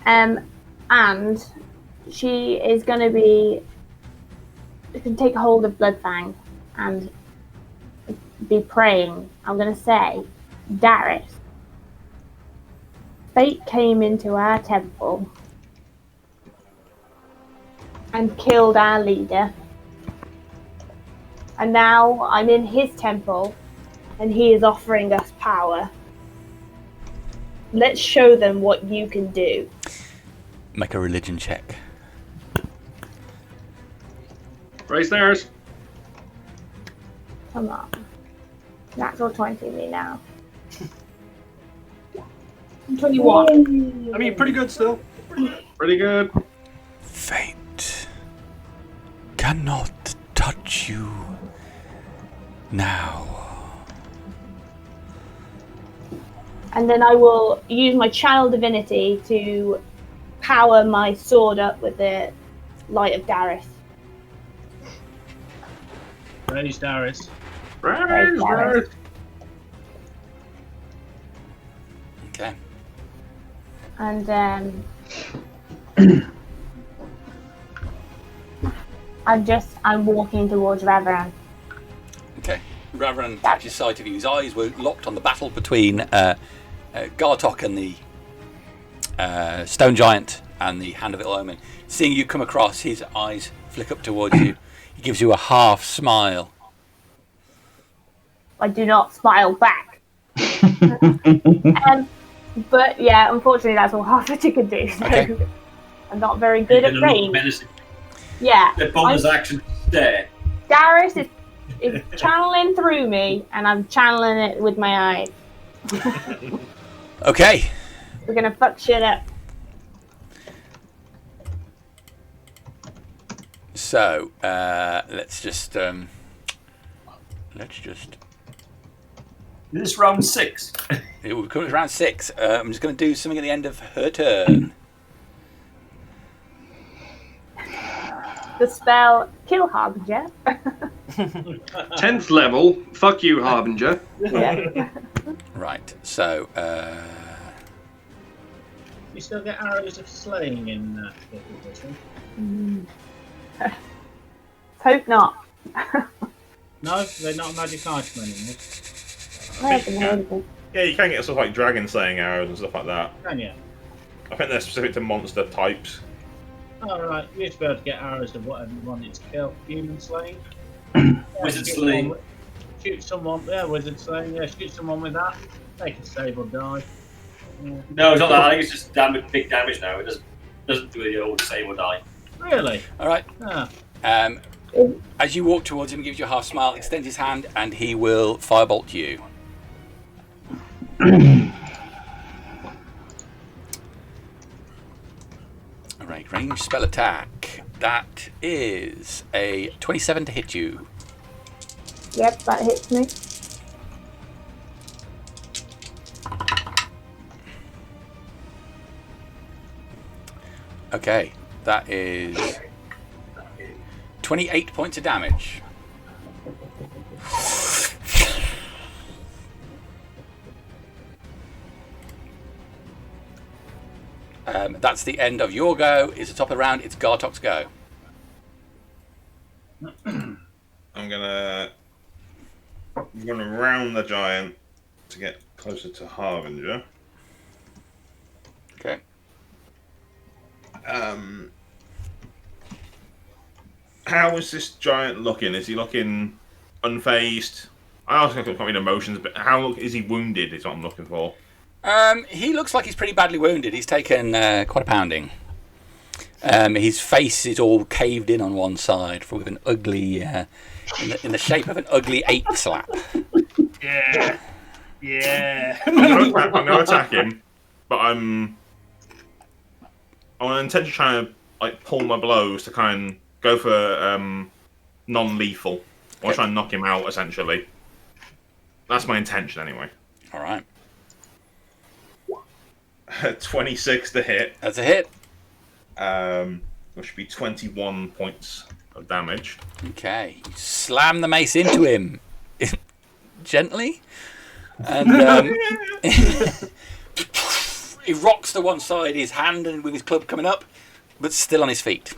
And she is going to be... She can take hold of Bloodfang and be praying. I'm going to say, Darius, fate came into our temple and killed our leader. And now I'm in his temple and he is offering us power. Let's show them what you can do. Make a religion check. Raise theirs. Come on. Natural 20 me now. 21. I mean, pretty good still. Pretty good. Fate cannot touch you now. And then I will use my channel divinity to power my sword up with the light of Darius. Raise Darius. Raise. Okay. And I'm walking towards Ravaran. Okay. Ravaran catches sight of you. His eyes were locked on the battle between Gartok and the stone giant and the Hand of Ill Omen. Seeing you come across, his eyes flick up towards you. He gives you a half smile. I do not smile back. But yeah, unfortunately, that's all half that you can do. So Okay. I'm not very good at range. Yeah. The bonus action there. Darius is channeling through me, and I'm channeling it with my eyes. Okay. We're gonna fuck shit up. So let's just This is round 6. it will come to round 6. I'm just going to do something at the end of her turn. The spell Kill Harbinger. 10th level. Fuck you, Harbinger. Yeah. Right. So You still get arrows of slaying in edition? Hope not. No, they're not a magic item anymore. I haven't heard of it. Yeah, you can get stuff like dragon slaying arrows and stuff like that. Can you? I think they're specific to monster types. Alright, you used to be able to get arrows of whatever you wanted to kill. Human slaying? Wizard shoot slaying. someone- Shoot someone, yeah, wizard slaying, yeah, shoot someone with that. They can save or die. Yeah. No, it's not that. I think it's just big damage now. It doesn't do the old save or die. Really? all right. Ah. As you walk towards him, he gives you a half smile, extends his hand, and he will firebolt you. Alright, range spell attack. That is a 27 to hit you. Yep, that hits me. Okay, that is 28 points of damage. That's the end of your go. It's the top of the round. It's Gartok's go. I'm gonna run around the giant to get closer to Harbinger. Okay. How is this giant looking? Is he looking unfazed? I also can't read emotions, but how is he wounded? Is what I'm looking for. He looks like he's pretty badly wounded. He's taken quite a pounding. His face is all caved in on one side with an ugly, in the shape of an ugly ape slap. Yeah. Yeah. I'm gonna attack him, but I'm intentionally trying to like pull my blows to kind of go for non-lethal. I want to try and knock him out essentially. That's my intention anyway. All right. 26 to hit. That's a hit. Which should be 21 points of damage. Okay. You slam the mace into him gently, and he rocks to one side, his hand and with his club coming up, but still on his feet.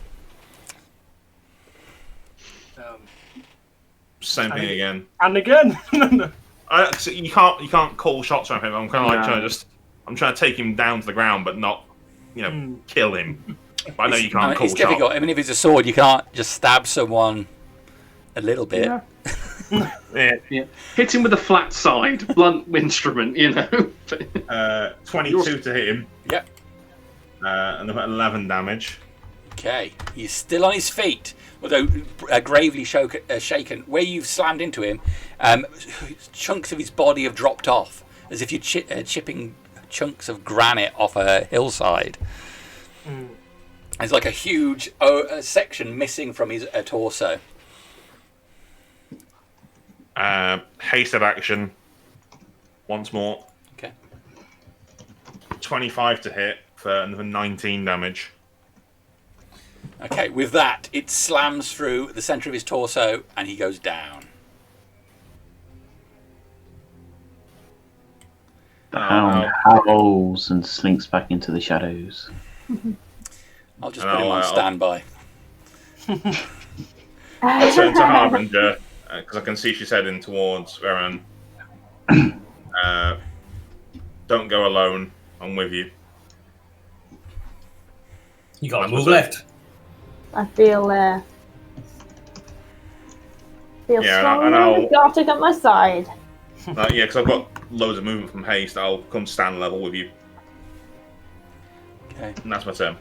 Same thing again. And again. So you can't call shots from him. I'm kind of like I'm trying to take him down to the ground, but not, kill him. But I know you can't call it's difficult. shots. I mean, if it's a sword, you can't just stab someone a little bit. Yeah. Hit him with a flat side, blunt instrument, 22 to hit him. Yep. And about 11 damage. Okay. He's still on his feet, although gravely shaken. Where you've slammed into him, chunks of his body have dropped off, as if you're chipping chunks of granite off a hillside. There's like a huge section missing from his torso. Hasted action. Once more. Okay. 25 to hit for another 19 damage. Okay, with that, it slams through the centre of his torso and he goes down. The hound howls and slinks back into the shadows. I'll just put him on standby. I turn to Harbinger, because I can see she's heading towards Ravaran. Don't go alone. I'm with you. You got to move left. I feel strong with Gartok at my side. Yeah, because I've got loads of movement from haste. I'll come stand level with you. Okay. And that's my turn.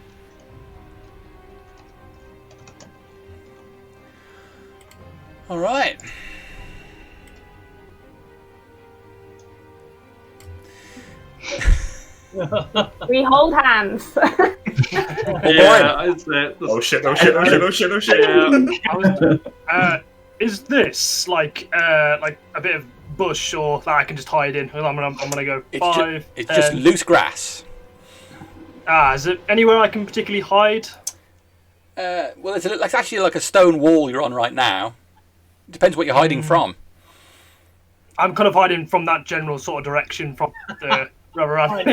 All right. We hold hands. Oh shit! Is this like a bit of bush or that I can just hide in? I'm gonna go five. It's just loose grass. Is it anywhere I can particularly hide? Well, it's actually like a stone wall you're on right now. It depends what you're hiding from. I'm kind of hiding from that general sort of direction from the Ravaran.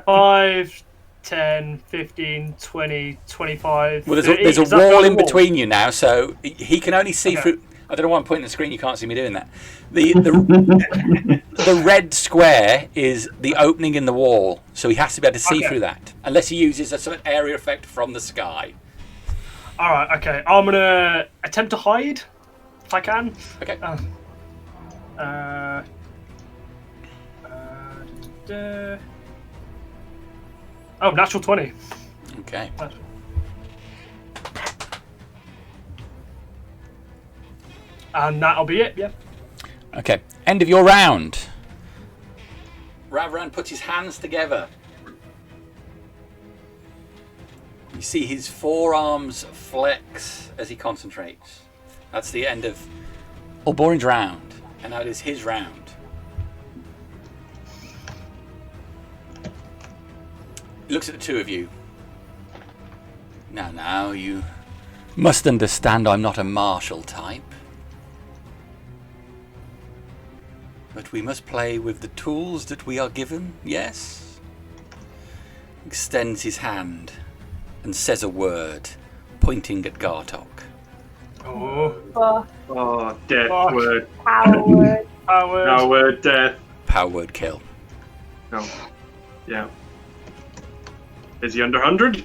5, 10, 15, 20, 25. Well, there's a wall in between you now, so he can only see through. I don't know why I'm pointing the screen. You can't see me doing that. The red square is the opening in the wall, so he has to be able to see through that, unless he uses a sort of area effect from the sky. All right. Okay. I'm gonna attempt to hide if I can. Okay. Natural 20. Okay. And that'll be it, yeah. Okay. End of your round. Ravaran puts his hands together. You see his forearms flex as he concentrates. That's the end of Ulborin's round, and now it is his round. He looks at the two of you. Now, you must understand I'm not a martial type. But we must play with the tools that we are given, yes? Extends his hand and says a word, pointing at Gartok. Oh. Oh, death Fuck. word. Power word. Power. No word, death. Power word kill. No. Yeah. Is he under 100?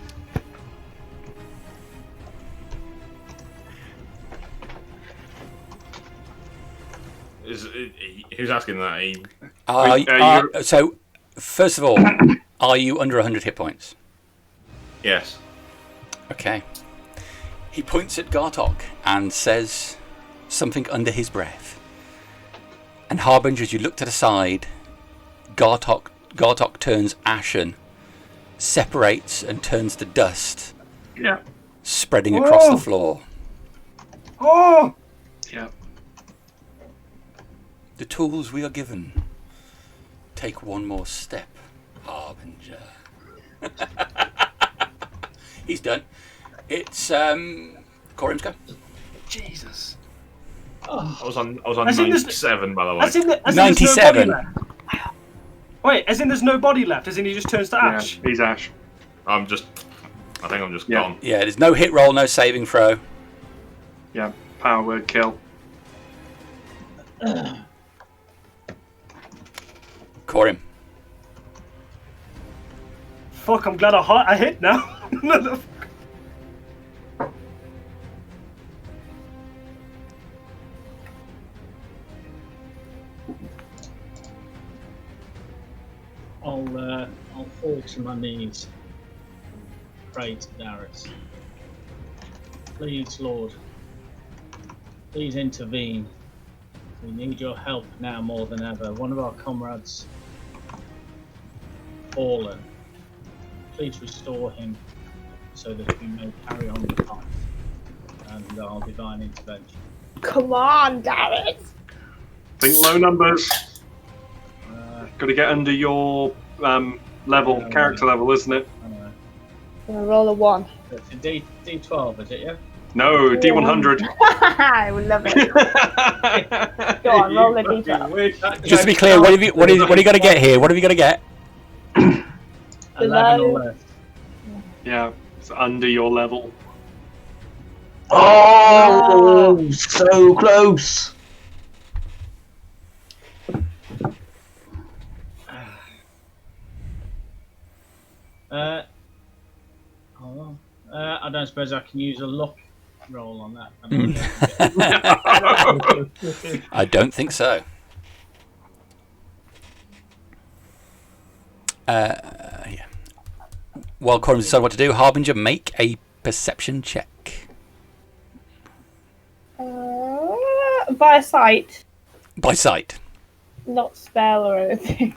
Who's asking that? So, first of all, are you under 100 hit points? Yes. Okay. He points at Gartok and says something under his breath. And Harbinger, as you look to the side, Gartok turns ashen, separates and turns to dust, Yeah. spreading across the floor. Oh! Yeah. The tools we are given. Take one more step, Harbinger. He's done. It's Corym's go. Jesus. I was on As in 97, by the way. As in there's no 97. body left. Wait, as in there's no body left, as in he just turns to ash. Yeah, he's Ash. I think I'm just Yeah. gone. Yeah, there's no hit roll, no saving throw. Yeah. Power word kill. Corym. Fuck, I'm glad I hit now. I'll fall to my knees. Pray to Darius. Please, Lord. Please intervene. We need your help now more than ever. One of our comrades fallen. Please restore him so that we may carry on the fight and our divine intervention. Come on, Darius. Think low numbers. Got to get under your level, character level, isn't it? Gonna roll a 1. It's a D12, is it, yeah? No, D100. I would love it. Go on, roll a D12. Just to be clear, what have you got to get here? What have you got to get? 11 or less. Yeah, it's under your level. Oh, so close. Hold on. I don't suppose I can use a luck roll on that. I don't think so. Yeah. While Corym decides what to do, Harbinger, make a perception check. By sight, By sight. not spell or anything.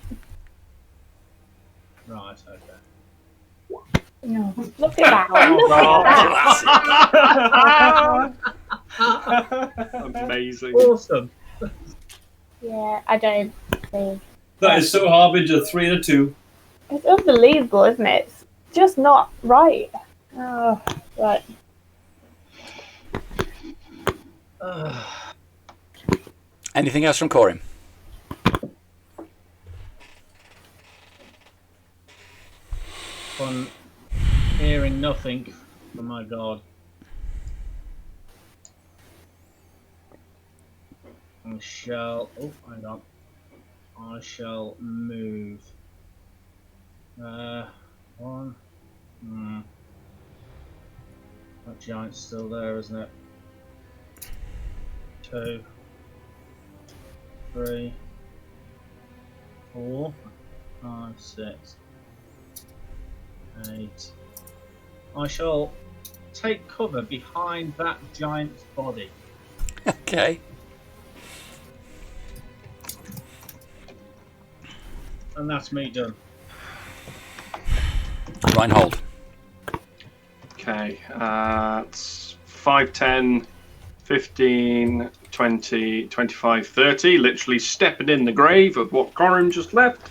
Right, okay. No, look at that. Look at that. Amazing. Awesome. Yeah, I don't think. That is so Harbinger, 3 and a 2. It's unbelievable, isn't it? It's just not right. Oh, right. Anything else from Corym? On hearing nothing from my god. I shall. Oh, hang on. I shall move. One. That giant's still there, isn't it? 2, 3, 4, 5, 6, 8. I shall take cover behind that giant's body. Okay. And that's me done. Reinhold. Okay. It's 5, 10, 15, 20, 25, 30. Literally stepping in the grave of what Corym just left.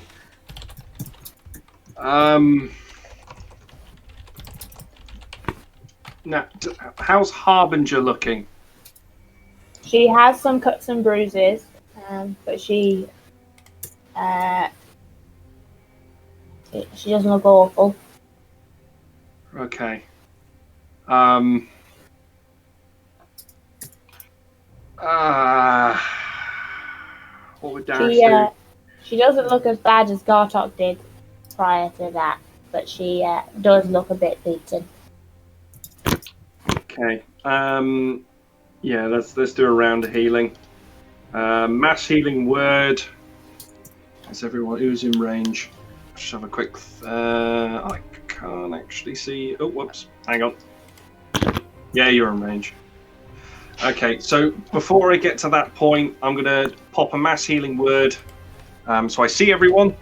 Now, how's Harbinger looking? She has some cuts and bruises, but she doesn't look awful. Okay. What would Darius do? She doesn't look as bad as Gartok did prior to that, but she does look a bit beaten. Okay. Yeah, let's do a round of healing. Mass healing word. Is everyone who's in range? Just have a quick. I can't actually see. Oh, whoops! Hang on. Yeah, you're in range. Okay, so before I get to that point, I'm gonna pop a mass healing word. So I see everyone.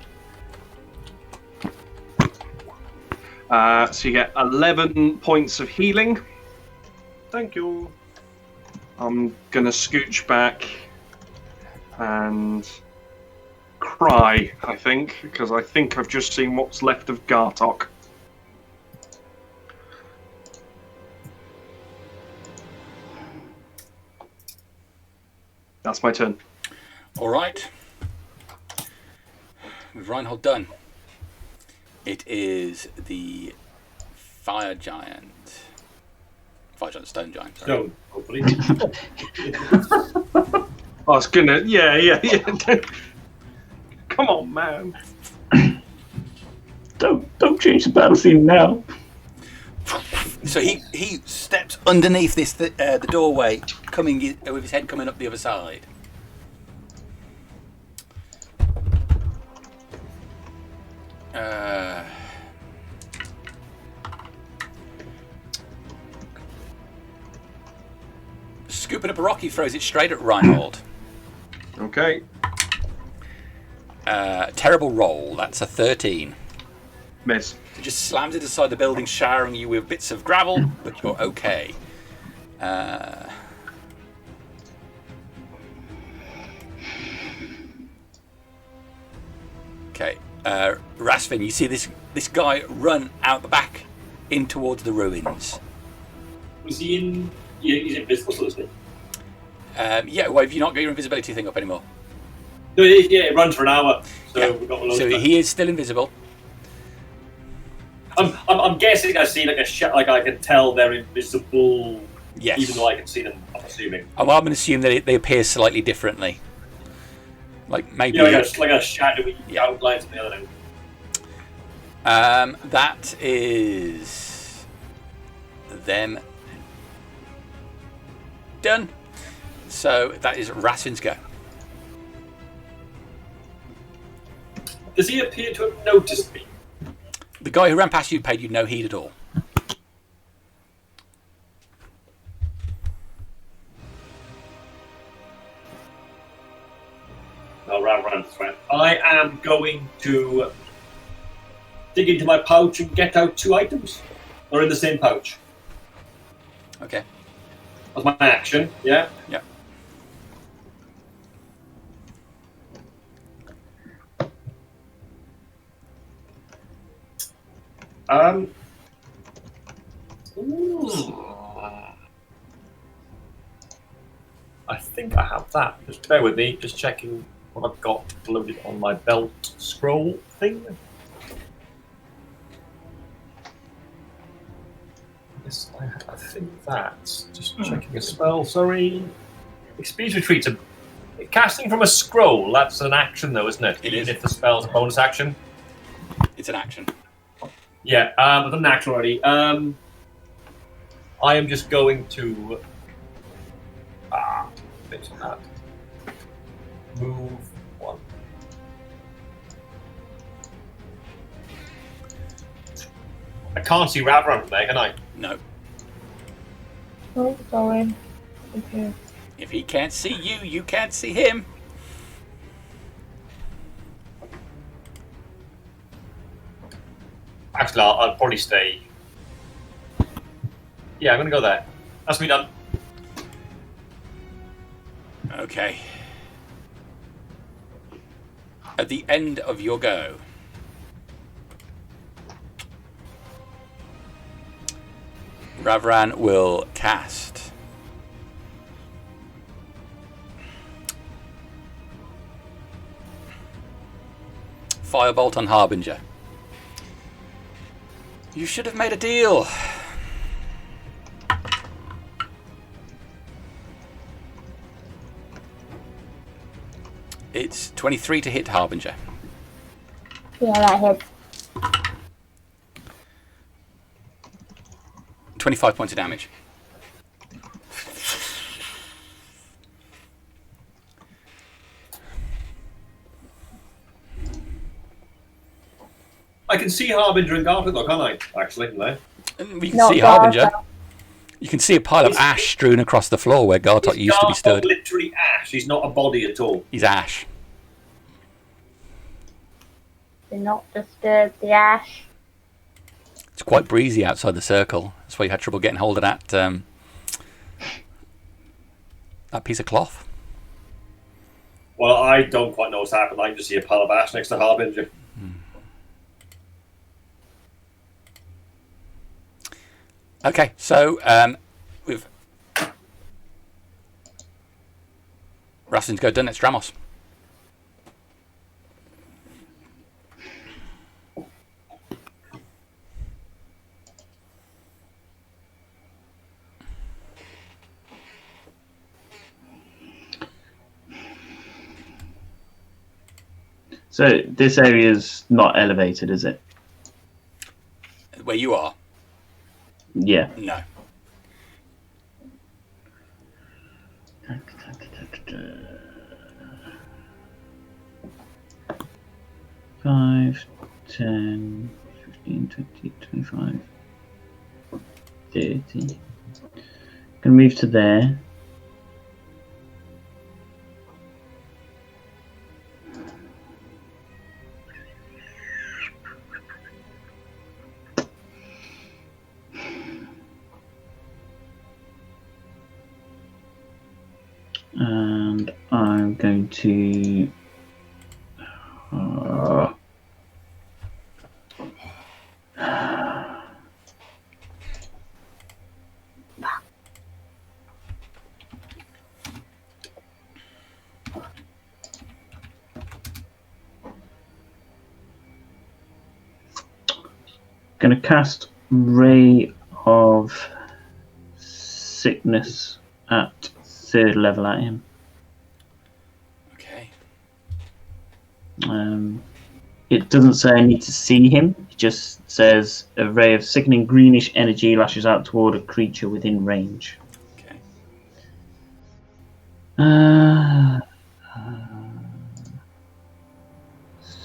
So you get 11 points of healing. Thank you. I'm gonna scooch back and cry, I think, because I think I've just seen what's left of Gartok. That's my turn. All right. With Reinhold done, it is the fire giant. Fire giant, stone giant. Sorry. No, hopefully. I was gonna, yeah. Come on, man. Don't change the battle scene now. So he steps underneath this the doorway, coming with his head coming up the other side. Scooping up a rock, he throws it straight at Reinhold. Okay. Terrible roll. That's a 13. Miss. It just slams it aside the building, showering you with bits of gravel, but you're okay. Okay. Rastvyn, you see this guy run out the back in towards the ruins. Was he in? He's invisible, isn't he? Yeah, well, have you not got your invisibility thing up anymore? No, it runs for an hour. So Yeah. we've got a load So of time. he is still invisible. I'm guessing I see like a shot, like I can tell they're invisible. Yes. Even though I can see them, I'm assuming. I'm going to assume that they appear slightly differently. Like maybe. Yeah, like a shadowy outline to the other end. That is them done. So that is Rastvyn's go. Does he appear to have noticed me? The guy who ran past you paid you no heed at all. No, Ravaran, right. I am going to dig into my pouch and get out 2 items. They're in the same pouch. Okay. That's my action, yeah? Yeah. I think I have that. Just bear with me, just checking what I've got loaded on my belt scroll thing. Yes, I think that's just checking a spell, sorry. Experience retreats. Casting from a scroll, that's an action though, isn't it? It Even is. if the spell's a bonus action. It's an action. Yeah, I've done an action already. I am just going to fix on that. Move 1. I can't see Ravaran from there, can I? No. Oh, sorry. Okay. If he can't see you, you can't see him. Actually, I'll probably stay Yeah, I'm going to go there. That's me done. Okay. At the end of your go, Ravaran will cast Firebolt on Harbinger. You should have made a deal. It's 23 to hit Harbinger. Yeah, that hits. 25 points of damage. I can see Harbinger and Gartok, though, can't I? Actually, from there. And you can Not see Harbinger. Gartok. You can see a pile of ash strewn across the floor where Gartok used to be Gartok stood. Literally ash. He's not a body at all. He's ash. Do not disturb the ash. It's quite breezy outside the circle. That's why you had trouble getting hold of that that piece of cloth. Well, I don't quite know what's happened. I can just see a pile of ash next to Harbinger. Okay, so we've Rastvyn's go done. It's Dramos. So this area's not elevated, is it? Where you are? Yeah. No. Five, 10, 15, 20, 25, 30. Gonna move to there. And I'm going to cast Ray of Sickness at 3rd level at him. Okay. It doesn't say I need to see him. It just says a ray of sickening greenish energy lashes out toward a creature within range. Okay.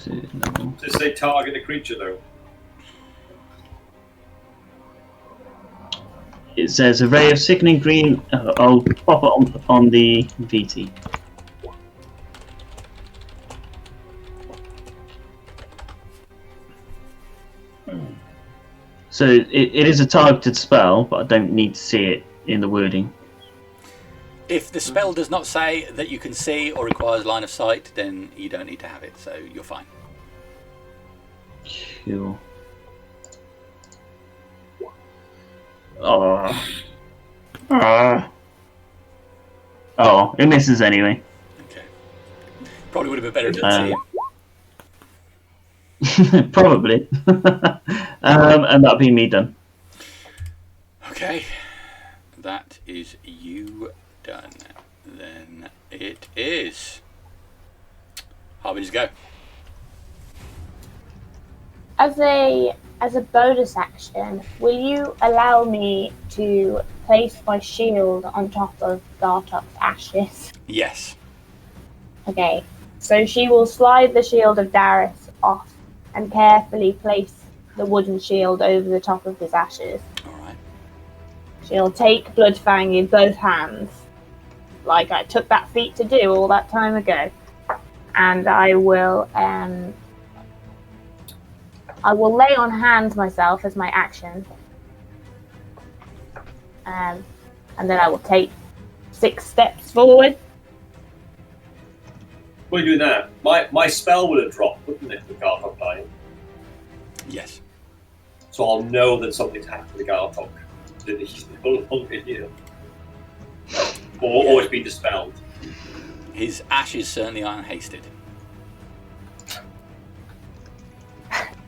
Third level. Does it say target a creature, though? It says a ray of sickening green. I'll pop it on the VT. So it is a targeted spell, but I don't need to see it in the wording. If the spell does not say that you can see or requires line of sight, then you don't need to have it, so you're fine. Cool. Oh, it misses anyway. Okay. Probably would have been better if you didn't see it. Probably. And that'll be me done. Okay. That is you done. Then it is Harbinger's go. As a bonus action, will you allow me to place my shield on top of Gartok's ashes? Yes. Okay, so she will slide the shield of Darius off and carefully place the wooden shield over the top of his ashes. Alright. She'll take Bloodfang in both hands, like I took that feat to do all that time ago, and I will lay on hands myself as my action. and then I will take 6 steps forward. What are you doing there? My spell would have dropped, wouldn't it, with Gartok dying? Yes. So I'll know that something's happened to Gartok. That he's no longer here. Or it's been dispelled. His ashes certainly aren't hasted.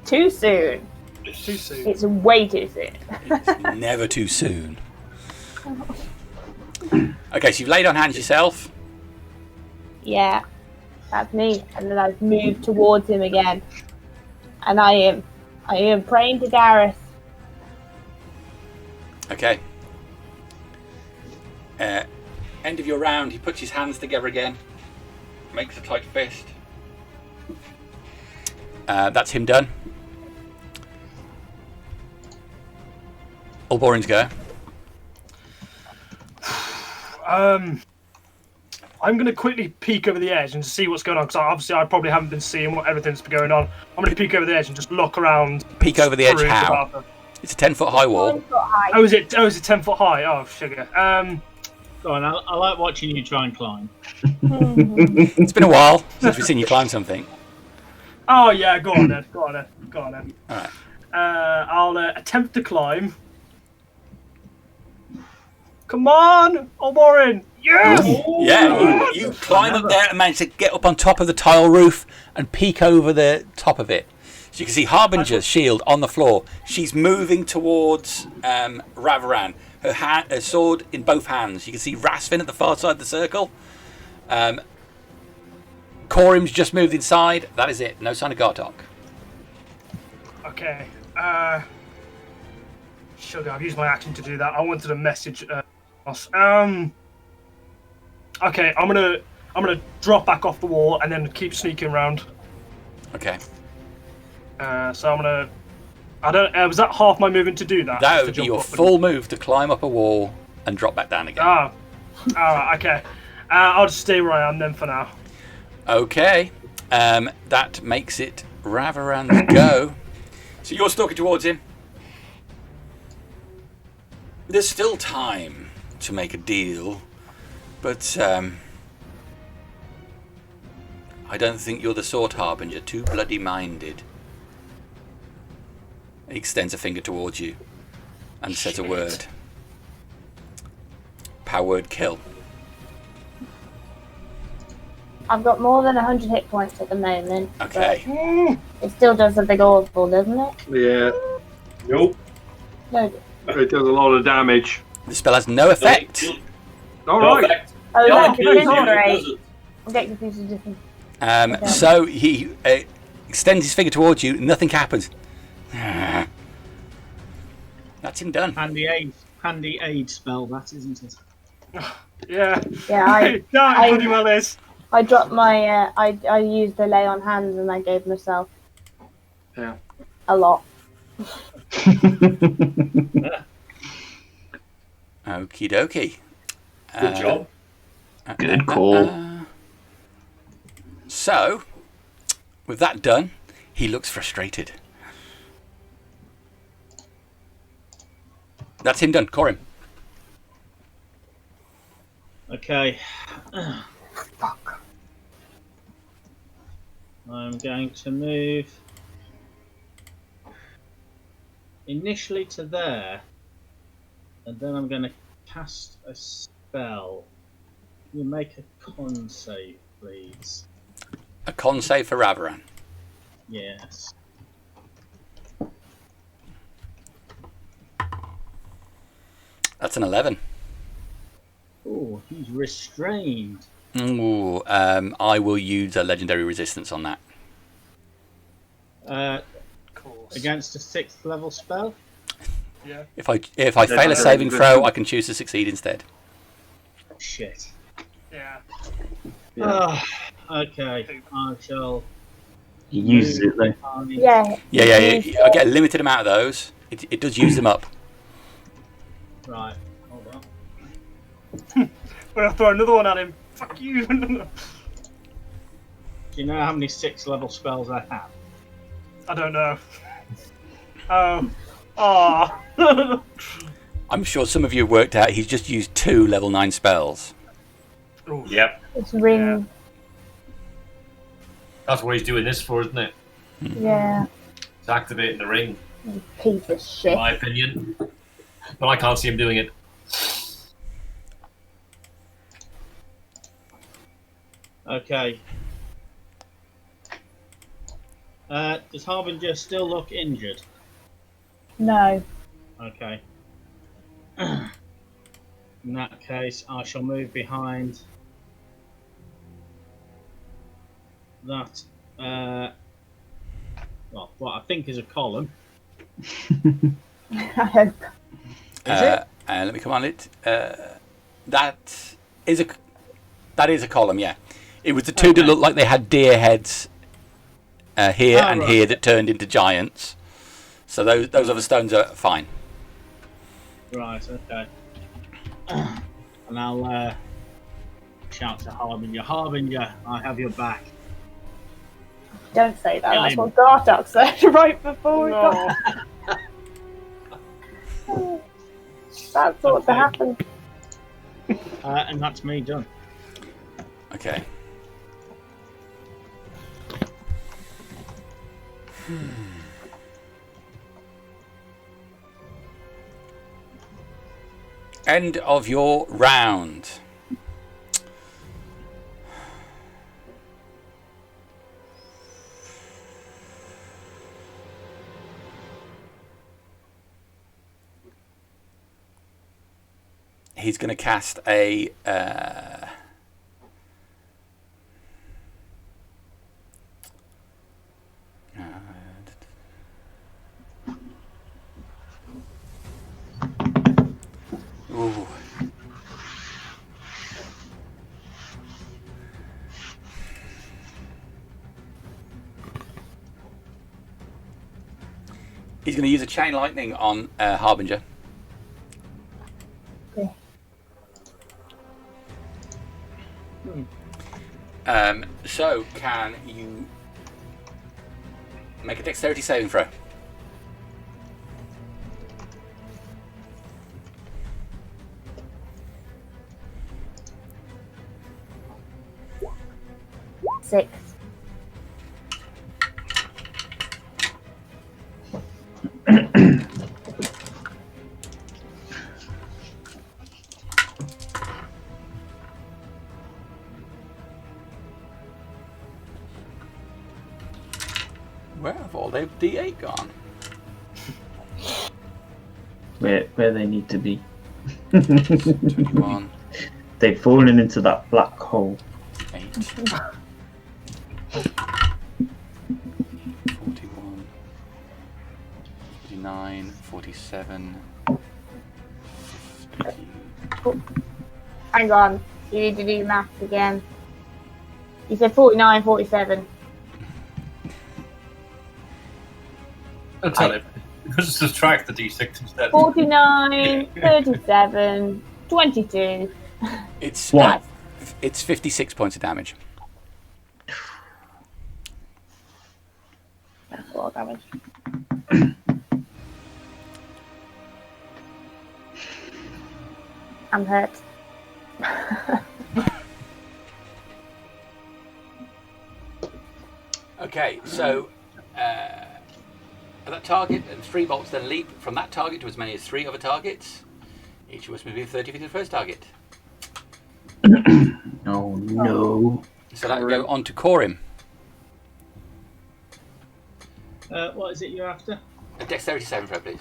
Too soon. Too soon. It's way too soon. It's never too soon. Okay, so you've laid on hands yourself. Yeah, that's me. And then I've moved towards him again. And I am praying to Gareth. Okay. End of your round, he puts his hands together again. Makes a tight fist. That's him done. Ulborin's go. I'm going to quickly peek over the edge and see what's going on, because obviously I probably haven't been seeing what everything's been going on. I'm going to peek over the edge and just look around. Peek over the edge through how? the- It's a 10-foot high wall. Oh, is it 10 foot high? Oh, sugar. Go on, I like watching you try and climb. It's been a while since we've seen you climb something. Oh, yeah, go on then. Alright. I'll attempt to climb. Come on, Ulborin! Yes! Yeah, you climb up there and manage to get up on top of the tile roof and peek over the top of it. So you can see Harbinger's shield on the floor. She's moving towards Ravaran, her sword in both hands. You can see Rastvyn at the far side of the circle. Corym's just moved inside. That is it. No sign of Gartok. Okay. Sugar, I've used my action to do that. I wanted a message. Okay, I'm gonna drop back off the wall and then keep sneaking around. Okay. So I'm gonna. I don't. Was that half my movement to do that? That To would be jump your up full move to climb up a wall and drop back down again. Ah. Alright, okay. I'll just stay where I am then for now. Okay. That makes it Ravaran's go. So you're stalking towards him. There's still time to make a deal, but I don't think you're the sort, Harbinger. Too bloody minded. He extends a finger towards you and says a word. Power word kill. I've got more than 100 hit points at the moment. Okay. It still does a big awful, doesn't it? Yeah, Nope. No. it does a lot of damage. The spell has no effect. All right. Oh, Yeah, that's it does, great. it I'm getting confused with different. So he extends his finger towards you. Nothing happens. That's him done. Handy aid spell, that isn't it? Yeah. Yeah, That I- bloody well is. I dropped my. I used the lay on hands and I gave myself. Yeah. A lot. Okie dokie. Good job. Good call. So, with that done, he looks frustrated. That's him done. Corym. Okay. I'm going to move initially to there, and then I'm going to cast a spell. Can you make a con save, please? A con save for Ravaran. Yes. That's an 11. Oh, he's restrained. Ooh, I will use a legendary resistance on that. Of course. Against a 6th level spell? Yeah. If I fail a saving throw, I can choose to succeed instead. Shit. Yeah. Okay, I shall. He uses it though. Yeah. Yeah. I get a limited amount of those. It does use them up. Right, hold on. When I throw another one at him, fuck you. Do you know how many 6th level spells I have? I don't know. Oh. Aw. I'm sure some of you have worked out he's just used 2 level 9 spells. Ooh. Yep. It's ring. That's what he's doing this for, isn't it? Yeah. It's activating the ring, You piece of in shit. my opinion. But I can't see him doing it. Okay. Does Harbinger still look injured? No. Okay. In that case, I shall move behind that. Well, what I think is a column. I hope. Let me come on it. That is a column, yeah. It was the 2 that looked like they had deer heads here and right. here that turned into giants. So those other stones are fine. Right, okay. And I'll shout to Harbinger. Harbinger, I have your back. Don't say that. Kill That's him. what Gartok said right before we got. That's what Okay. happened. And that's me done. Okay. End of your round. He's going to cast a ooh. He's going to use a chain lightning on Harbinger. Okay. So can you make a dexterity saving throw? Six. Where have all their D8 gone? Where they need to be. 21, They've fallen into that black hole. 8, 41, 49, 47, 50. Hang on. You need to do maths again. You said 49, 47. Don't tell him. Just subtract the d6 instead. 49, 37, 22. It's What? It's 56 points of damage. That's a lot of damage. I'm hurt. Okay, so that target and 3 bolts then leap from that target to as many as 3 other targets. Each of us must be 30 feet to the first target. Oh no. So that'll go on to Corym. What is it you're after? A dexterity saving throw, please.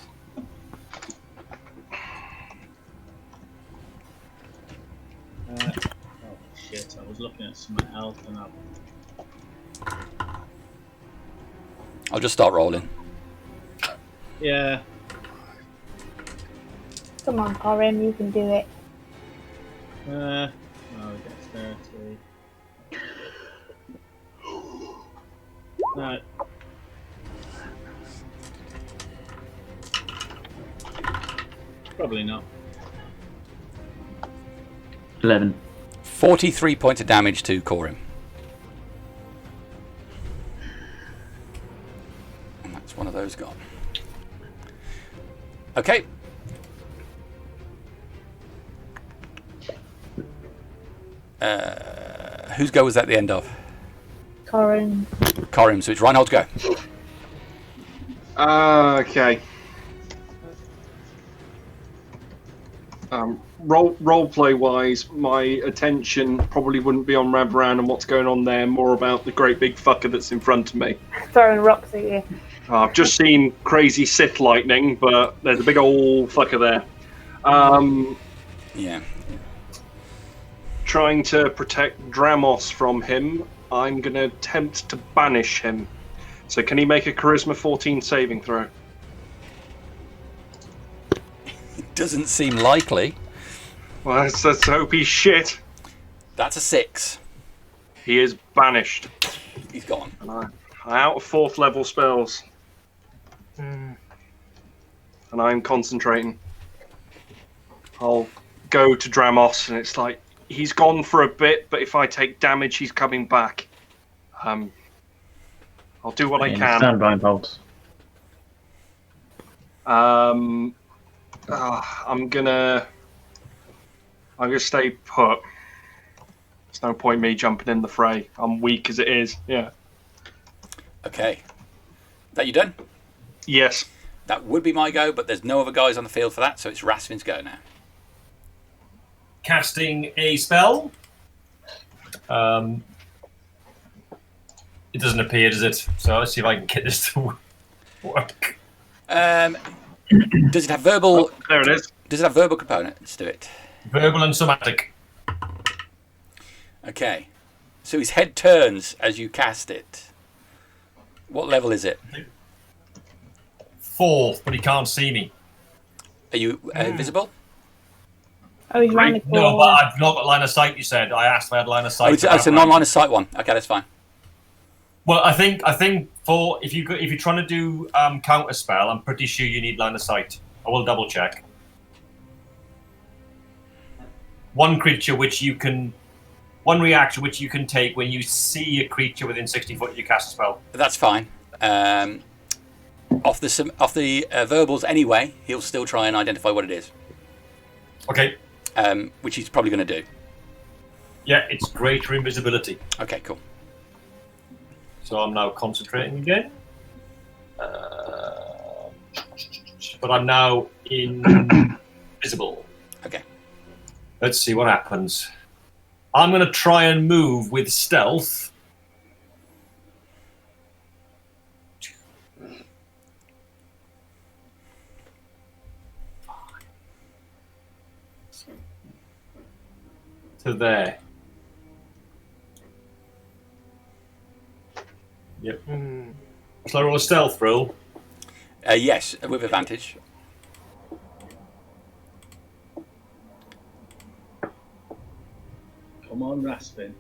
Oh shit! I was looking at something else and I'll just start rolling. yeah. Come on, Corym, you can do it. Oh, dexterity. No. Probably not. 11. 43 points of damage to Corym. And that's one of those gone. Okay. Whose go was that at the end of? Corym. Corym, so it's Reinhold's go. Okay. Roleplay wise, my attention probably wouldn't be on Ravaran and what's going on there, more about the great big fucker that's in front of me. Throwing rocks at you. I've just seen crazy Sith lightning, but there's a big old fucker there. Yeah. Trying to protect Dramos from him, I'm going to attempt to banish him. So can he make a Charisma 14 saving throw? Doesn't seem likely. Well, let's hope he's shit. That's a 6. He is banished. He's gone. And I'm out of 4th level spells. And I'm concentrating. I'll go to Dramos, and it's like, he's gone for a bit, but if I take damage, he's coming back. I'll do what I can. Stand Reinhold. I'm gonna stay put. There's no point me jumping in the fray. I'm weak as it is. Yeah. Okay. That you done? Yes. That would be my go, but there's no other guys on the field for that, so it's Rastvyn's go now. Casting a spell. It doesn't appear, does it? So let's see if I can get this to work. Does it have verbal? Oh, there it is. Does it have verbal component? Let's do it. Verbal and somatic. Okay. So his head turns as you cast it. What level is it? 4th, but he can't see me. Are you visible? Oh, he's around the corner. No, but I've not got line of sight. You said I asked if I had line of sight. Oh, it's a non-line of sight one. Okay, that's fine. Well, I think for if you're trying to do counter spell, I'm pretty sure you need line of sight. I will double check. One reaction which you can take when you see a creature within 60 foot, you cast a spell. That's fine. Off the verbals anyway, he'll still try and identify what it is. Okay. Which he's probably going to do. Yeah, it's greater invisibility. Okay, cool. So I'm now concentrating again. But I'm now invisible. Okay. Let's see what happens. I'm going to try and move with stealth. To there. Yep. Shall I roll a stealth roll? Yes, with advantage. Come on, Rastvyn.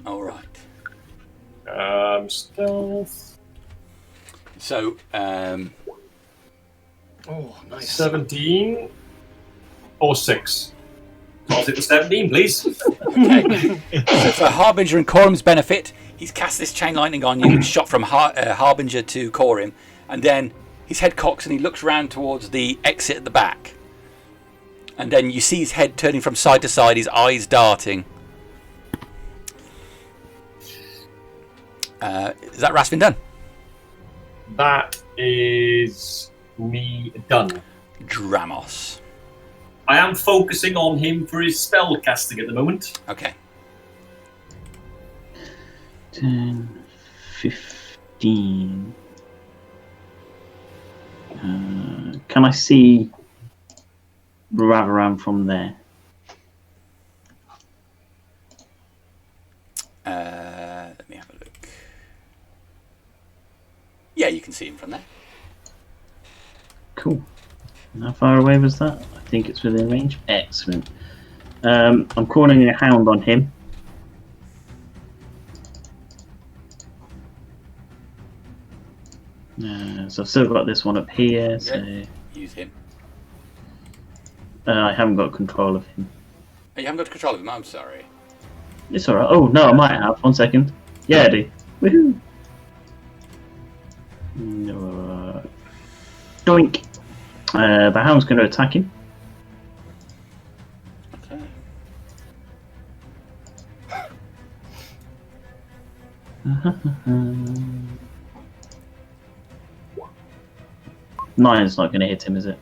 All right. Stealth. So, Oh, nice. 17 or 6. I'll take the 17, please. okay. So for Harbinger and Corym's benefit, he's cast this chain lightning on you and shot from Harbinger to Corym, and then his head cocks and he looks round towards the exit at the back. And then you see his head turning from side to side, his eyes darting. Is that Rastvyn done? That is me done. Dramos. I am focusing on him for his spell casting at the moment. Okay. 10, 15. Can I see Ravaran from there? Let me have a look. Yeah, you can see him from there. Cool. How far away was that? I think it's within range. Excellent. I'm calling a hound on him. So I've still got this one up here. So Use him. I haven't got control of him. Oh, you haven't got control of him? I'm sorry. It's alright. Oh, no, I might have. 1 second. Yeah, I do. Woohoo! Doink! The hound's going to attack him. Nine's not going to hit him, is it?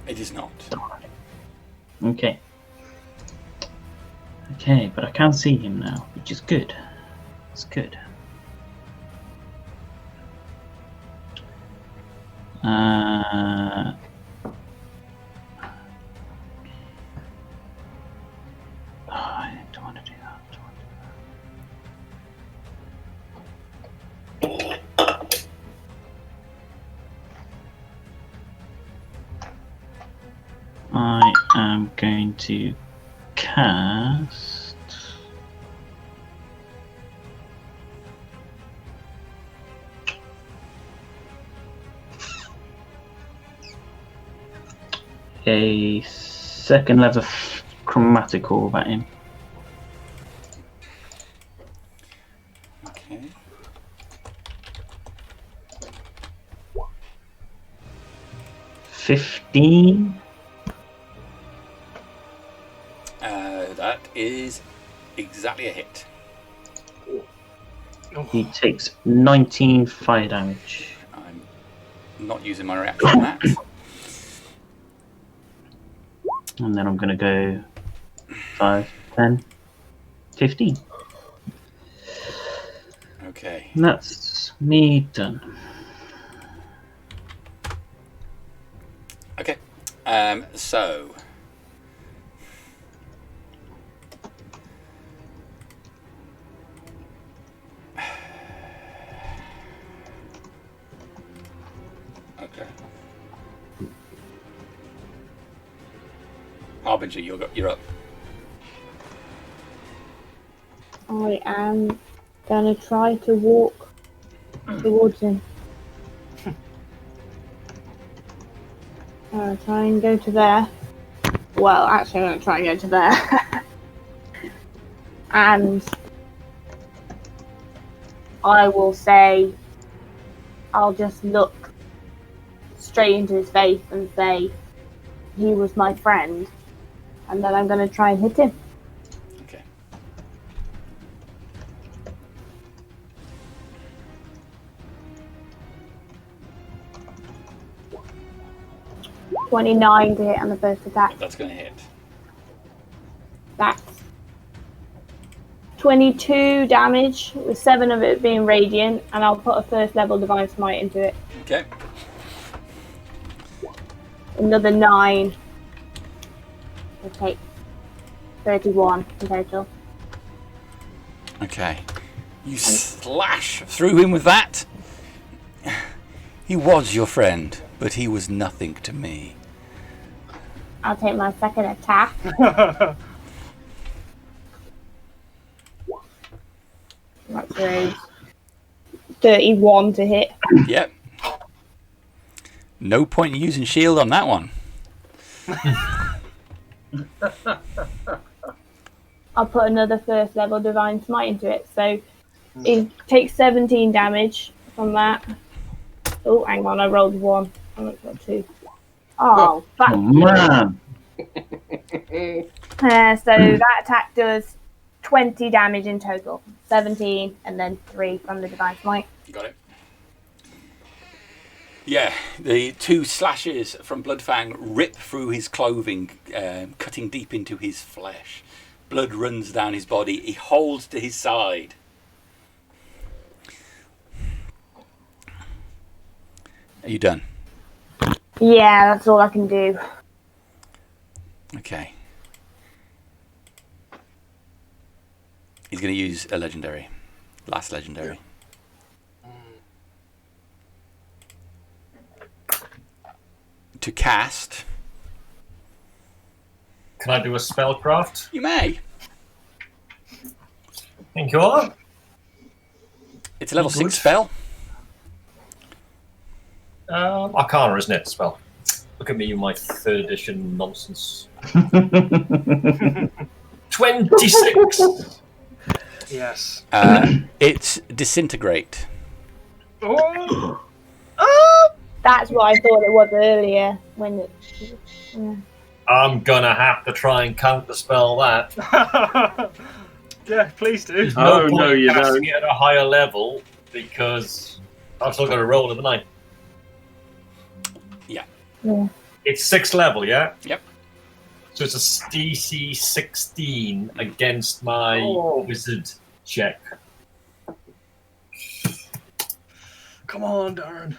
It is not. Okay. Okay, but I can see him now, which is good. It's good. I don't want to do that. I am going to cast a second level chromatic orb at him. Okay. $15. That is exactly a hit. He takes 19 fire damage. I'm not using my reaction on that. And then I'm going to go 5, 10, 15. Okay. And that's me done. Okay. So. Okay. Harbinger, you're up. I am gonna try to walk towards him. Try and go to there. Well, actually, I'm gonna try and go to there. And I will say, I'll just look straight into his face and say, he was my friend. And then I'm gonna try and hit him. Okay. $29 to hit on the first attack. That's going to hit. That's 22 damage, with 7 of it being radiant, and I'll put a first level Divine Smite into it. Okay. Another 9. We'll take 31 in total. Okay. You slash through him with that. He was your friend, but he was nothing to me. I'll take my second attack. That's a 31 to hit. Yep. No point in using shield on that one. I'll put another first level Divine Smite into it. So it takes 17 damage from that. Oh, hang on, I rolled 1. I looked at 2. Oh, Oh, man. So that attack does 20 damage in total. 17 and then 3 from the Divine Smite. You got it. Yeah, the 2 slashes from Bloodfang rip through his clothing, cutting deep into his flesh. Blood runs down his body. He holds to his side. Are you done? Yeah, that's all I can do. Okay. He's going to use a legendary. Last legendary. To cast. Can I do a spellcraft? You may. Thank you all. It's a level 6 spell. Arcana, isn't it? Spell. Look at me in my 3rd edition nonsense. 26. Yes. It's disintegrate. Oh. That's what I thought it was earlier. When it, yeah. I'm gonna have to try and counterspell that. Yeah, please do. There's Oh, no no, point you casting don't. it at a higher level because I've still got to roll, haven't I? Yeah. Yeah. It's 6th level, yeah? Yep. So it's a DC 16 against my wizard check. Come on, Darren.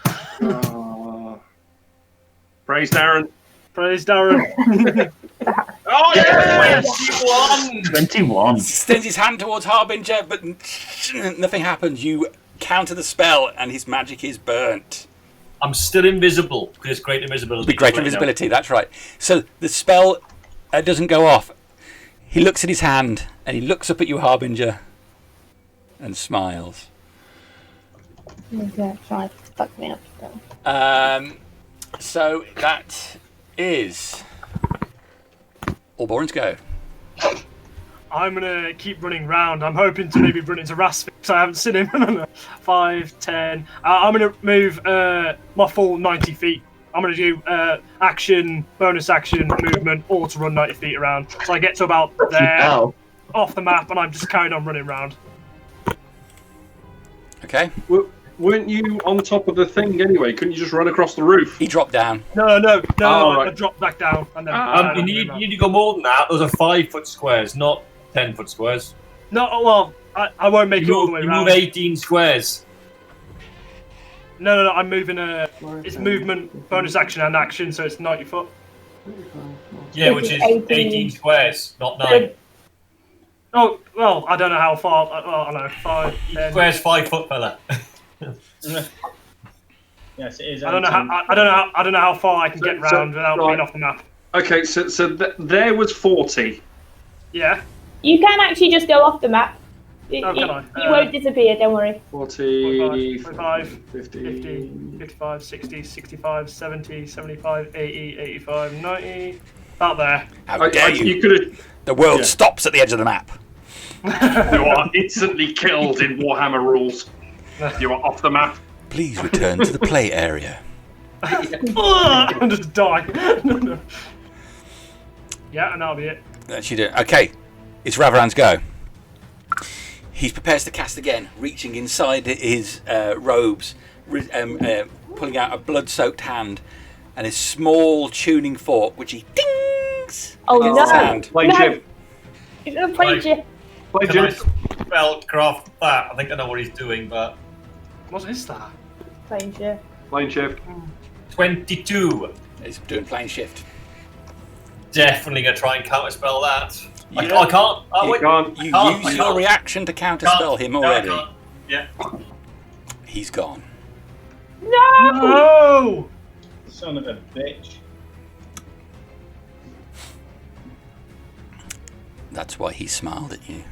Praise Darren. Praise Darren. Oh, yeah! 21. Extends his hand towards Harbinger, but nothing happens. You counter the spell, and his magic is burnt. I'm still invisible because it's great invisibility. The greater invisibility, that's right. So the spell doesn't go off. He looks at his hand, and he looks up at you, Harbinger, and smiles. Okay, try to fuck me up still. So that is Ulborin's go. I'm gonna keep running round. I'm hoping to maybe run into Rastvyn because I haven't seen him. 5, 10. I'm gonna move my full 90 feet. I'm gonna do action, bonus action, movement, all to run 90 feet around. So I get to about there, Ow. off the map, and I'm just carrying on running around. Okay. Weren't you on top of the thing anyway? Couldn't you just run across the roof? He dropped down. No, Oh, right. I dropped back down. And then You need to go more than that. Those are 5-foot squares, not 10-foot squares. No, well, I won't make it all the way You around. move 18 squares. No, I'm moving it's movement, bonus action, and action, so it's 90 foot. Yeah, which is 18 squares, not 9. Oh, well, I don't know how far. I don't know, 5, 10. Squares 5 foot, fella. Yes, it is. I don't know how far I can get round without being off the map. Okay, so there was 40. Yeah. You can actually just go off the map. Oh, can I? You won't disappear, don't worry. 40, 45, 50, 50, 55, 60, 65, 70, 75, 80, 85, 90. About there. How dare you? You could have. The world stops at the edge of the map. You are instantly killed in Warhammer rules. You are off the map. Please return to the play area. And just die. No. Yeah, and that'll be it. That's you do. Okay, it's Ravaran's go. He prepares to cast again, reaching inside his robes, pulling out a blood-soaked hand and his small tuning fork, which he dings against his hand. Plain Jim. He's gonna play you. Plain Can I Jim. spellcraft that? I think I know what he's doing, but What is that? Playing you. Plain Jim. 22. He's doing plane shift. Definitely gonna try and counterspell that. Yeah. I can't. Oh, You wait. can't. You Can't, use I your can't. reaction to counterspell him already. No, I can't. Yeah. He's gone. No! No! Son of a bitch. That's why he smiled at you.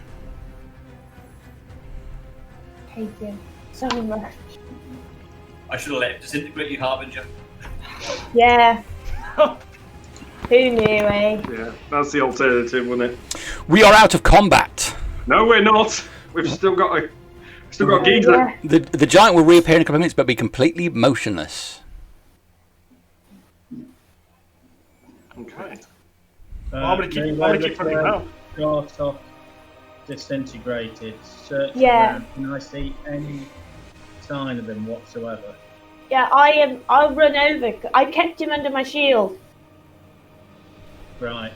Hate you so much. I should have let him disintegrate you, Harbinger. Yeah. Who knew, eh? Yeah, that's the alternative, wasn't it? We are out of combat. No, we're not. We've still got geezer. Yeah. The giant will reappear in a couple of minutes, but be completely motionless. Okay. I'm gonna keep running around. Gartok disintegrated. Search Yeah. around. Can I see any sign of him whatsoever? Yeah, I'll run over. I kept him under my shield. Right.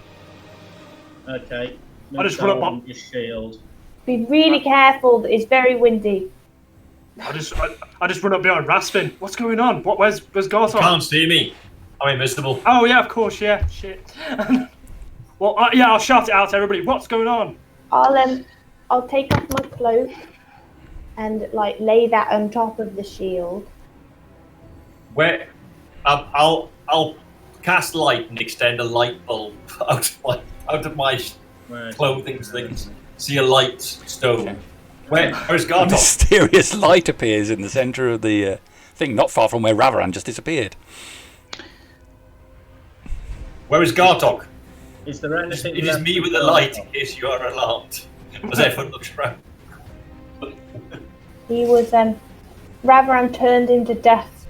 Okay. I just run up on your shield. Be really careful. It's very windy. I just run up behind Rastvyn. What's going on? Where's Gartok? Can't see me. I'm invisible. Oh yeah, of course, yeah. Shit. Well, yeah, I'll shout it out to everybody. What's going on? I'll take off my cloak and like lay that on top of the shield. Where? I'll cast light and extend a light bulb out of my clothing things. See a light stone. Where's A Gartok? mysterious light appears in the centre of the thing, not far from where Ravaran just disappeared. Where is Gartok? Is there anything? It is left me of with the Gartok? light, in case you are alarmed. As everyone looks around. He was Ravaran turned into death.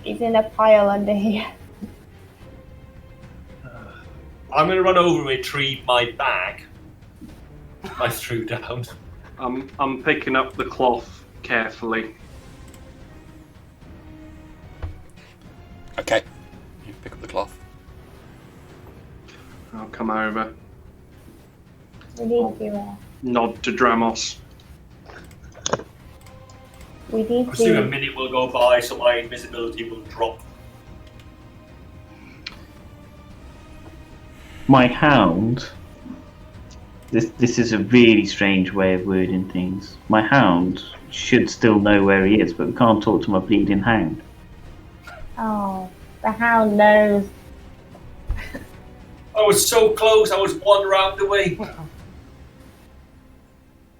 He's in a pile under here. I'm going to run over and retrieve my bag. I threw down. I'm picking up the cloth carefully. Okay. You pick up the cloth. I'll come over. We need to. Nod to Dramos. We need I assume a to. minute will go by, so my invisibility will drop. My hound. This is a really strange way of wording things. My hound should still know where he is, but we can't talk to my bleeding hound. Oh, the hound knows. I was so close, I was 1 round away.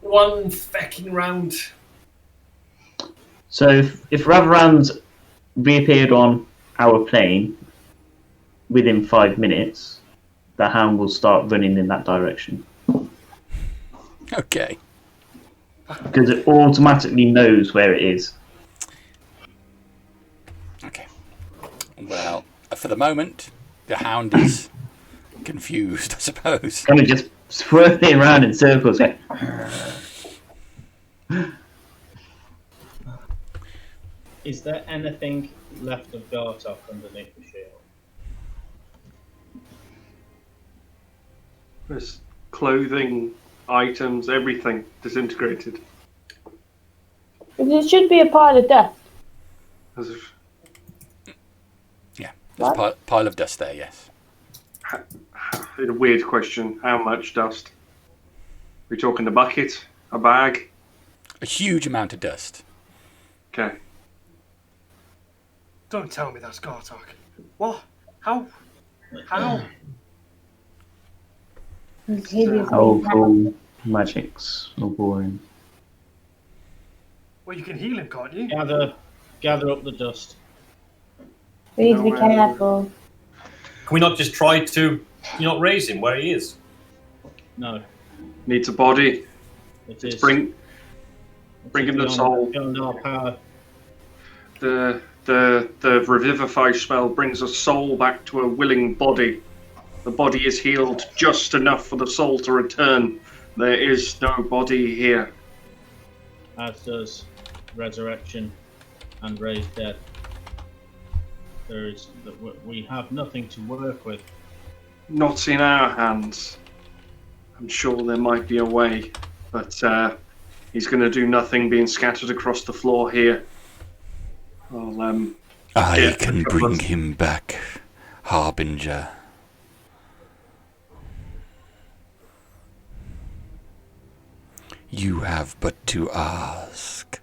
1 fecking round. So if Ravaran's reappeared on our plane within 5 minutes, the hound will start running in that direction. Okay. Because it automatically knows where it is. Okay. Well, for the moment, the hound is confused, I suppose. Kind of just swirling around in circles. Going, Is there anything left of Gartok underneath the shield? There's clothing, items, everything disintegrated. There should be a pile of dust. As if, Yeah, there's a pile of dust there, yes. a weird question. How much dust? We talking a bucket? A bag? A huge amount of dust. Okay. Don't tell me that's Gartok. What? How? How? It's hideous. powerful magics, Ulborin. Well, you can heal him, can't you? Gather up the dust. We need to be careful. Can we not just try to raise him where he is? No, Needs a body. it is. Bring him the soul. Beyond our power. The revivify spell brings a soul back to a willing body. The body is healed just enough for the soul to return. There is no body here. As does resurrection and raised dead. We have nothing to work with. Not in our hands. I'm sure there might be a way, but he's going to do nothing being scattered across the floor here. I can bring him back, Harbinger. You have but to ask.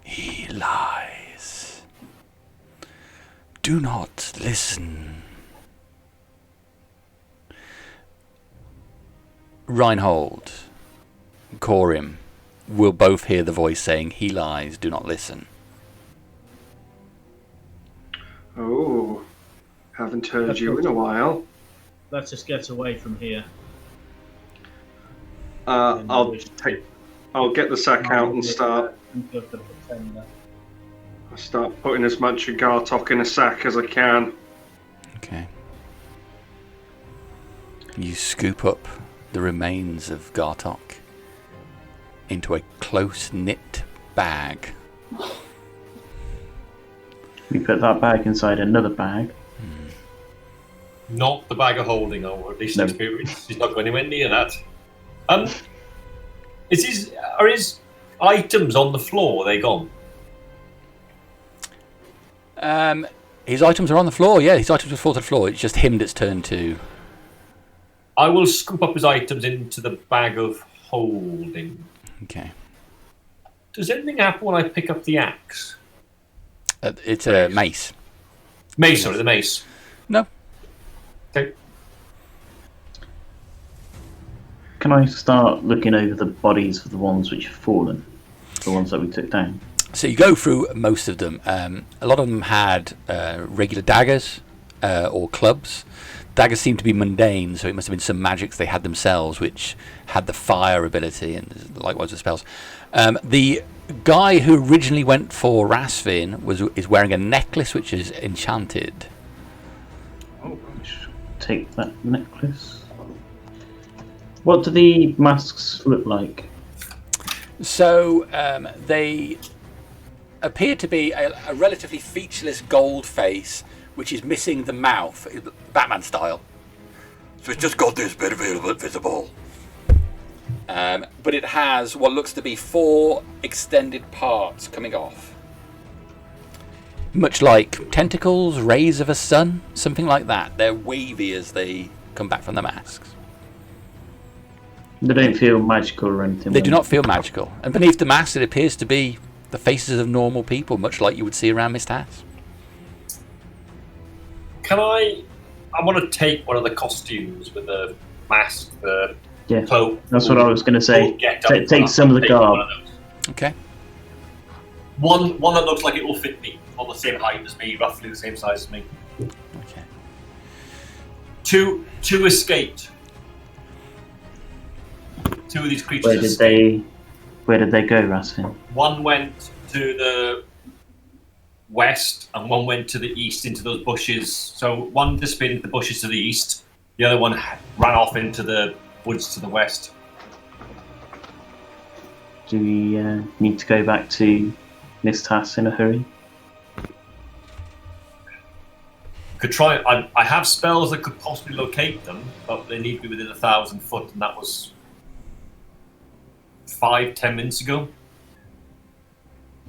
He lies. Do not listen. Reinhold, Corym will both hear the voice saying, "He lies, do not listen." Oh, haven't heard you in a while. Let's just get away from here. I'll get the sack out and start putting as much of Gartok in a sack as I can. Okay. You scoop up the remains of Gartok into a close-knit bag. We put that bag inside another bag. Not the bag of holding, or at least No. experience. He's not going anywhere near that. Are his items on the floor? Are they gone? His items are on the floor. Yeah, his items are fall to the floor. It's just him that's turned to. I will scoop up his items into the bag of holding. Okay. Does anything happen when I pick up the axe? It's a mace. Mace, sorry, the mace. No. Okay. Can I start looking over the bodies of the ones which have fallen? The ones that we took down? So you go through most of them. A lot of them had regular daggers or clubs. Daggers seem to be mundane, so it must have been some magics they had themselves, which had the fire ability, and likewise the spells. The guy who originally went for Rastvyn is wearing a necklace which is enchanted. Oh, take that necklace. What do the masks look like? So they appear to be a relatively featureless gold face, which is missing the mouth, Batman style. So it's just got this bit visible. But it has what looks to be 4 extended parts coming off. Much like tentacles, rays of a sun, something like that. They're wavy as they come back from the masks. They don't feel magical or anything. They do not feel magical. And beneath the mask, it appears to be the faces of normal people, much like you would see around Mist House. Can I want to take one of the costumes with the mask, the Yeah, cloak. that's what I was going to say. Take some of the garb. Okay. One that looks like it will fit me, on the same height as me, roughly the same size as me. Okay. Two escaped. 2 of these creatures Where did escaped. Where did they go, Rastvyn? One went to the west, and one went to the east into those bushes. So one disappeared into the bushes to the east. The other one ran off into the woods to the west. Do we need to go back to Mist House in a hurry? Could try. I have spells that could possibly locate them, but they need to be within 1,000 foot, and that was 5-10 minutes ago.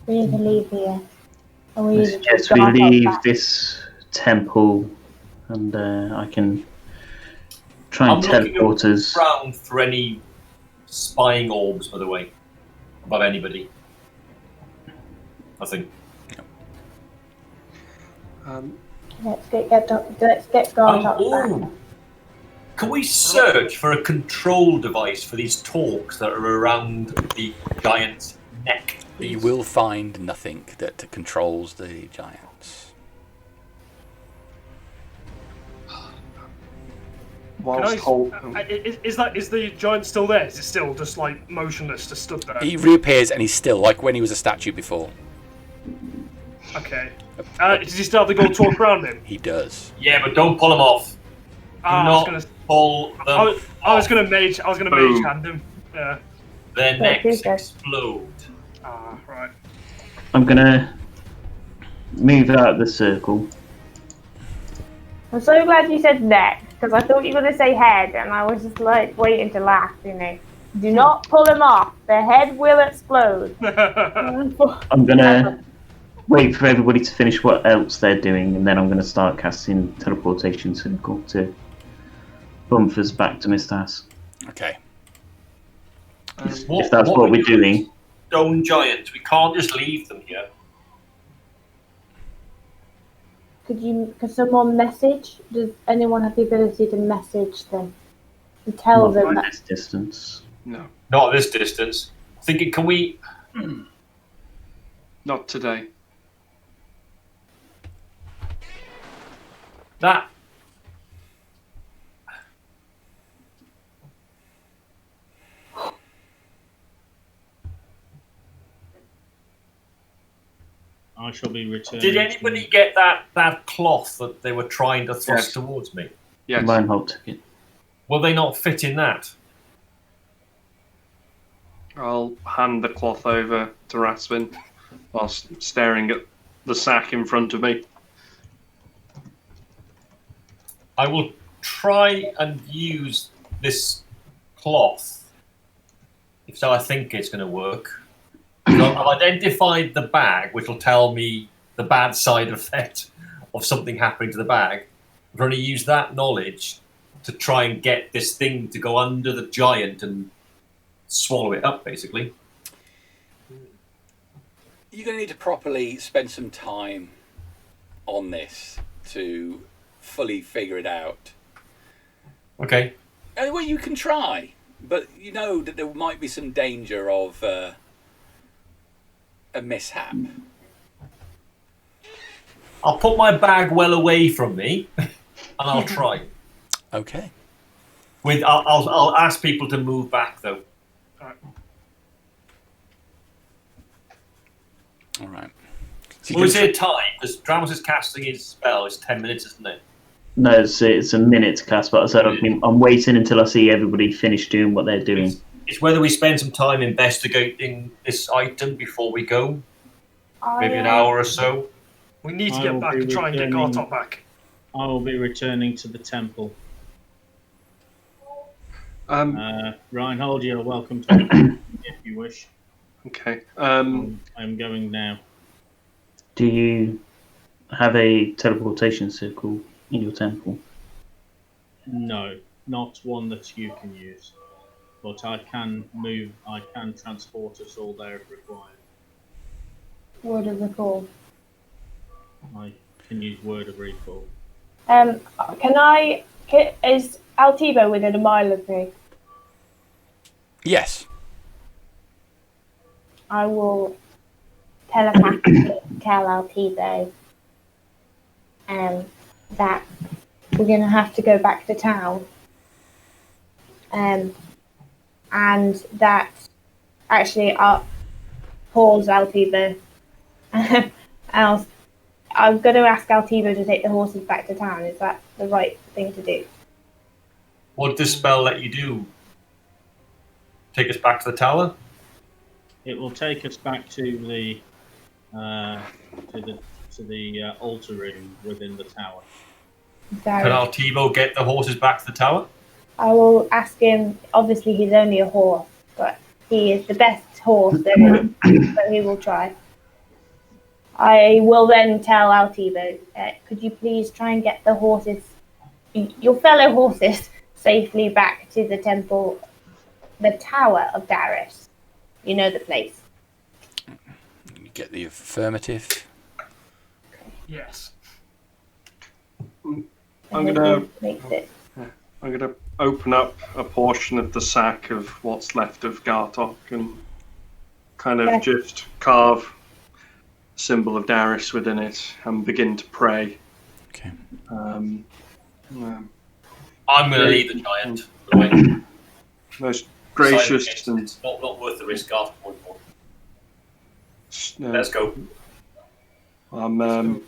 We need to leave here. And we I need to suggest just we go leave back. this temple, and I can try and I'm looking teleport us. around for any spying orbs, by the way, above anybody. Nothing. Let's get Gartok back. Can we search for a control device for these talks that are around the giant's neck? Please? You will find nothing that controls the giants. Whilst hold. Is the giant still there? Is it still just like motionless, just stood there? He reappears and he's still like when he was a statue before. Okay. Does he still have the gold talk around him? He does. Yeah, but don't pull him off. Pull them I was gonna mage hand him. Yeah. Their necks explode. Right. I'm gonna move out of the circle. I'm so glad you said neck, because I thought you were going to say head, and I was just like waiting to laugh, you know. Do not pull him off. The head will explode. I'm gonna wait for everybody to finish what else they're doing, and then I'm gonna start casting teleportation circle to bump us back to Mist House. Okay. If that's what we're doing. Stone giant. We can't just leave them here. Could someone message? Does anyone have the ability to message them? To tell them Not that? at this distance. No, Not at this distance. Thinking, can we? not today. That. I shall be returning. Did anybody get that cloth that they were trying to thrust Yes. towards me? Yes. Reinhold took it. Will they not fit in that? I'll hand the cloth over to Rastvyn whilst staring at the sack in front of me. I will try and use this cloth. If so, I think it's going to work. I've identified the bag, which will tell me the bad side effect of something happening to the bag. I'm going to use that knowledge to try and get this thing to go under the giant and swallow it up, basically. You're going to need to properly spend some time on this to fully figure it out. Okay. Well, you can try, but you know that there might be some danger of a mishap. I'll put my bag well away from me, and I'll try. Okay. I'll ask people to move back, though. All right. So Well, is there time? Because Dramos is casting his spell. It's 10 minutes, isn't it? No, it's a minute to cast, but I said I'm waiting until I see everybody finish doing what they're doing. It's whether we spend some time investigating this item before we go. Maybe an hour or so. We need to get back and try and get Gartok back. I will be returning to the temple. Reinhold, you're welcome to if you wish. Okay. I'm going now. Do you have a teleportation circle in your temple? No, not one that you can use. But I can transport us all there if required. Word of recall. I can use word of recall. Is Altibo within a mile of me? Yes. I will telepathically tell Altibo that we're going to have to go back to town. And that actually I'll pause Altibo. I'm going to ask Altibo to take the horses back to town. Is that the right thing to do? What does the spell let you do? Take us back to the tower? It will take us back to the altar room within the tower. Can Altibo get the horses back to the tower? I will ask him. Obviously, he's only a horse, but he is the best horse there is, so he will try. I will then tell Altibo, could you please try and get the horses, your fellow horses, safely back to the temple, the Tower of Darius. You know the place. You get the affirmative. Yes. I'm gonna open up a portion of the sack of what's left of Gartok and kind of just carve a symbol of Darius within it and begin to pray. Okay. I'm going to lead the giant. Most gracious and it's not worth the risk after one more. Let's go. I'm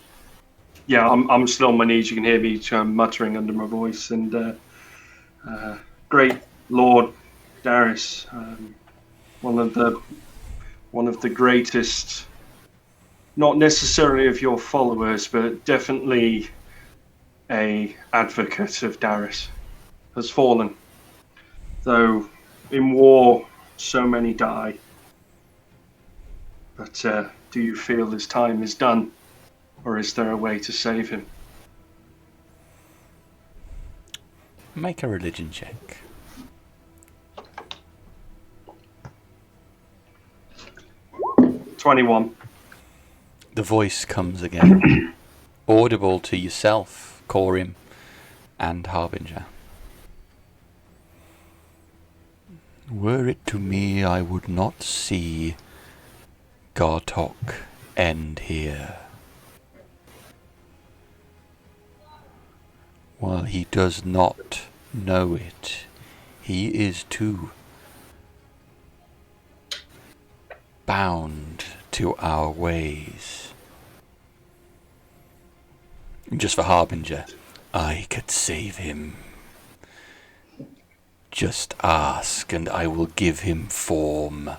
still on my knees. You can hear me muttering under my voice. And great Lord Darius, one of the greatest, not necessarily of your followers, but definitely a advocate of Darius, has fallen. Though in war, so many die. But do you feel his time is done? Or is there a way to save him? Make a religion check. 21. The voice comes again, audible to yourself, Corym, and Harbinger. Were it to me, I would not see Gartok end here. While he does not know it, he is too bound to our ways. Just for Harbinger, I could save him. Just ask, and I will give him form.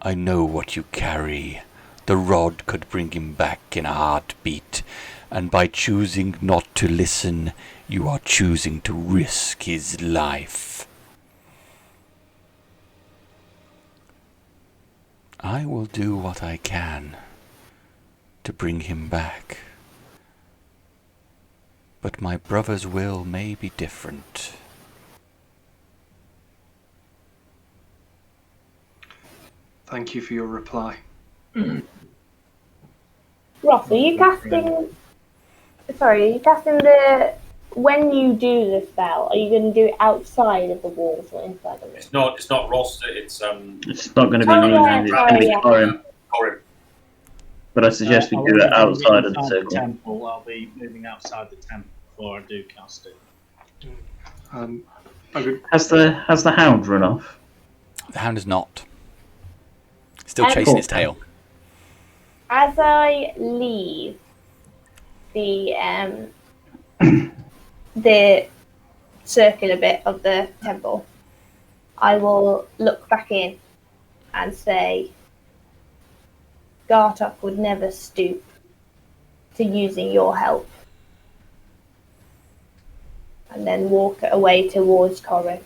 I know what you carry. The rod could bring him back in a heartbeat, and by choosing not to listen, you are choosing to risk his life. I will do what I can to bring him back, but my brother's will may be different. Thank you for your reply. Ross, are you casting... Sorry, are you casting the... When you do the spell, are you going to do it outside of the walls or inside of it? It's not roster, it's It's not going to be Oh, me, yeah, it's going to be Corym. Corym. But I suggest we do it outside of the circle. Temple. I'll be moving outside the temple before I do cast it. Has the hound run off? The hound is not. Still chasing its tail. As I leave the the circular bit of the temple, I will look back in and say, Gartok would never stoop to using your help. And then walk away towards Corym.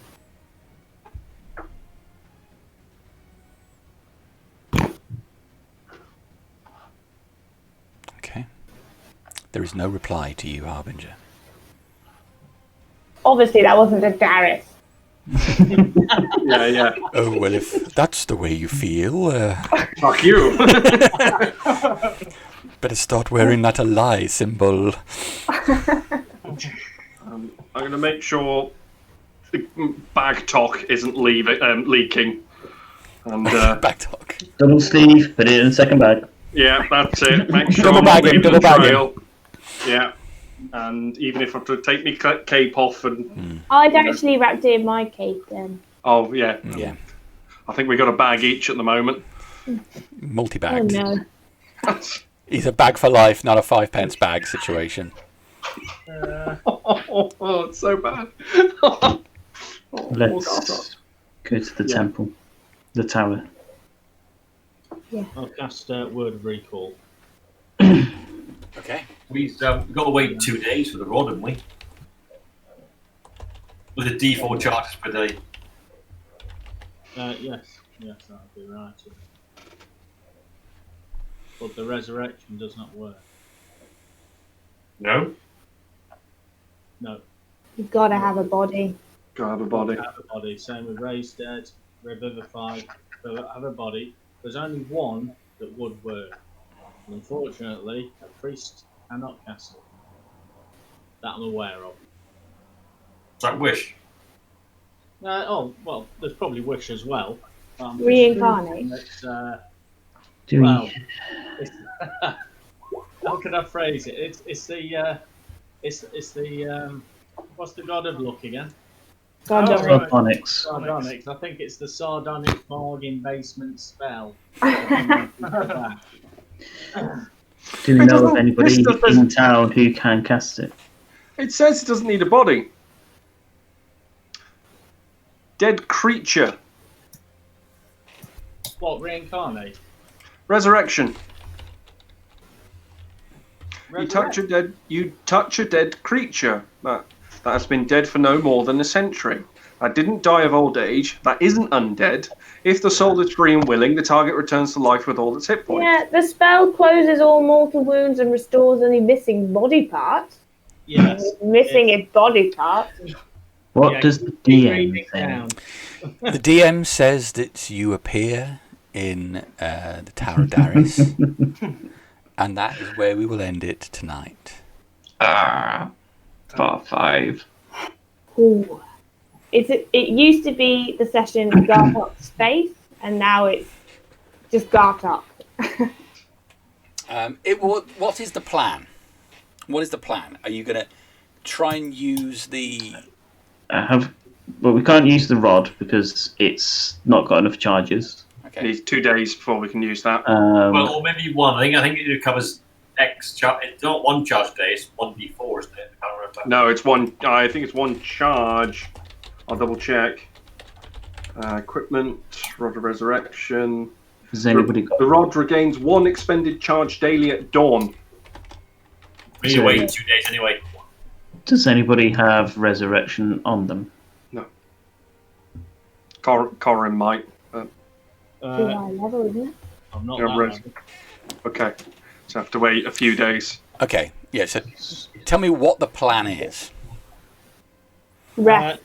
Okay. There is no reply to you, Harbinger. Obviously, that wasn't a Darius. Yeah. Oh, well, if that's the way you feel, Fuck you. better start wearing that ally symbol. I'm going to make sure the bag talk isn't leaking. And Back talk. Double sleeve, put it in the second bag. yeah, that's it. Make sure Double I'm not bagging, leaving double a bagging. trail. Yeah. And even if I have to take my cape off and... I'd actually wrapped it in my cape then. Oh, yeah. Yeah. I think we got a bag each at the moment. Multi-bagged. Oh no. He's a bag for life, not a 5-pence bag situation. Oh, it's so bad. Let's go to the temple. The tower. I'll cast Word of Recall. Okay. We've got to wait 2 days for the rod, haven't we? With a D4 charges per day. Yes, that'll be right. Yeah. But the resurrection does not work. No? No. You've got to have a body. Gotta have a body. Have a body. Same with Raise Dead, Revivify, have a body. There's only one that would work. And unfortunately, a priest cannot cast it. That I'm aware of. Is that Wish? Well, there's probably Wish as well. Reincarnate. Do Well, we? it's, how can I phrase it? It's the what's the god of luck again? Sardonic. right. Sardonyx. Sardonyx. I think it's the sardonic bargain basement spell. Do we know of anybody in town who can cast it? It says it doesn't need a body. Dead creature. What, reincarnate? Resurrection. You Resurrect? touch a dead creature that has been dead for no more than a century. That didn't die of old age. That isn't undead. If the soul is free and willing, the target returns to life with all its hit points. Yeah, the spell closes all mortal wounds and restores any missing body parts. Yes. Missing its body parts. What Yeah, does the keep DM reading say? down. The DM says that you appear in the Tower of Darius, and that is where we will end it tonight. Part 5. Ooh. It used to be the session Gartok's face, and now it's just Gartok. What is the plan? What is the plan? Are you going to try and use the... Well, we can't use the rod because it's not got enough charges. Okay. Needs 2 days before we can use that. Well, or maybe one. I think it covers X charge. It's not one charge day, it's 1d4, isn't it? I can't remember. No, it's one. I think it's one charge. I'll double check. Equipment, Rod of Resurrection. Has anybody got? The rod regains 1 expended charge daily at dawn. We need to wait 2 days anyway. Does anybody have resurrection on them? No. Corym might. Too high level, isn't it? I'm not Yeah, that right. one. Okay. So I have to wait a few days. Okay, yeah, so tell me what the plan is. Rest.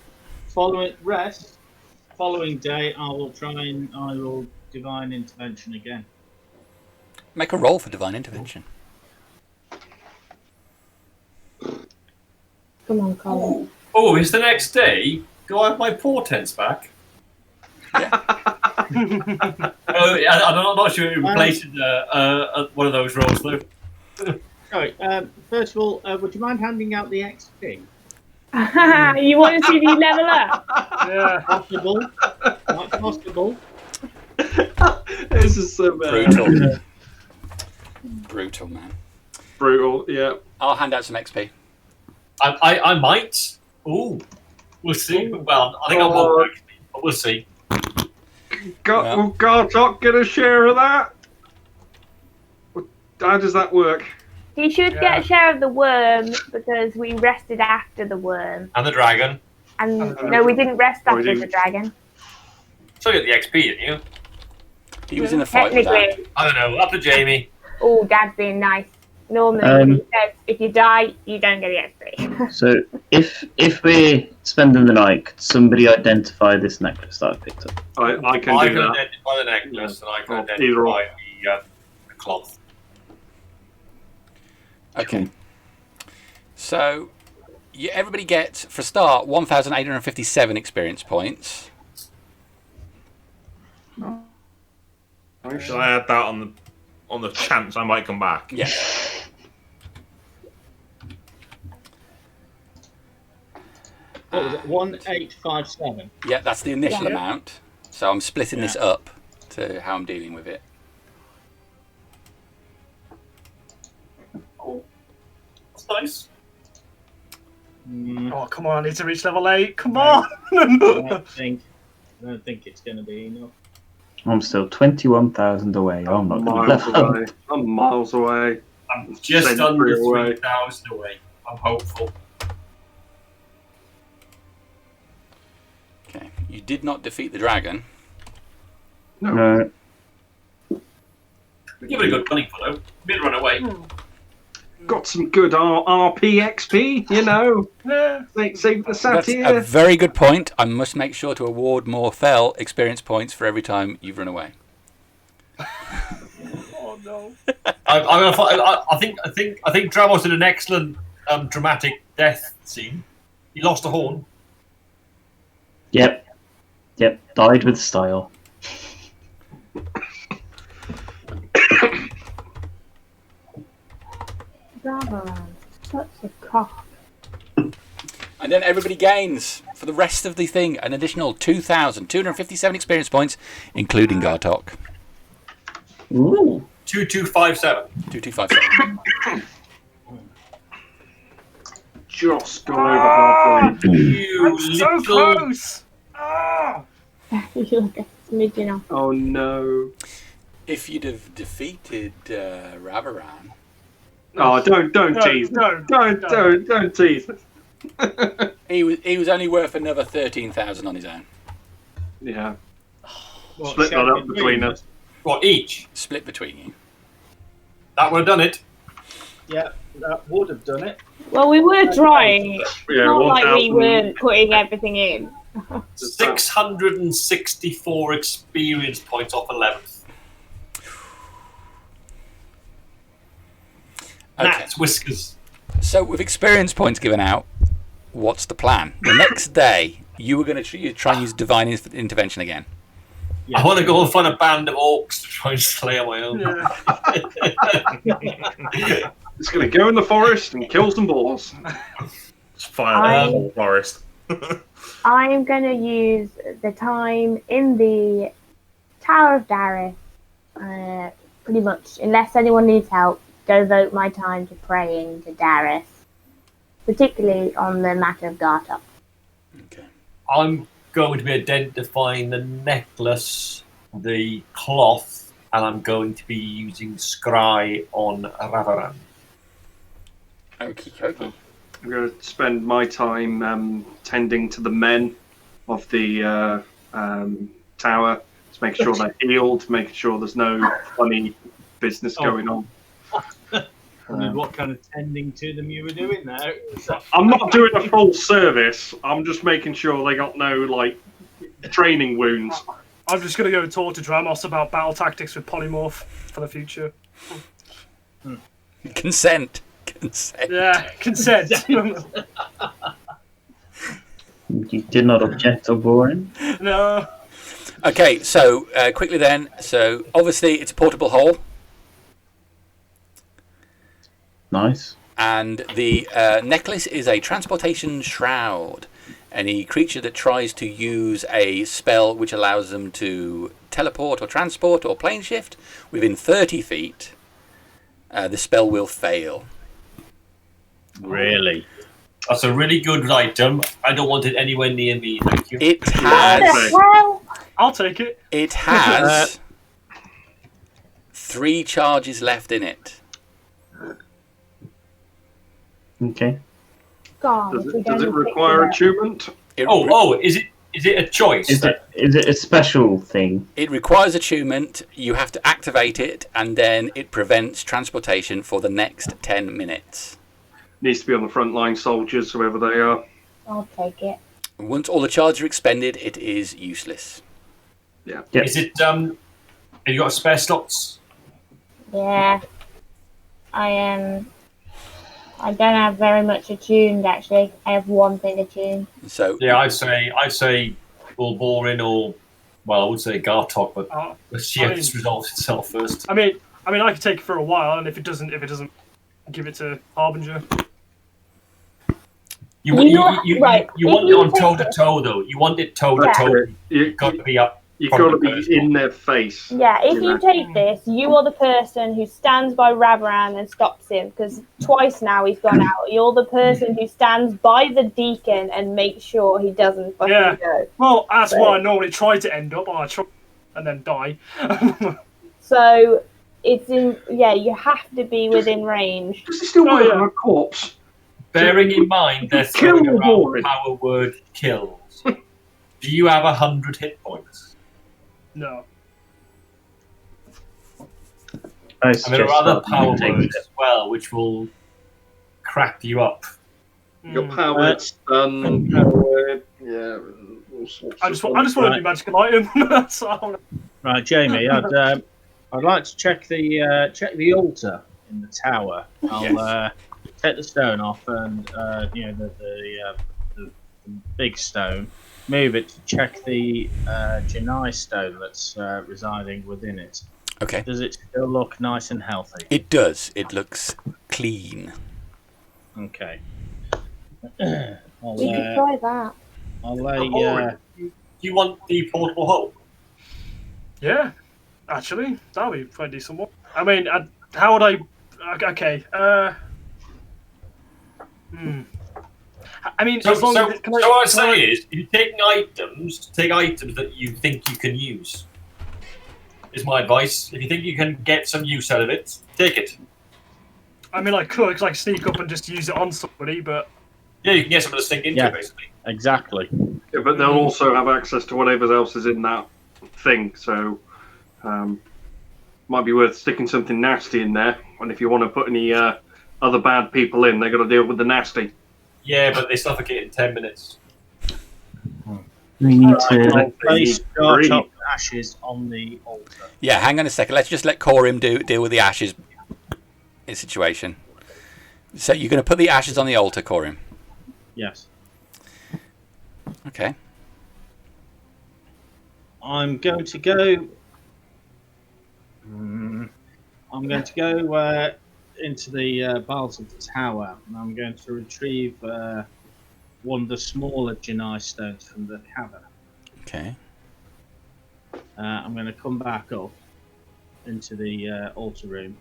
Following day, I will divine intervention again. Make a roll for divine intervention. Come on, Colin. Oh, is the next day? Do I have my portents back? Yeah. I'm not sure it replaces one of those rolls, though. Sorry, first of all, would you mind handing out the XP? You want to see me level up? Yeah. Possible. Not possible. This is so bad. Brutal. Brutal, man. Brutal, yeah. I'll hand out some XP. I might. Ooh, we'll see. Well, I think I won't actually, but we'll see. Will Gartok get a share of that? How does that work? He should get a share of the worm because we rested after the worm. And the dragon. And no, we didn't rest after the dragon. So you get the XP, didn't you? He was in a fight with that. Technically. I don't know. Up to Jamie. Oh, Dad's being nice. Normally, he says if you die, you don't get the XP. So if we're spending the night, could somebody identify this necklace that I picked up? I can do that. Identify the necklace and I can Either identify the cloth. Okay. So, everybody gets, for a start, 1,857 experience points. Should I add that on the chance I might come back? Yeah. What was it? 1857. Yeah, that's the initial amount. So I'm splitting this up to how I'm dealing with it. Oh, that's nice. Oh, come on, I need to reach level 8. Come on! I don't think it's going to be enough. I'm still 21,000 away. I'm not going to level up. I'm miles away. I'm just under 3,000 away. I'm hopeful. Okay. You did not defeat the dragon. No. Give it a good running for though. Bit run away. Got some good RP XP, you know. Save the That's satire. a very good point. I must make sure to award more fell experience points for every time you've run away. Oh no! I think Dramos did an excellent dramatic death scene. He lost a horn. Yep. Died with style. Ravaran, such a cock. And then everybody gains, for the rest of the thing, an additional 2,257 experience points, including Gartok. Ooh. 2257. 2257. Just gone over halfway. You So little... close! Ah! You look at smidgen off. Oh no. If you'd have defeated Ravaran... Oh, don't tease. No, Don't tease. He was only worth another 13,000 on his own. Yeah. What, Split that up between us. What, each? Split between you. That would have done it. Yeah, that would have done it. Well, we were trying. Yeah, Not like we 1,000. weren't putting everything in. 664 experience points off 11th. Okay. That's whiskers. So with experience points given out, what's the plan? The next day, you were going to try and use divine intervention again. Yeah. I want to go and find a band of orcs to try and slay on my own. It's going to go in the forest and kill some boars. Just fire the whole forest. I'm going to use the time in the Tower of Darius, pretty much, unless anyone needs help, devote my time to praying to Darius, particularly on the matter of Gartok. Okay. I'm going to be identifying the necklace, the cloth, and I'm going to be using scry on Ravaran. Okay. I'm going to spend my time tending to the men of the tower, to make sure they're healed, making sure there's no funny business going on. I mean, what kind of tending to them you were doing there? I'm not doing a full service. I'm just making sure they got no training wounds. I'm just going to go and talk to Dramos about battle tactics with polymorph for the future. Consent. Yeah, consent. You did not object, Ulborin? No. Okay, so quickly then. So obviously it's a portable hole. Nice. And the necklace is a transportation shroud. Any creature that tries to use a spell which allows them to teleport or transport or plane shift within 30 feet, the spell will fail. Really? That's a really good item. I don't want it anywhere near me. Thank you. It What has. the hell? I'll take it. It has 3 charges left in it. Okay. God, Does if we it, don't does it fix require it. attunement? Is it a choice? Is it a special thing? It requires attunement. You have to activate it, and then it prevents transportation for the next 10 minutes. Needs to be on the frontline soldiers, whoever they are. I'll take it. Once all the charges are expended, it is useless. Yeah. Yep. Is it? Have you got spare slots? Yeah. I don't have very much attuned actually. I have one thing attuned. So Yeah, I'd say Ulborin or I would say Gartok, but let's see how this resolves itself first. I mean, I could take it for a while, and if it doesn't, give it to Harbinger. You want it on take toe to toe though. You want it toe to toe. You've got to be up. You've got to be in their face. Yeah, if you take this, you are the person who stands by Ravaran and stops him, because twice now he's gone out. You're the person who stands by the deacon and makes sure he doesn't fucking go. Well, that's why I normally try to end up. I try and then die. So it's in. Yeah, you have to be within range. Does he still work on a corpse? Bearing in mind they're throwing around power word kills. Do you have 100 hit points? No. There are other power words as well, which will crap you up. Your power word, stun, power word, yeah. All sorts I just want to be magical item. That's all. Right, Jamie, I'd like to check the altar in the tower. I'll take the stone off and the big stone. Move it to check the Janai stone that's residing within it. Okay. Does it still look nice and healthy? It does. It looks clean. Okay. We can try that. I'll lay. Do you want the portable hole? Yeah, actually, that'll be quite decent one. I mean, how would I? Okay. I mean, So as long as what I say is, if you take items that you think you can use. Is my advice. If you think you can get some use out of it, take it. I mean, I could like sneak up and just use it on somebody, but yeah, you can get something to sink into, basically. Exactly. Yeah, but they'll also have access to whatever else is in that thing, so might be worth sticking something nasty in there. And if you want to put any other bad people in, they've got to deal with the nasty. Yeah, but they suffocate in 10 minutes. We need to place Gartok ashes on the altar. Yeah, hang on a second. Let's just let Corym deal with the ashes situation. So you're going to put the ashes on the altar, Corym? Yes. Okay. I'm going to go. Into the bowels of the tower, and I'm going to retrieve one of the smaller Janai stones from the cavern. Okay. I'm going to come back up into the altar room,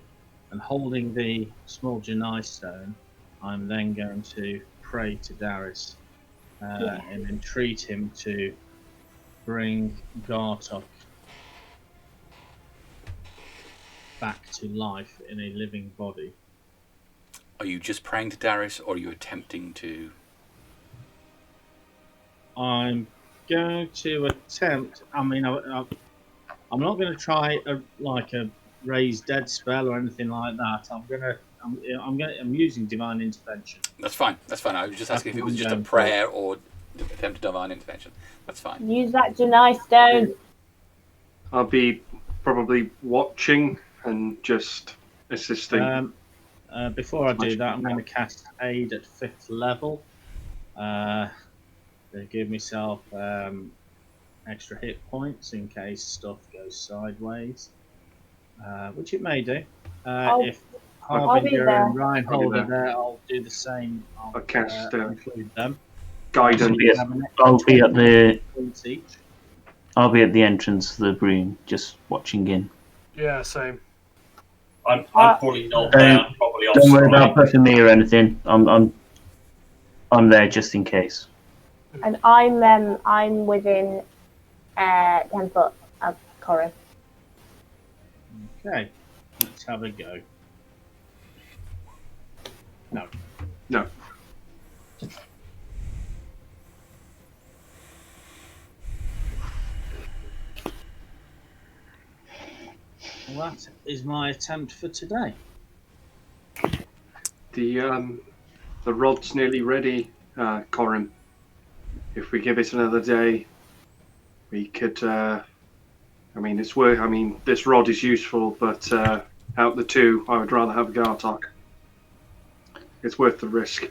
and holding the small Janai stone, I'm then going to pray to Darius and entreat him to bring Gartok back to life in a living body. Are you just praying to Darius, or are you attempting to? I'm going to attempt. I mean, I'm not going to try a raise dead spell or anything like that. I'm using divine intervention. That's fine. That's fine. I was just asking if it was just a prayer or attempt divine intervention. That's fine. Use that Janai stone. I'll be probably watching and just assisting. Before I do that, I'm going to cast Aid at 5th level. To give myself extra hit points in case stuff goes sideways, which it may do. If Harbinger and Reinhold are there, I'll do the same. I'll cast include them. Guidance. I'll be at the. Points each. I'll be at the entrance to the room, just watching in. Yeah, same. I'm probably not down. Probably off. Don't worry about puffing me or anything. I'll I'm there just in case. And I'm within 10 foot of Corym. Okay, let's have a go. No. No. Well, that is my attempt for today. The rod's nearly ready, Corym. If we give it another day, we could. It's worth. This rod is useful, but out the two, I would rather have a Gartok. It's worth the risk.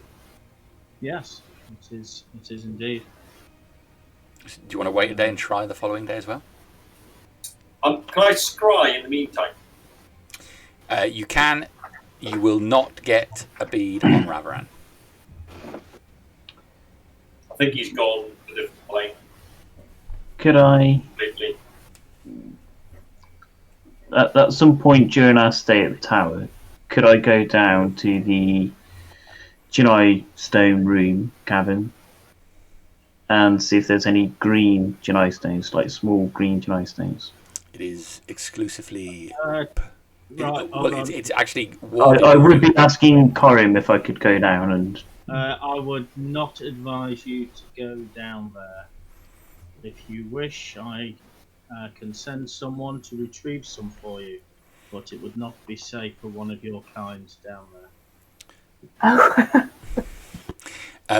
Yes, it is. It is indeed. Do you want to wait a day and try the following day as well? Can I scry in the meantime? You can. You will not get a bead on Ravaran. I think he's gone to a different plane Could I, completely. at some point during our stay at the tower, could I go down to the Janai stone room cavern and see if there's any green Janai stones, like small green Janai stones? It is exclusively. Right, It's actually. I would be asking Corym if I could go down and. I would not advise you to go down there. If you wish, I can send someone to retrieve some for you, but it would not be safe for one of your kind down there. Oh.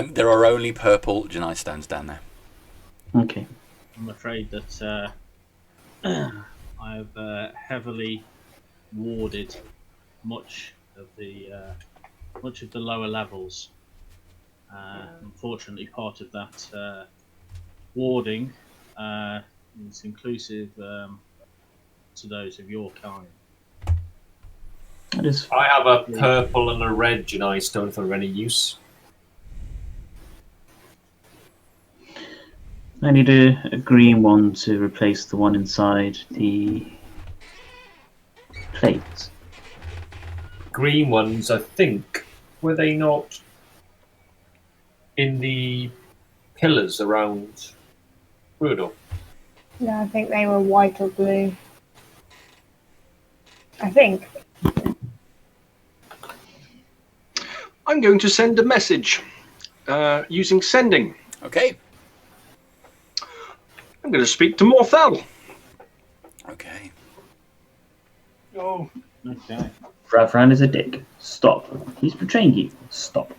There are only purple Janai stones down there. Okay. I'm afraid that I've heavily warded much of the lower levels. Unfortunately, part of that warding is inclusive to those of your kind. That is. I have a purple and a red Janai stone for any use. I need a green one to replace the one inside the plate. Green ones, I think, were they not in the pillars around Rudo? No, I think they were white or blue. I think. I'm going to send a message using sending. Okay. I'm going to speak to Morthel. Okay. Oh, Okay. Ravaran is a dick. Stop. He's betraying you. Stop.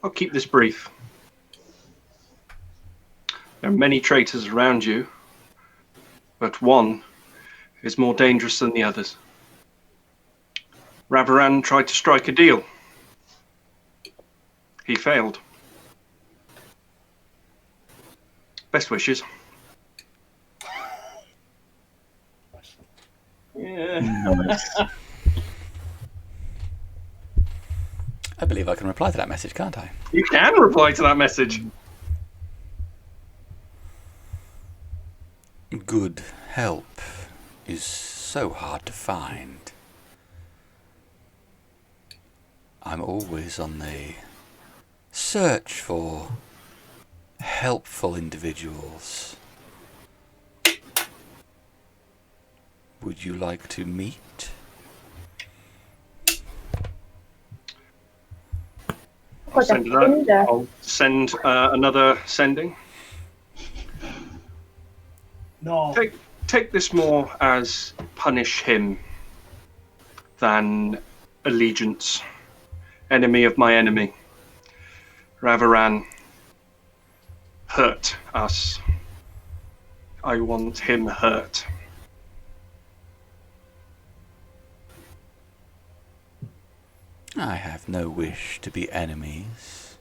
I'll keep this brief. There are many traitors around you, but one is more dangerous than the others. Ravaran tried to strike a deal. He failed. Best wishes. Yeah. Nice. I believe I can reply to that message, can't I? You can reply to that message. Good help is so hard to find. I'm always on the search for helpful individuals. Would you like to meet? What Send a that. Tinder. I'll send another sending. no. Take this more as punish him than allegiance. Enemy of my enemy. Ravaran hurt us. I want him hurt. I have no wish to be enemies.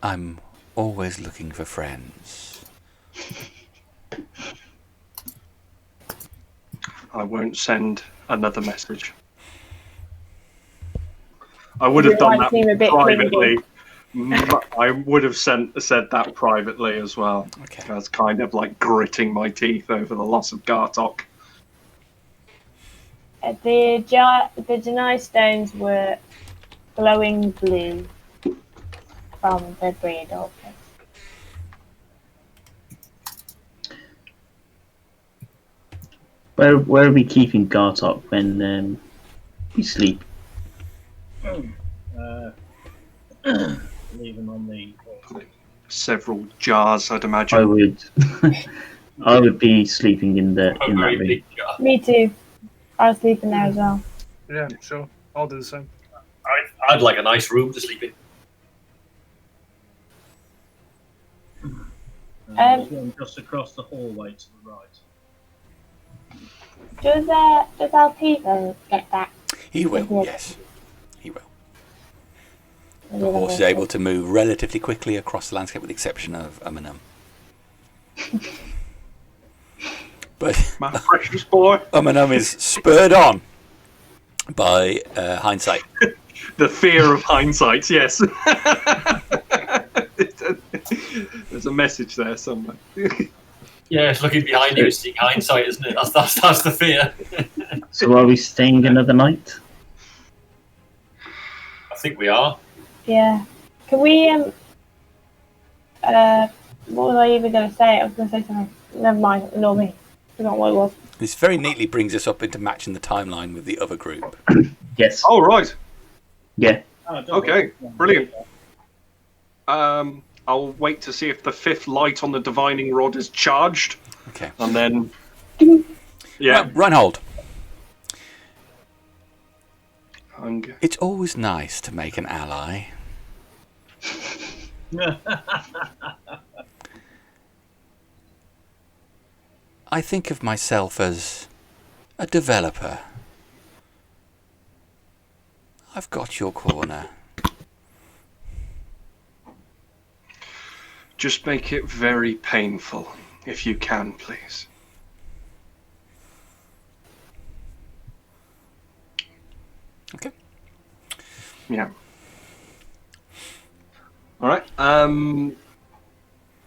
I'm always looking for friends. I won't send another message. I would have done might seem a that bit privately. I would have said that privately as well. Okay. I was kind of like gritting my teeth over the loss of Gartok. The deny stones were glowing blue from the breed office. Where are we keeping Gartok when we sleep? Leave them on the. Several jars, I'd imagine. I would be sleeping in that room. Big jar. Me too. I was sleeping there as well. Yeah, sure. I'll do the same. I'd like a nice room to sleep in. There's one just across the hallway to the right. Does Altivo get that? He will, yes. He will. The horse is able to move relatively quickly across the landscape with the exception of Umanum. But My precious boy. Umanum is spurred on by hindsight. The fear of hindsight, yes. There's a message there somewhere. Yeah, it's looking behind you, it's seeing hindsight, isn't it? That's the fear. So are we staying another night? I think we are. Yeah. Can we what was I even going to say? I was going to say something. Never mind. Ignore me. Forgot what it was. This very neatly brings us up into matching the timeline with the other group. Yes. Oh, right. Yeah. Okay, brilliant. I'll wait to see if the fifth light on the divining rod is charged. Okay. And then... Yeah. Reinhold. Hunger. It's always nice to make an ally. I think of myself as a developer. I've got your corner. Just make it very painful, if you can, please. Okay. Yeah. All right. And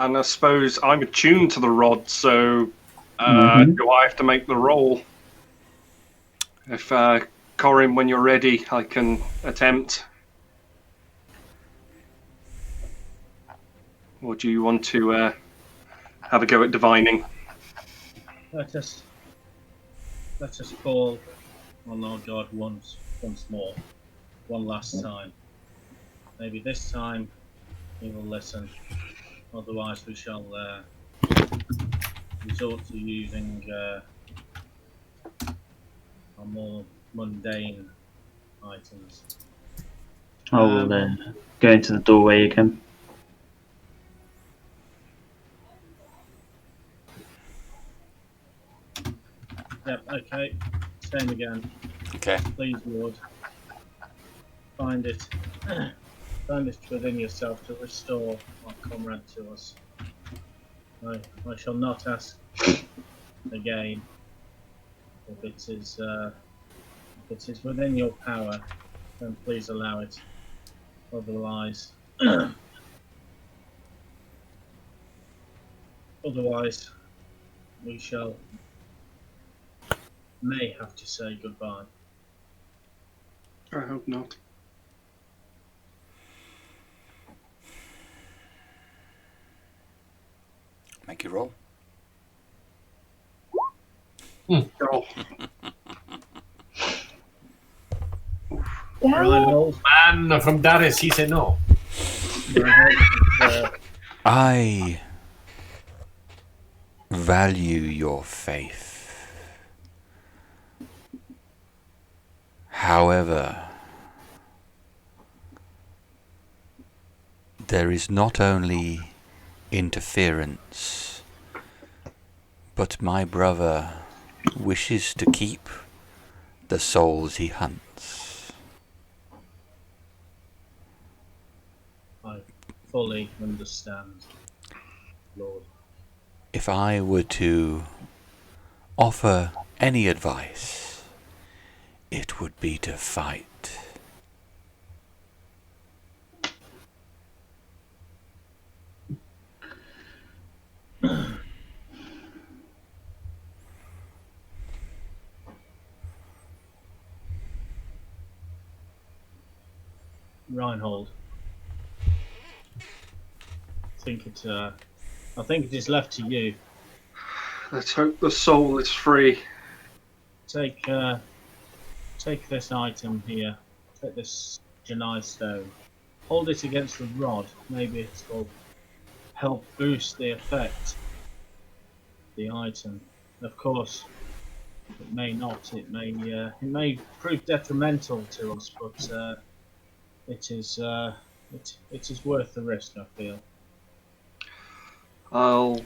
I suppose I'm attuned to the rod, so do I have to make the roll? If Corym, when you're ready, I can attempt. Or do you want to have a go at divining? Let us call on our God once more, one last time. Maybe this time he will listen. Otherwise, we shall resort to using our more mundane items. I'll go into the doorway again. Yep, okay. Same again. Okay. Please, Lord. Find it within yourself to restore our comrade to us. I shall not ask again if it is within your power, then please allow it. Otherwise, we may have to say goodbye. I hope not. Make your roll. Oh. Reinhold, Man from Darius, he said no. I value your faith. However, there is not only interference, but my brother wishes to keep the souls he hunts. I fully understand, Lord. If I were to offer any advice, it would be to fight. Reinhold. I think it is left to you. Let's hope the soul is free. Take this item here. Take this Janai stone. Hold it against the rod. Maybe it will help boost the effect. The item. Of course, it may not. It may prove detrimental to us, but it is worth the risk, I feel. I'll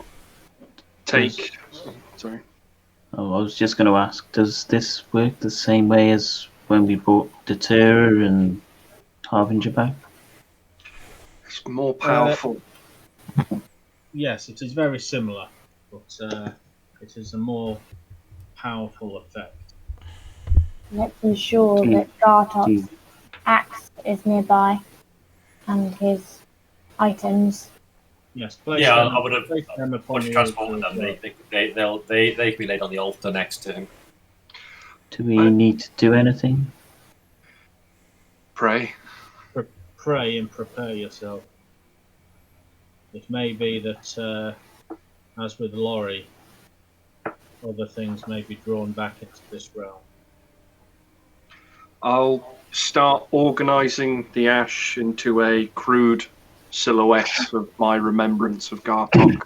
take. Sorry. Oh, I was just going to ask, does this work the same way as when we brought Deterror and Harbinger back? It's more powerful. Yes, it is very similar, but it is a more powerful effect. Let's ensure that Gartok's axe is nearby and his items. Yes, I would have place them upon the transported them. altar. They can be laid on the altar next to him. Do we need to do anything? Pray. Pray and prepare yourself. It may be that, as with Laurie, other things may be drawn back into this realm. I'll start organising the ash into a crude silhouette of my remembrance of Gartok.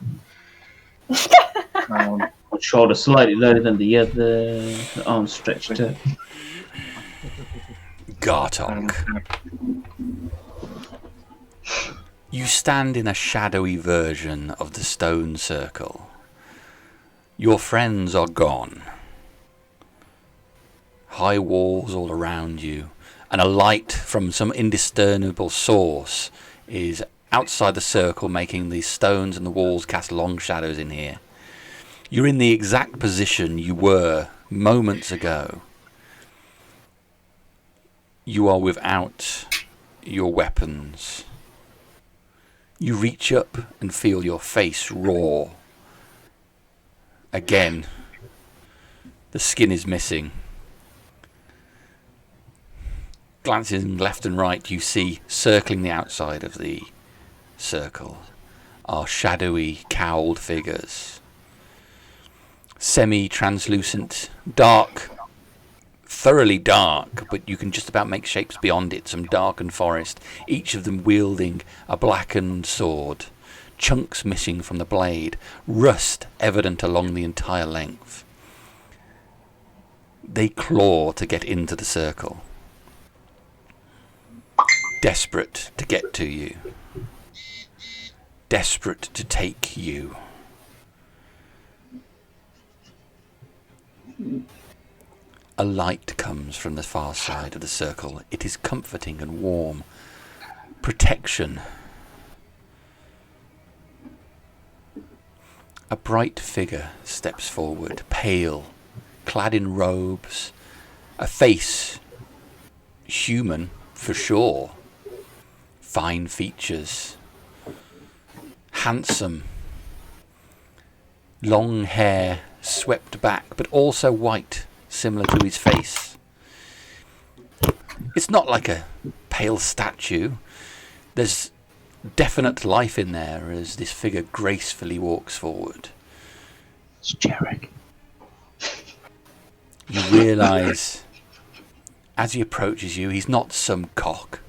Shoulder slightly lower than the other, arm stretched up. Gartok. You stand in a shadowy version of the stone circle. Your friends are gone. High walls all around you, and a light from some indiscernible source is outside the circle, making the stones and the walls cast long shadows in here. You're in the exact position you were moments ago. You are without your weapons. You reach up and feel your face raw. Again, the skin is missing. Glancing left and right, you see circling the outside of the circle are shadowy, cowled figures. Semi-translucent, dark, thoroughly dark, but you can just about make shapes beyond it. Some darkened forest, each of them wielding a blackened sword, chunks missing from the blade, rust evident along the entire length. They claw to get into the circle, desperate to get to you, desperate to take you. A light comes from the far side of the circle. It is comforting and warm. Protection. A bright figure steps forward, pale, clad in robes, a face, human for sure, fine features, handsome, long hair swept back, but also white, similar to his face. It's not like a pale statue. There's definite life in there as this figure gracefully walks forward. It's Jarek. You realise, as he approaches you, he's not some cock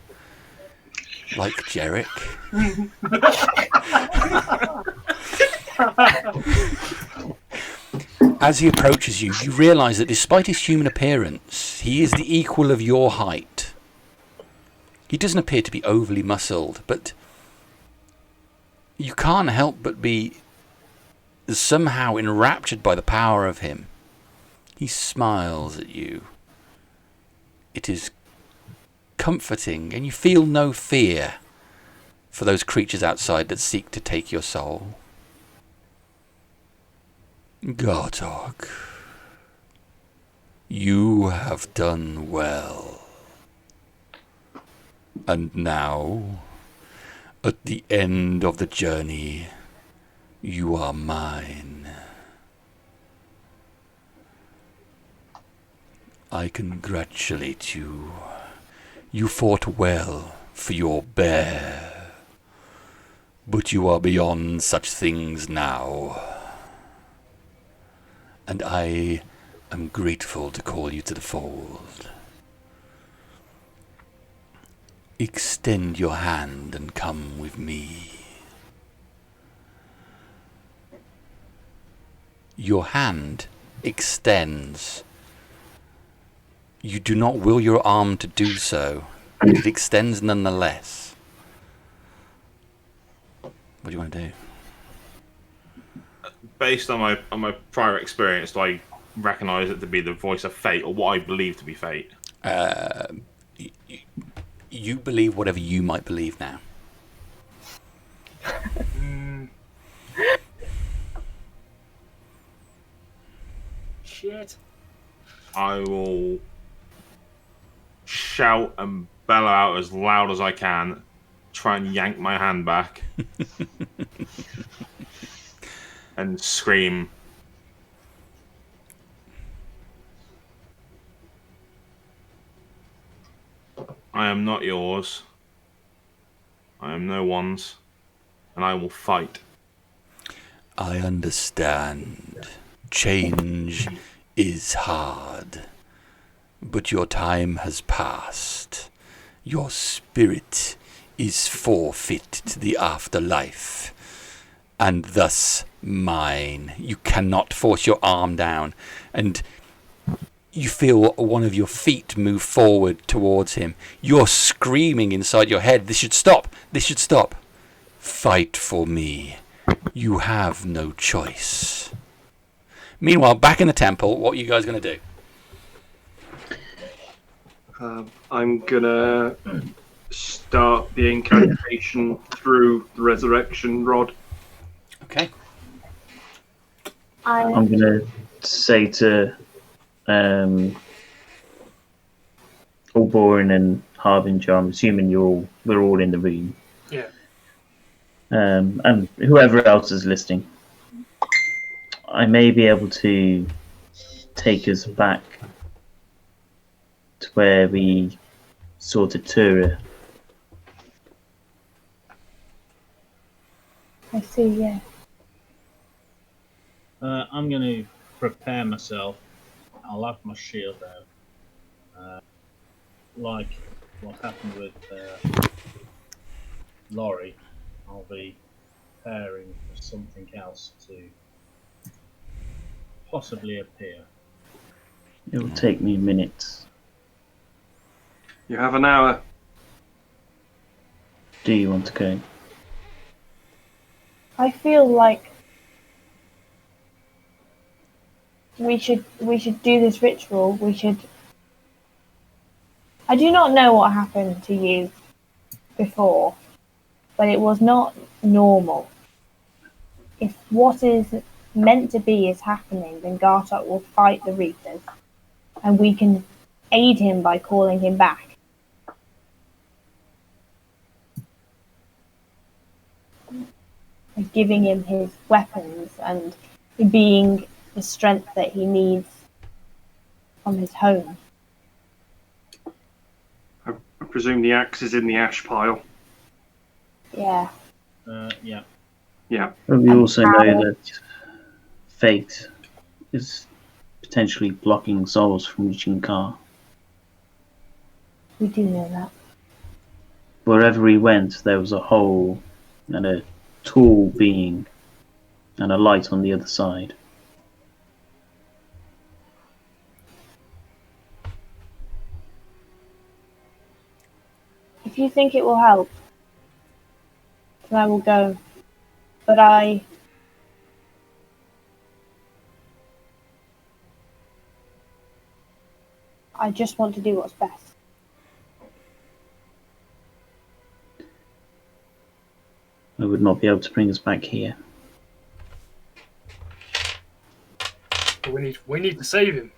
like Jarek. As he approaches you, you realise that despite his human appearance, he is the equal of your height. He doesn't appear to be overly muscled, but you can't help but be somehow enraptured by the power of him. He smiles at you. It is comforting, and you feel no fear for those creatures outside that seek to take your soul. Gartok, you have done well. And now, at the end of the journey, you are mine. I congratulate you. You fought well for your bear. But you are beyond such things now. And I am grateful to call you to the fold. Extend your hand and come with me. Your hand extends. You do not will your arm to do so, but it extends nonetheless. What do you want to do? Based on my prior experience, do I recognise it to be the voice of fate, or what I believe to be fate? You believe whatever you might believe now. Shit. I will shout and bellow out as loud as I can, try and yank my hand back, and scream. I am not yours. I am no one's, and I will fight. I understand. Change is hard. But your time has passed. Your spirit is forfeit to the afterlife. And thus mine. You cannot force your arm down. And you feel one of your feet move forward towards him. You're screaming inside your head, this should stop. This should stop. Fight for me. You have no choice. Meanwhile, back in the temple, what are you guys going to do? I'm gonna start the incantation through the resurrection rod. Okay. I'm going to say to Ulborin and Harbinger, I'm assuming we're all in the room. Yeah. And whoever else is listening, I may be able to take us back to where we sorted Tura. I see, yeah. I'm going to prepare myself. I'll have my shield out. Like what happened with Laurie, I'll be preparing for something else to possibly appear. It will take me minutes. You have an hour. Do you want to go? I feel like we should do this ritual. I do not know what happened to you before, but it was not normal. If what is meant to be is happening, then Gartok will fight the Reapers, and we can aid him by calling him back. And giving him his weapons and being the strength that he needs from his home. I presume the axe is in the ash pile. Yeah. Yeah. Yeah. But we also know that fate is potentially blocking souls from reaching Kar. We do know that. Wherever he went, there was a hole and a tall being and a light on the other side. If you think it will help, then I will go. But I just want to do what's best. I would not be able to bring us back here. But we need to save him.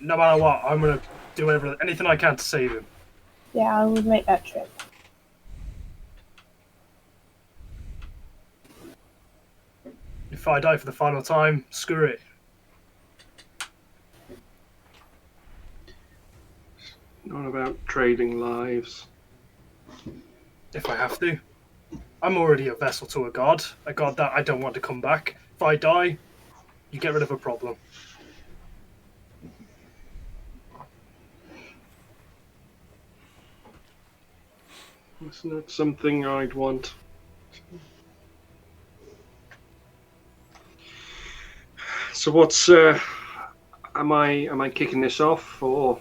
No matter what, I'm gonna do anything I can to save him. Yeah, I would make that trip. If I die for the final time, screw it. Not about trading lives. If I have to. I'm already a vessel to a god that I don't want to come back. If I die, you get rid of a problem. It's not something I'd want. So what's am I kicking this off, or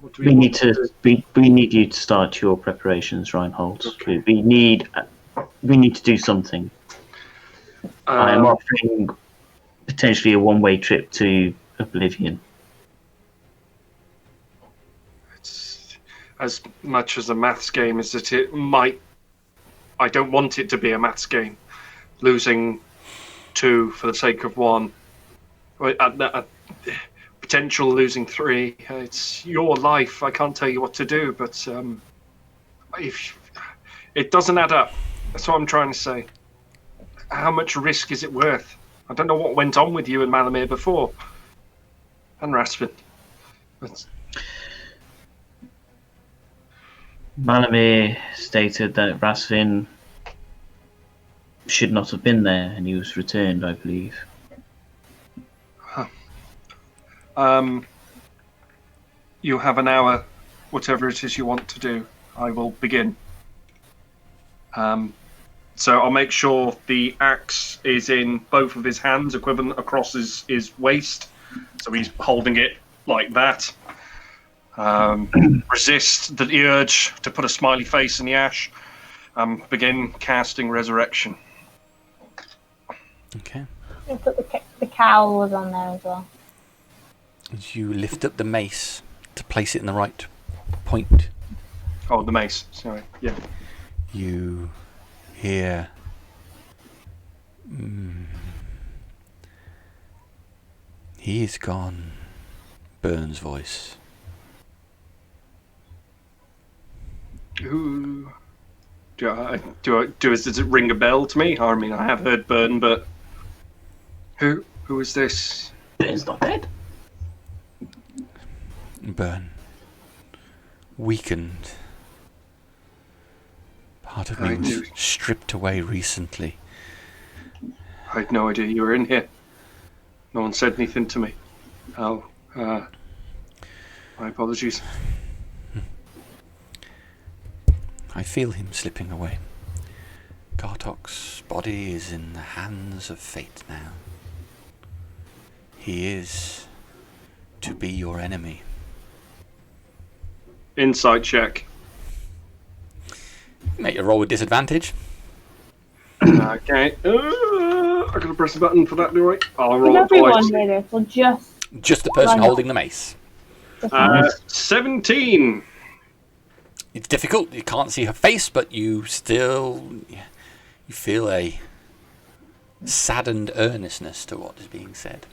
what do We want need to. We need you to start your preparations, Reinhold. Okay. We need to do something. I am offering potentially a one-way trip to Oblivion. It's as much as a maths game as it might. I don't want it to be a maths game. Losing 2 for the sake of 1. Potential losing 3. It's your life. I can't tell you what to do, but if it doesn't add up. That's what I'm trying to say. How much risk is it worth? I don't know what went on with you and Malamir before, and Rastvyn. Malamir stated that Rastvyn should not have been there, and he was returned, I believe. You have an hour, whatever it is you want to do. I will begin. So I'll make sure the axe is in both of his hands, equivalent across his waist. So he's holding it like that. Resist the urge to put a smiley face in the ash. Begin casting Resurrection. Okay. You put the cowls on there as well. As you lift up the mace to place it in the right point, Oh, the mace. Sorry. Yeah. you hear he is gone. Burns' voice. Who? Does it ring a bell to me? I mean, I have heard Burn, but who is this? Burn's not dead. Burn. Weakened. Part of me was stripped away recently. I had no idea you were in here. No one said anything to me. Oh, my apologies. I feel him slipping away. Gartok's body is in the hands of fate now. He is to be your enemy. Insight check. Make your roll with disadvantage. Okay. I gotta press the button for that, do I? I'll roll Will it twice. everyone do this, or just The person Right. holding the mace. 17. It's difficult. You can't see her face, but you feel a saddened earnestness to what is being said.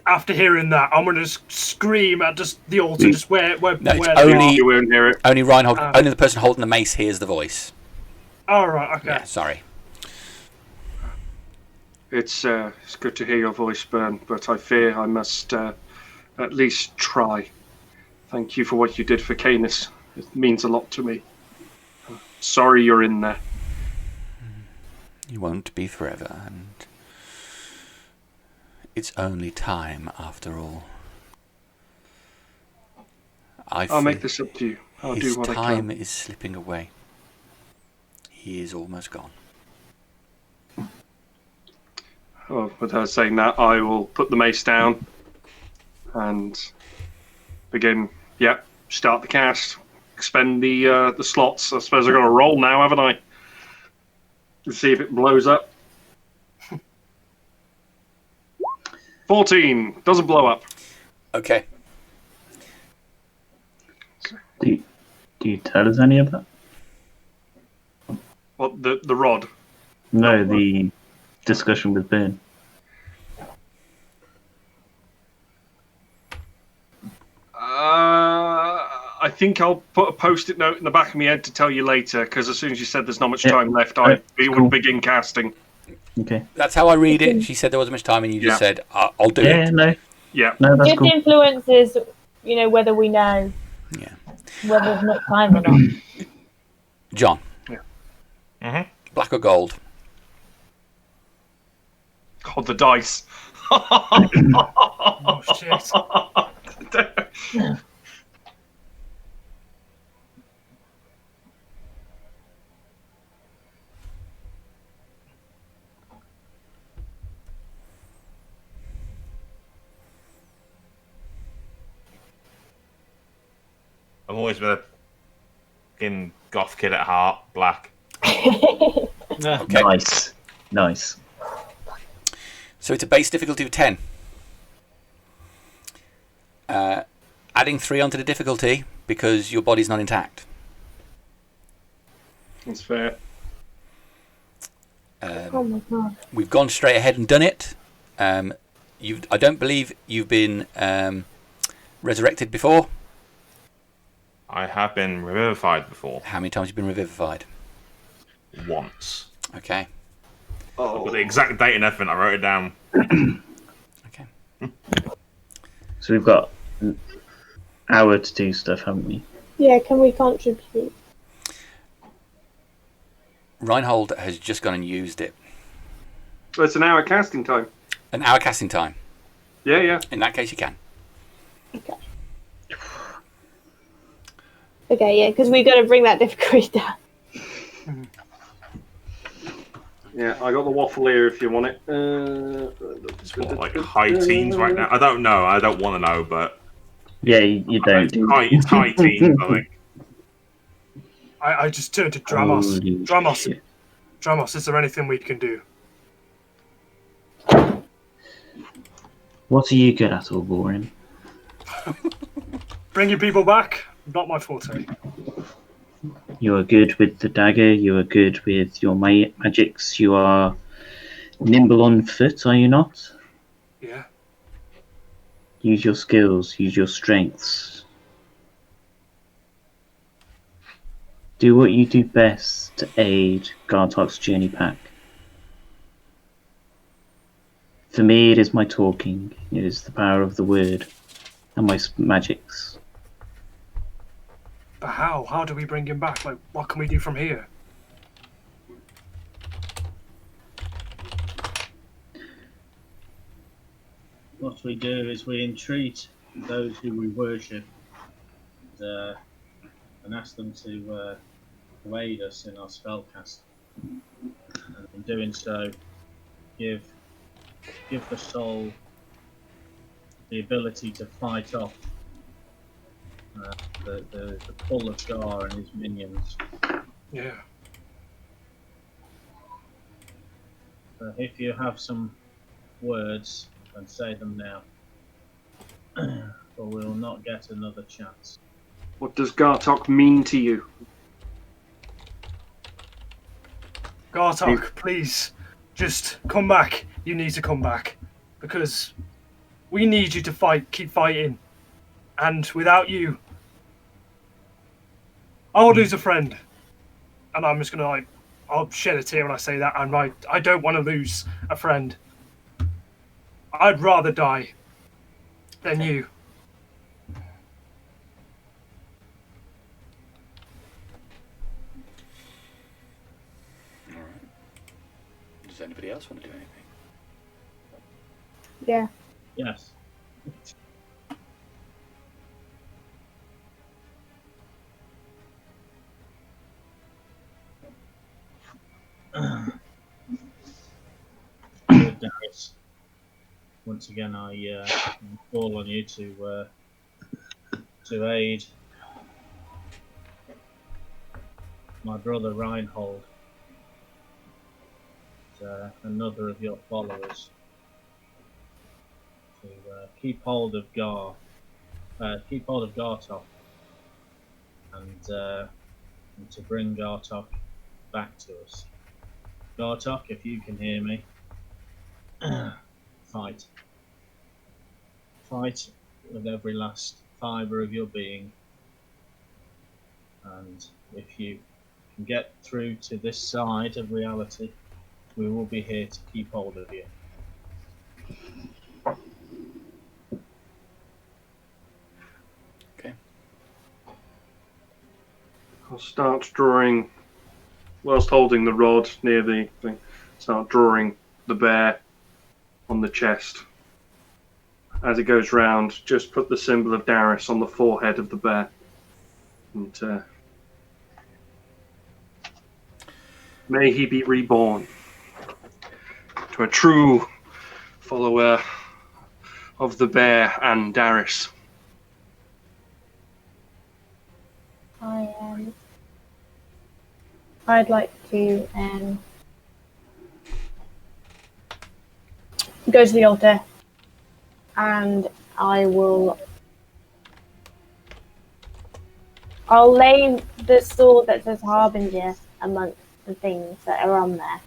After hearing that, I'm going to scream at just the altar, just where No, it's they only- are. You won't hear it. Only Reinhold, only the person holding the mace hears the voice. Oh, right, okay. Yeah, sorry. It's good to hear your voice, Burn, but I fear I must at least try. Thank you for what you did for Canis. It means a lot to me. Sorry you're in there. You won't be forever, and it's only time after all. I'll make this up to you. I'll his do what I time can. is slipping away. He is almost gone. Oh, without saying that, I will put the mace down and begin. Yep, start the cast. Expend the slots. I suppose I've got to roll now, haven't I? Let's see if it blows up. 14. Doesn't blow up. Okay. Do you tell us any of that? What, the rod? No, the discussion with Burn. I think I'll put a post-it note in the back of my head to tell you later, because as soon as you said there's not much time left, we would begin casting. Okay. That's how I read it. She said there wasn't much time, and you just said, I'll do Yeah, it. no. Yeah. No, that's Just cool. influences, whether we know Yeah. whether there's much time or not. John. Yeah. Mhm. Black or gold? God, the dice. Oh shit! I've always been a fucking goth kid at heart. Black. Okay. Nice. So it's a base difficulty of 10. Adding 3 onto the difficulty because your body's not intact. That's fair. Oh my god. We've gone straight ahead and done it. I don't believe you've been resurrected before. I have been revivified before. How many times have you been revivified? Once. Okay. I've got the exact date and everything. I wrote it down. Okay. So we've got an hour to do stuff, haven't we? Yeah, can we contribute? Reinhold has just gone and used it. Well, it's an hour casting time. An hour casting time. Yeah. In that case, you can. Okay, yeah, because we've got to bring that difficulty down. Yeah, I got the waffle here if you want it. It's what, like high teens right now? I don't know. I don't want to know, but Yeah, you don't do. it's high teens, I think. I just turned to Dramos. Holy Dramos, shit. Dramos, is there anything we can do? What are you good at, Ulborin? Bringing people back? Not my forte. You are good with the dagger. You are good with your magics. You are nimble on foot, are you not? Yeah. Use your skills. Use your strengths. Do what you do best to aid Gartok's journey pack. For me, it is my talking. It is the power of the word and my magics. But how? How do we bring him back? Like, what can we do from here? What we do is we entreat those who we worship and ask them to aid us in our spellcasting. And in doing so, give the soul the ability to fight off the pull of Gar and his minions. Yeah. If you have some words, then say them now, or we'll not get another chance. What does Gartok mean to you? Gartok, please, just come back. You need to come back. Because we need you to fight, keep fighting. And without you, I would lose a friend. And I'm just gonna, I'll shed a tear when I say that. I don't want to lose a friend. I'd rather die than you. Alright. Does anybody else want to do anything? Yeah. Yes. Good, Darius. Once again, I call on you to aid my brother Reinhold, another of your followers, to keep hold of Gartok, and to bring Gartok back to us. Gartok, if you can hear me, fight. Fight with every last fibre of your being. And if you can get through to this side of reality, we will be here to keep hold of you. I'll start drawing, whilst holding the rod near the thing, start drawing the bear on the chest. As it goes round, just put the symbol of Darius on the forehead of the bear. And may he be reborn to a true follower of the bear and Darius. I'd like to go to the altar, and I'll lay the sword that says Harbinger amongst the things that are on there.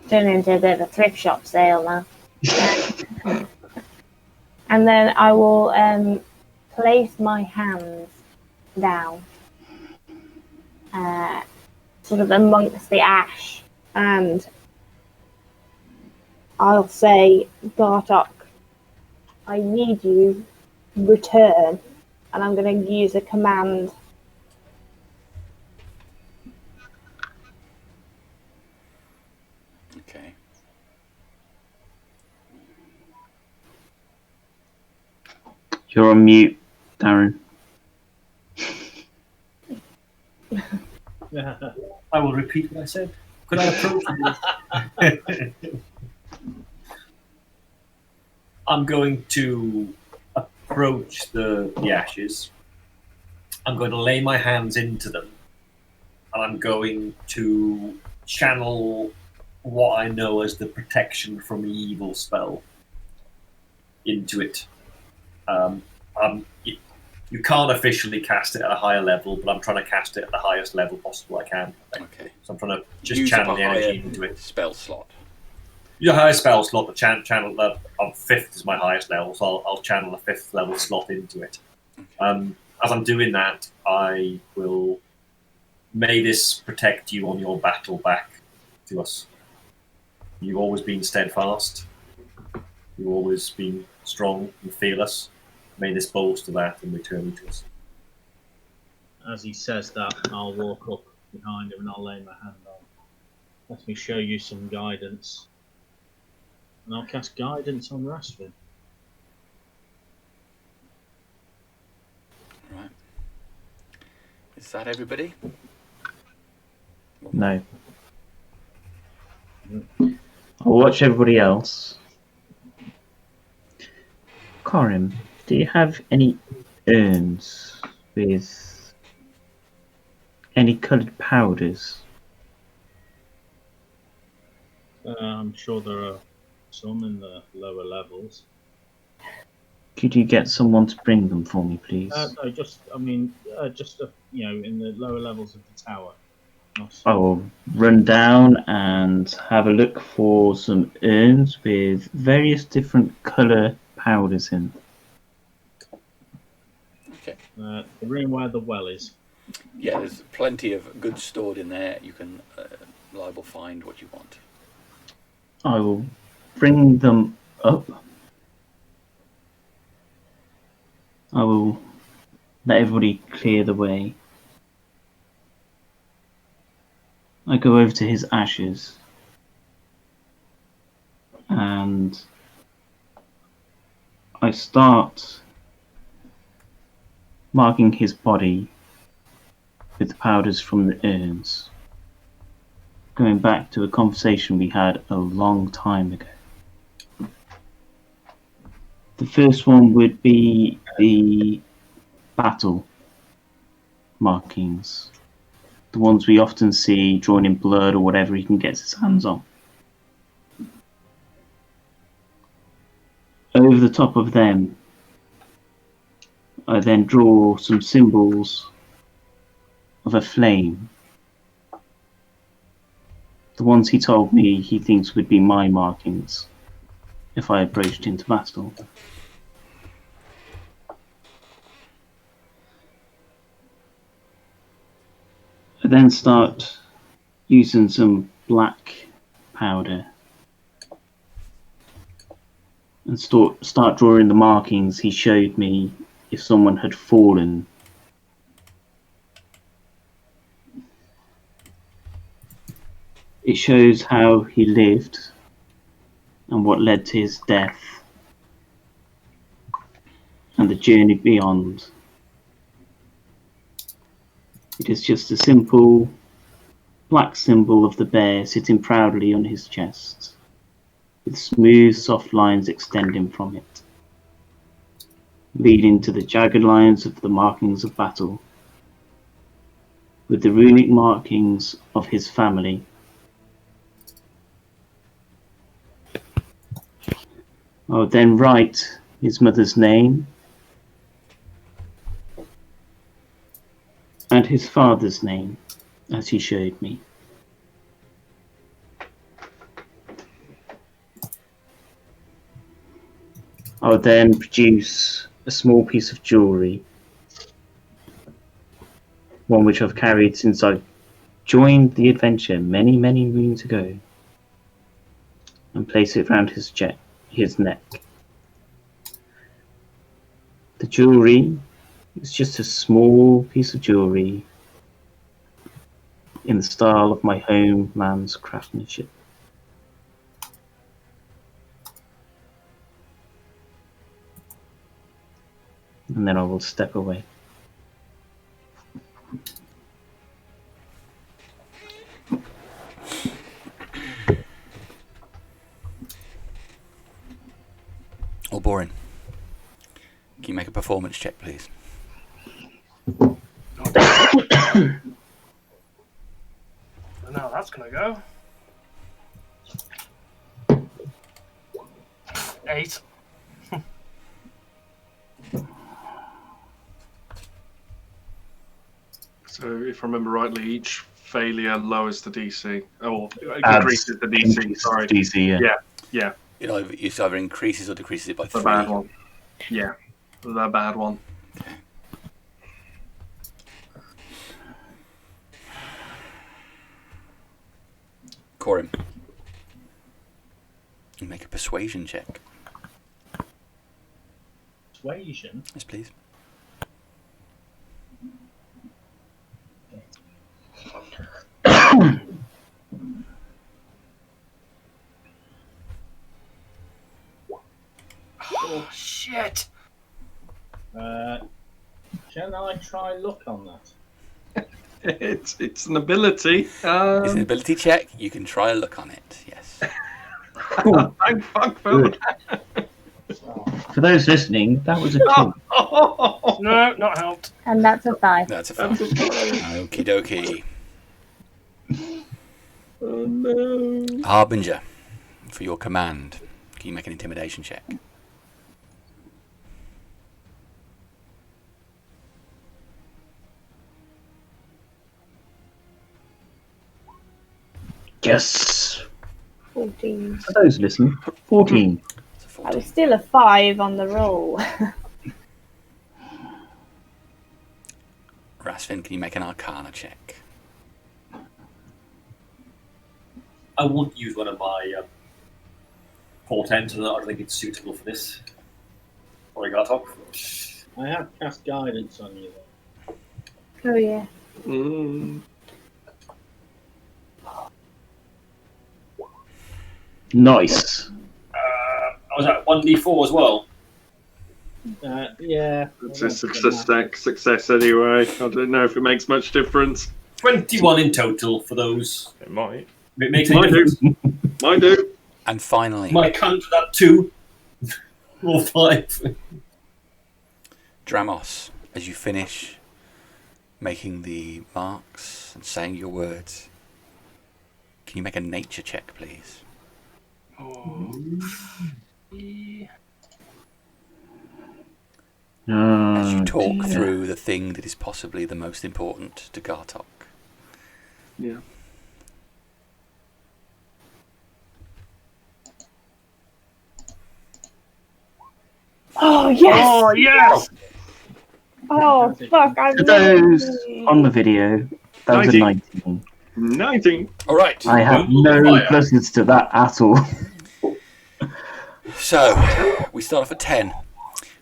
Turn into a bit of a thrift shop sale now. And then I will place my hands down, sort of amongst the ash, and I'll say, Gartok, I need you, return, and I'm going to use a command. Okay. You're on mute, Darren. I will repeat what I said. Could I approach you? I'm going to approach the ashes. I'm going to lay my hands into them. And I'm going to channel what I know as the protection from evil spell into it. You can't officially cast it at a higher level, but I'm trying to cast it at the highest level possible I can. Okay. So I'm trying to just Use channel up the a energy higher into it. spell slot. Your highest spell slot, the channel on 5th is my highest level, so I'll channel a 5th level slot into it. Okay. As I'm doing that, I will. May this protect you on your battle back to us. You've always been steadfast. You've always been strong and fearless. May this bolster that and return to us. As he says that, I'll walk up behind him and I'll lay my hand on. Let me show you some guidance. And I'll cast guidance on Rastvyn. Right. Is that everybody? No. I'll watch everybody else. Corym, do you have any urns with any coloured powders? I'm sure there are some in the lower levels. Could you get someone to bring them for me, please? No, just in the lower levels of the tower. I will run down and have a look for some urns with various different colour powders in. Okay. The room where the well is. Yeah, there's plenty of goods stored in there. You can liable find what you want. I will bring them up. I will let everybody clear the way. I go over to his ashes and I start marking his body with the powders from the urns, going back to a conversation we had a long time ago. The first one would be the battle markings. The ones we often see drawn in blood or whatever he can get his hands on. Over the top of them, I then draw some symbols of a flame. The ones he told me he thinks would be my markings if I approached into battle. I then start using some black powder and start drawing the markings he showed me if someone had fallen It shows how he lived and what led to his death and the journey beyond. It is just a simple black symbol of the bear sitting proudly on his chest, with smooth, soft lines extending from it, leading to the jagged lines of the markings of battle, with the runic markings of his family. I would then write his mother's name and his father's name, as he showed me. I would then produce a small piece of jewellery, one which I've carried since I joined the adventure many, many moons ago, and place it round his neck. The jewellery is just a small piece of jewellery in the style of my homeland's craftsmanship. And then I will step away. Ulborin, can you make a performance check, please? Now that's gonna go. 8. So, if I remember rightly, each failure lowers the DC. Or Adds increases the DC, sorry. DC, yeah. Yeah. It either increases or decreases it by 3. The bad one. Yeah. The bad one. Okay. Corym, you make a persuasion check. Persuasion? Yes, please. Oh shit! Can I try luck on that? It's an ability. It's an ability check. You can try a look on it. Yes. Thank fuck for that. For those listening, that was a 2. No, not helped. And that's a 5. That's a 5. Okie dokie. Oh no. Harbinger, for your command, can you make an intimidation check? Yes. 14. For those listening, 14. It's a I 14. was still a 5 on the roll. Rastvyn, can you make an Arcana check? I won't use one of my portents. I don't think it's suitable for this. Sorry, Gartok. I have cast guidance on you. Oh, yeah. Mm. Nice. Was that 1d4 as well? Yeah. It's a success anyway. I don't know if it makes much difference. 21 in total for those. It might. It makes any Might do. difference. Might do. And finally, My count for that 2 or 5. Dramos, as you finish making the marks and saying your words, can you make a nature check, please? As you talk through the thing that is possibly the most important to Gartok. Yeah. Oh, yes! Oh yes! Oh, fuck. I For really... those on the video, that was a 19. 19. All right. I have no pluses to that at all. So, we start off at 10,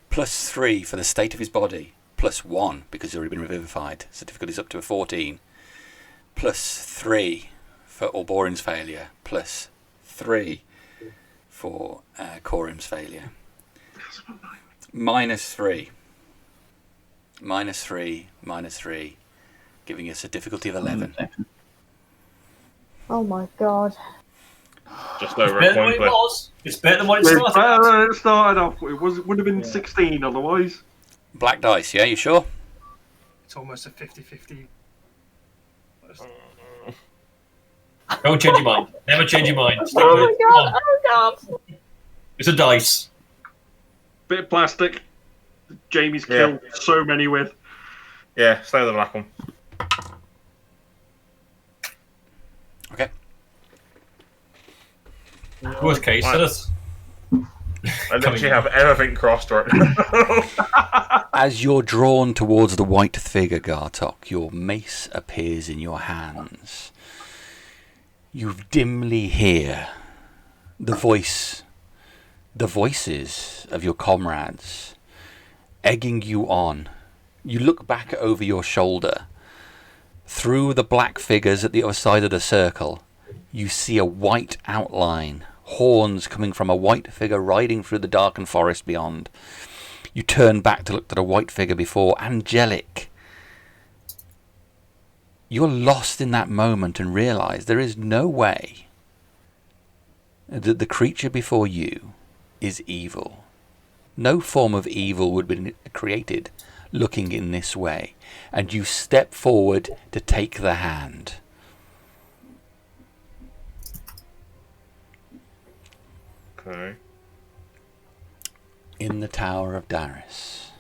plus 3 for the state of his body, plus 1 because he's already been revivified. So difficulty's up to a 14, plus 3 for Ulborin's failure, plus 3 for Corym's failure. -3. -3, giving us a difficulty of 11. Oh my god. Just over Better a than what point it clear. was. It's better than what it It's started. better than it started off. It would have been 16 otherwise. Black dice, yeah, you sure? It's almost a 50-50. Don't change your mind. Never change your mind. Stick Oh with my it. Come god, on. oh god. It's a dice. Bit of plastic. Jamie's Yeah. killed so many with. Yeah, stay with the black one. Okay. Worst case, Right. let us. I literally have everything crossed right now. As you're drawn towards the white figure, Gartok, your mace appears in your hands. You dimly hear the voices of your comrades egging you on. You look back over your shoulder. Through the black figures at the other side of the circle, you see a white outline, horns coming from a white figure riding through the darkened forest beyond. You turn back to look at a white figure before, angelic. You're lost in that moment and realize there is no way that the creature before you is evil. No form of evil would have been created looking in this way. And you step forward to take the hand. Okay. In the Tower of Darius.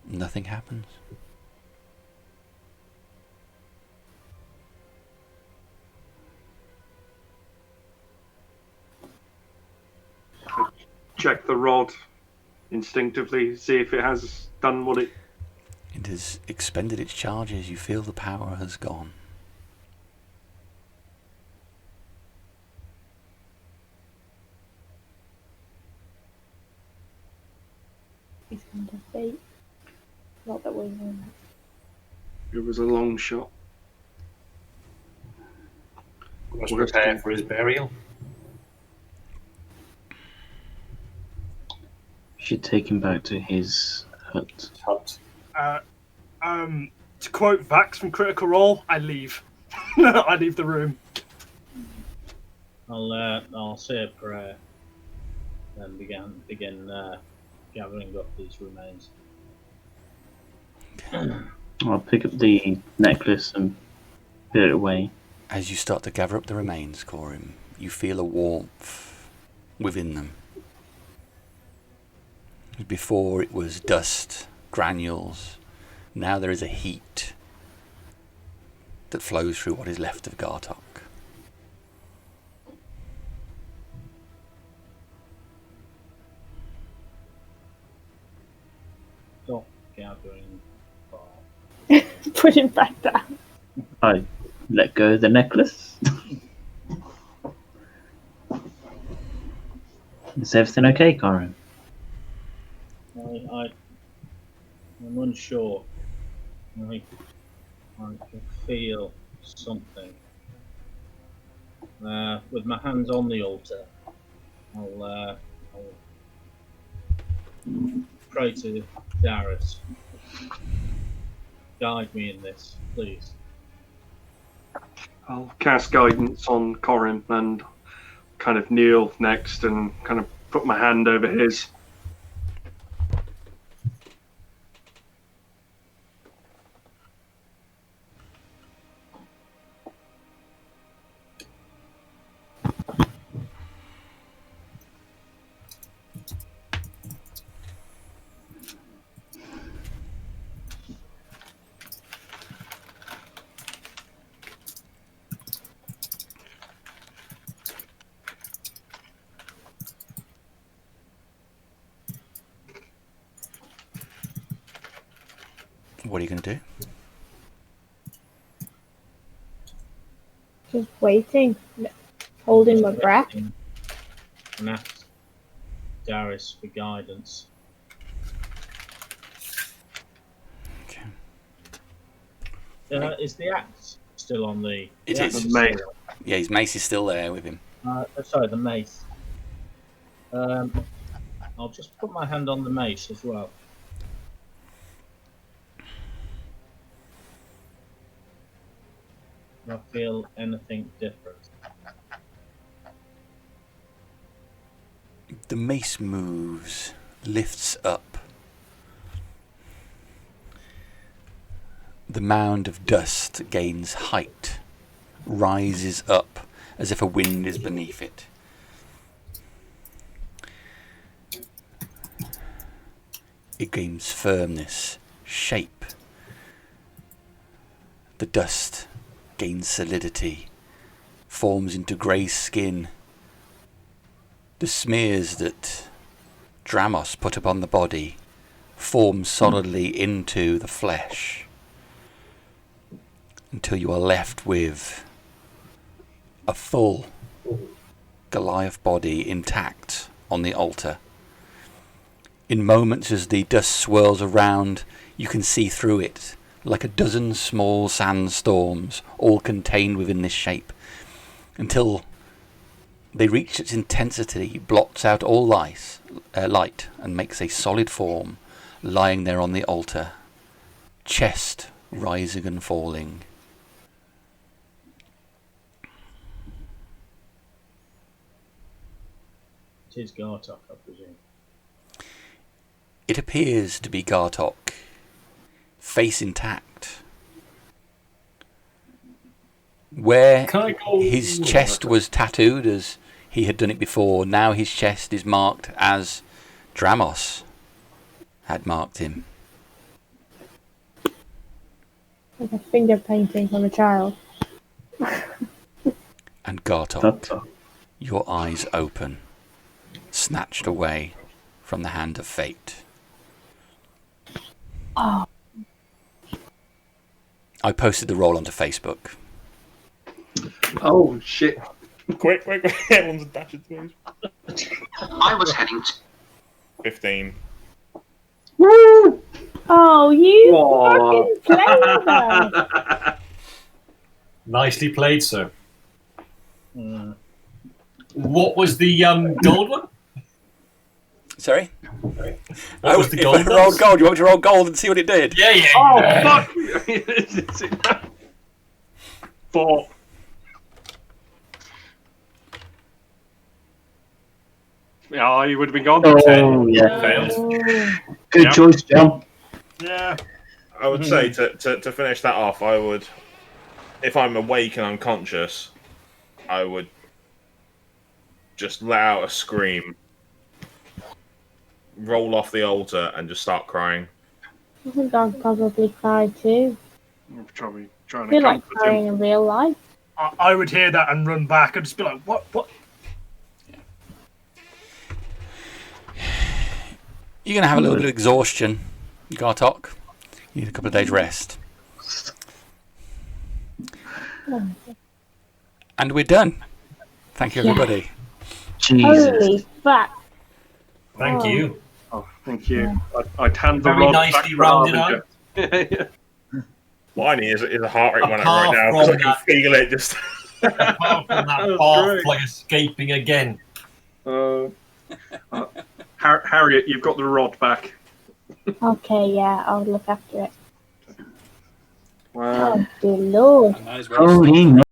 Nothing happens. Check the rod instinctively, see if it has done what it. It has expended its charges. You feel the power has gone. He's going to fate. Not that we know. It was a long shot. We must prepare for his burial. Should take him back to his hut. To quote Vax from Critical Role, I leave. I leave the room. I'll say a prayer and begin gathering up these remains. I'll pick up the necklace and put it away. As you start to gather up the remains, Corym, you feel a warmth within them. Before it was dust, granules. Now there is a heat that flows through what is left of Gartok. Stop gathering fire. Put him back down. I let go of the necklace. Is everything okay, Corym? I'm unsure. I can feel something. With my hands on the altar, I'll pray to Darius. Guide me in this, please. I'll cast guidance on Corym and kind of kneel next and kind of put my hand over his. What are you going to do? Just waiting. Holding my breath. And ask Darius for guidance. Is the axe still on the? It the is. axe Mace. still Yeah, his mace is still there with him. sorry, the mace. I'll just put my hand on the mace as well. Do I feel anything different? The mace moves, lifts up. The mound of dust gains height, rises up as if a wind is beneath it. It gains firmness, shape. The dust gains solidity, forms into grey skin. The smears that Dramos put upon the body form solidly into the flesh until you are left with a full Goliath body intact on the altar. In moments as the dust swirls around, you can see through it like a dozen small sandstorms, all contained within this shape, until they reach its intensity, blots out all light, and makes a solid form lying there on the altar, chest rising and falling. It is Gartok, I presume. It appears to be Gartok, face intact. Where Can I go? his chest was tattooed as he had done it before, now his chest is marked as Dramos had marked him. Like a finger painting from a child. And Gartok, That's all. your eyes open, snatched away from the hand of fate. Oh. I posted the roll onto Facebook. Oh shit! Quick, everyone's dashing through. I was heading to 15. Woo! Oh, you Aw. fucking clever! Nicely played, sir. Mm. What was the gold one? Sorry? What was the if gold I rolled one? gold, you want me to roll gold and see what it did? Yeah, yeah. Oh yeah. fuck! 4. Yeah, you would have been gone. Oh, yeah. Failed. Oh. Good Yeah. choice, John. Yeah. I would say to finish that off, I would, if I'm awake and unconscious, I would just let out a scream, roll off the altar, and just start crying. I think I'd probably cry too. I'm trying I to feel like comfort crying him. in real life. I would hear that and run back and just be like, what? You're going to have a little bit of exhaustion, Gartok. You need a couple of days rest. And we're done. Thank you, everybody. Jesus. Holy fuck. Thank Oh. you. Oh, thank you. I'd hand the Very rod nicely back to rounded Harbinger. Yeah. What I need is a heart rate monitor Apart right now because I from can that- feel it just. Apart from that That was path great. like escaping again. Harriet, you've got the rod back. Okay, yeah, I'll look after it. Wow. Oh, dear lord. Might as well Holy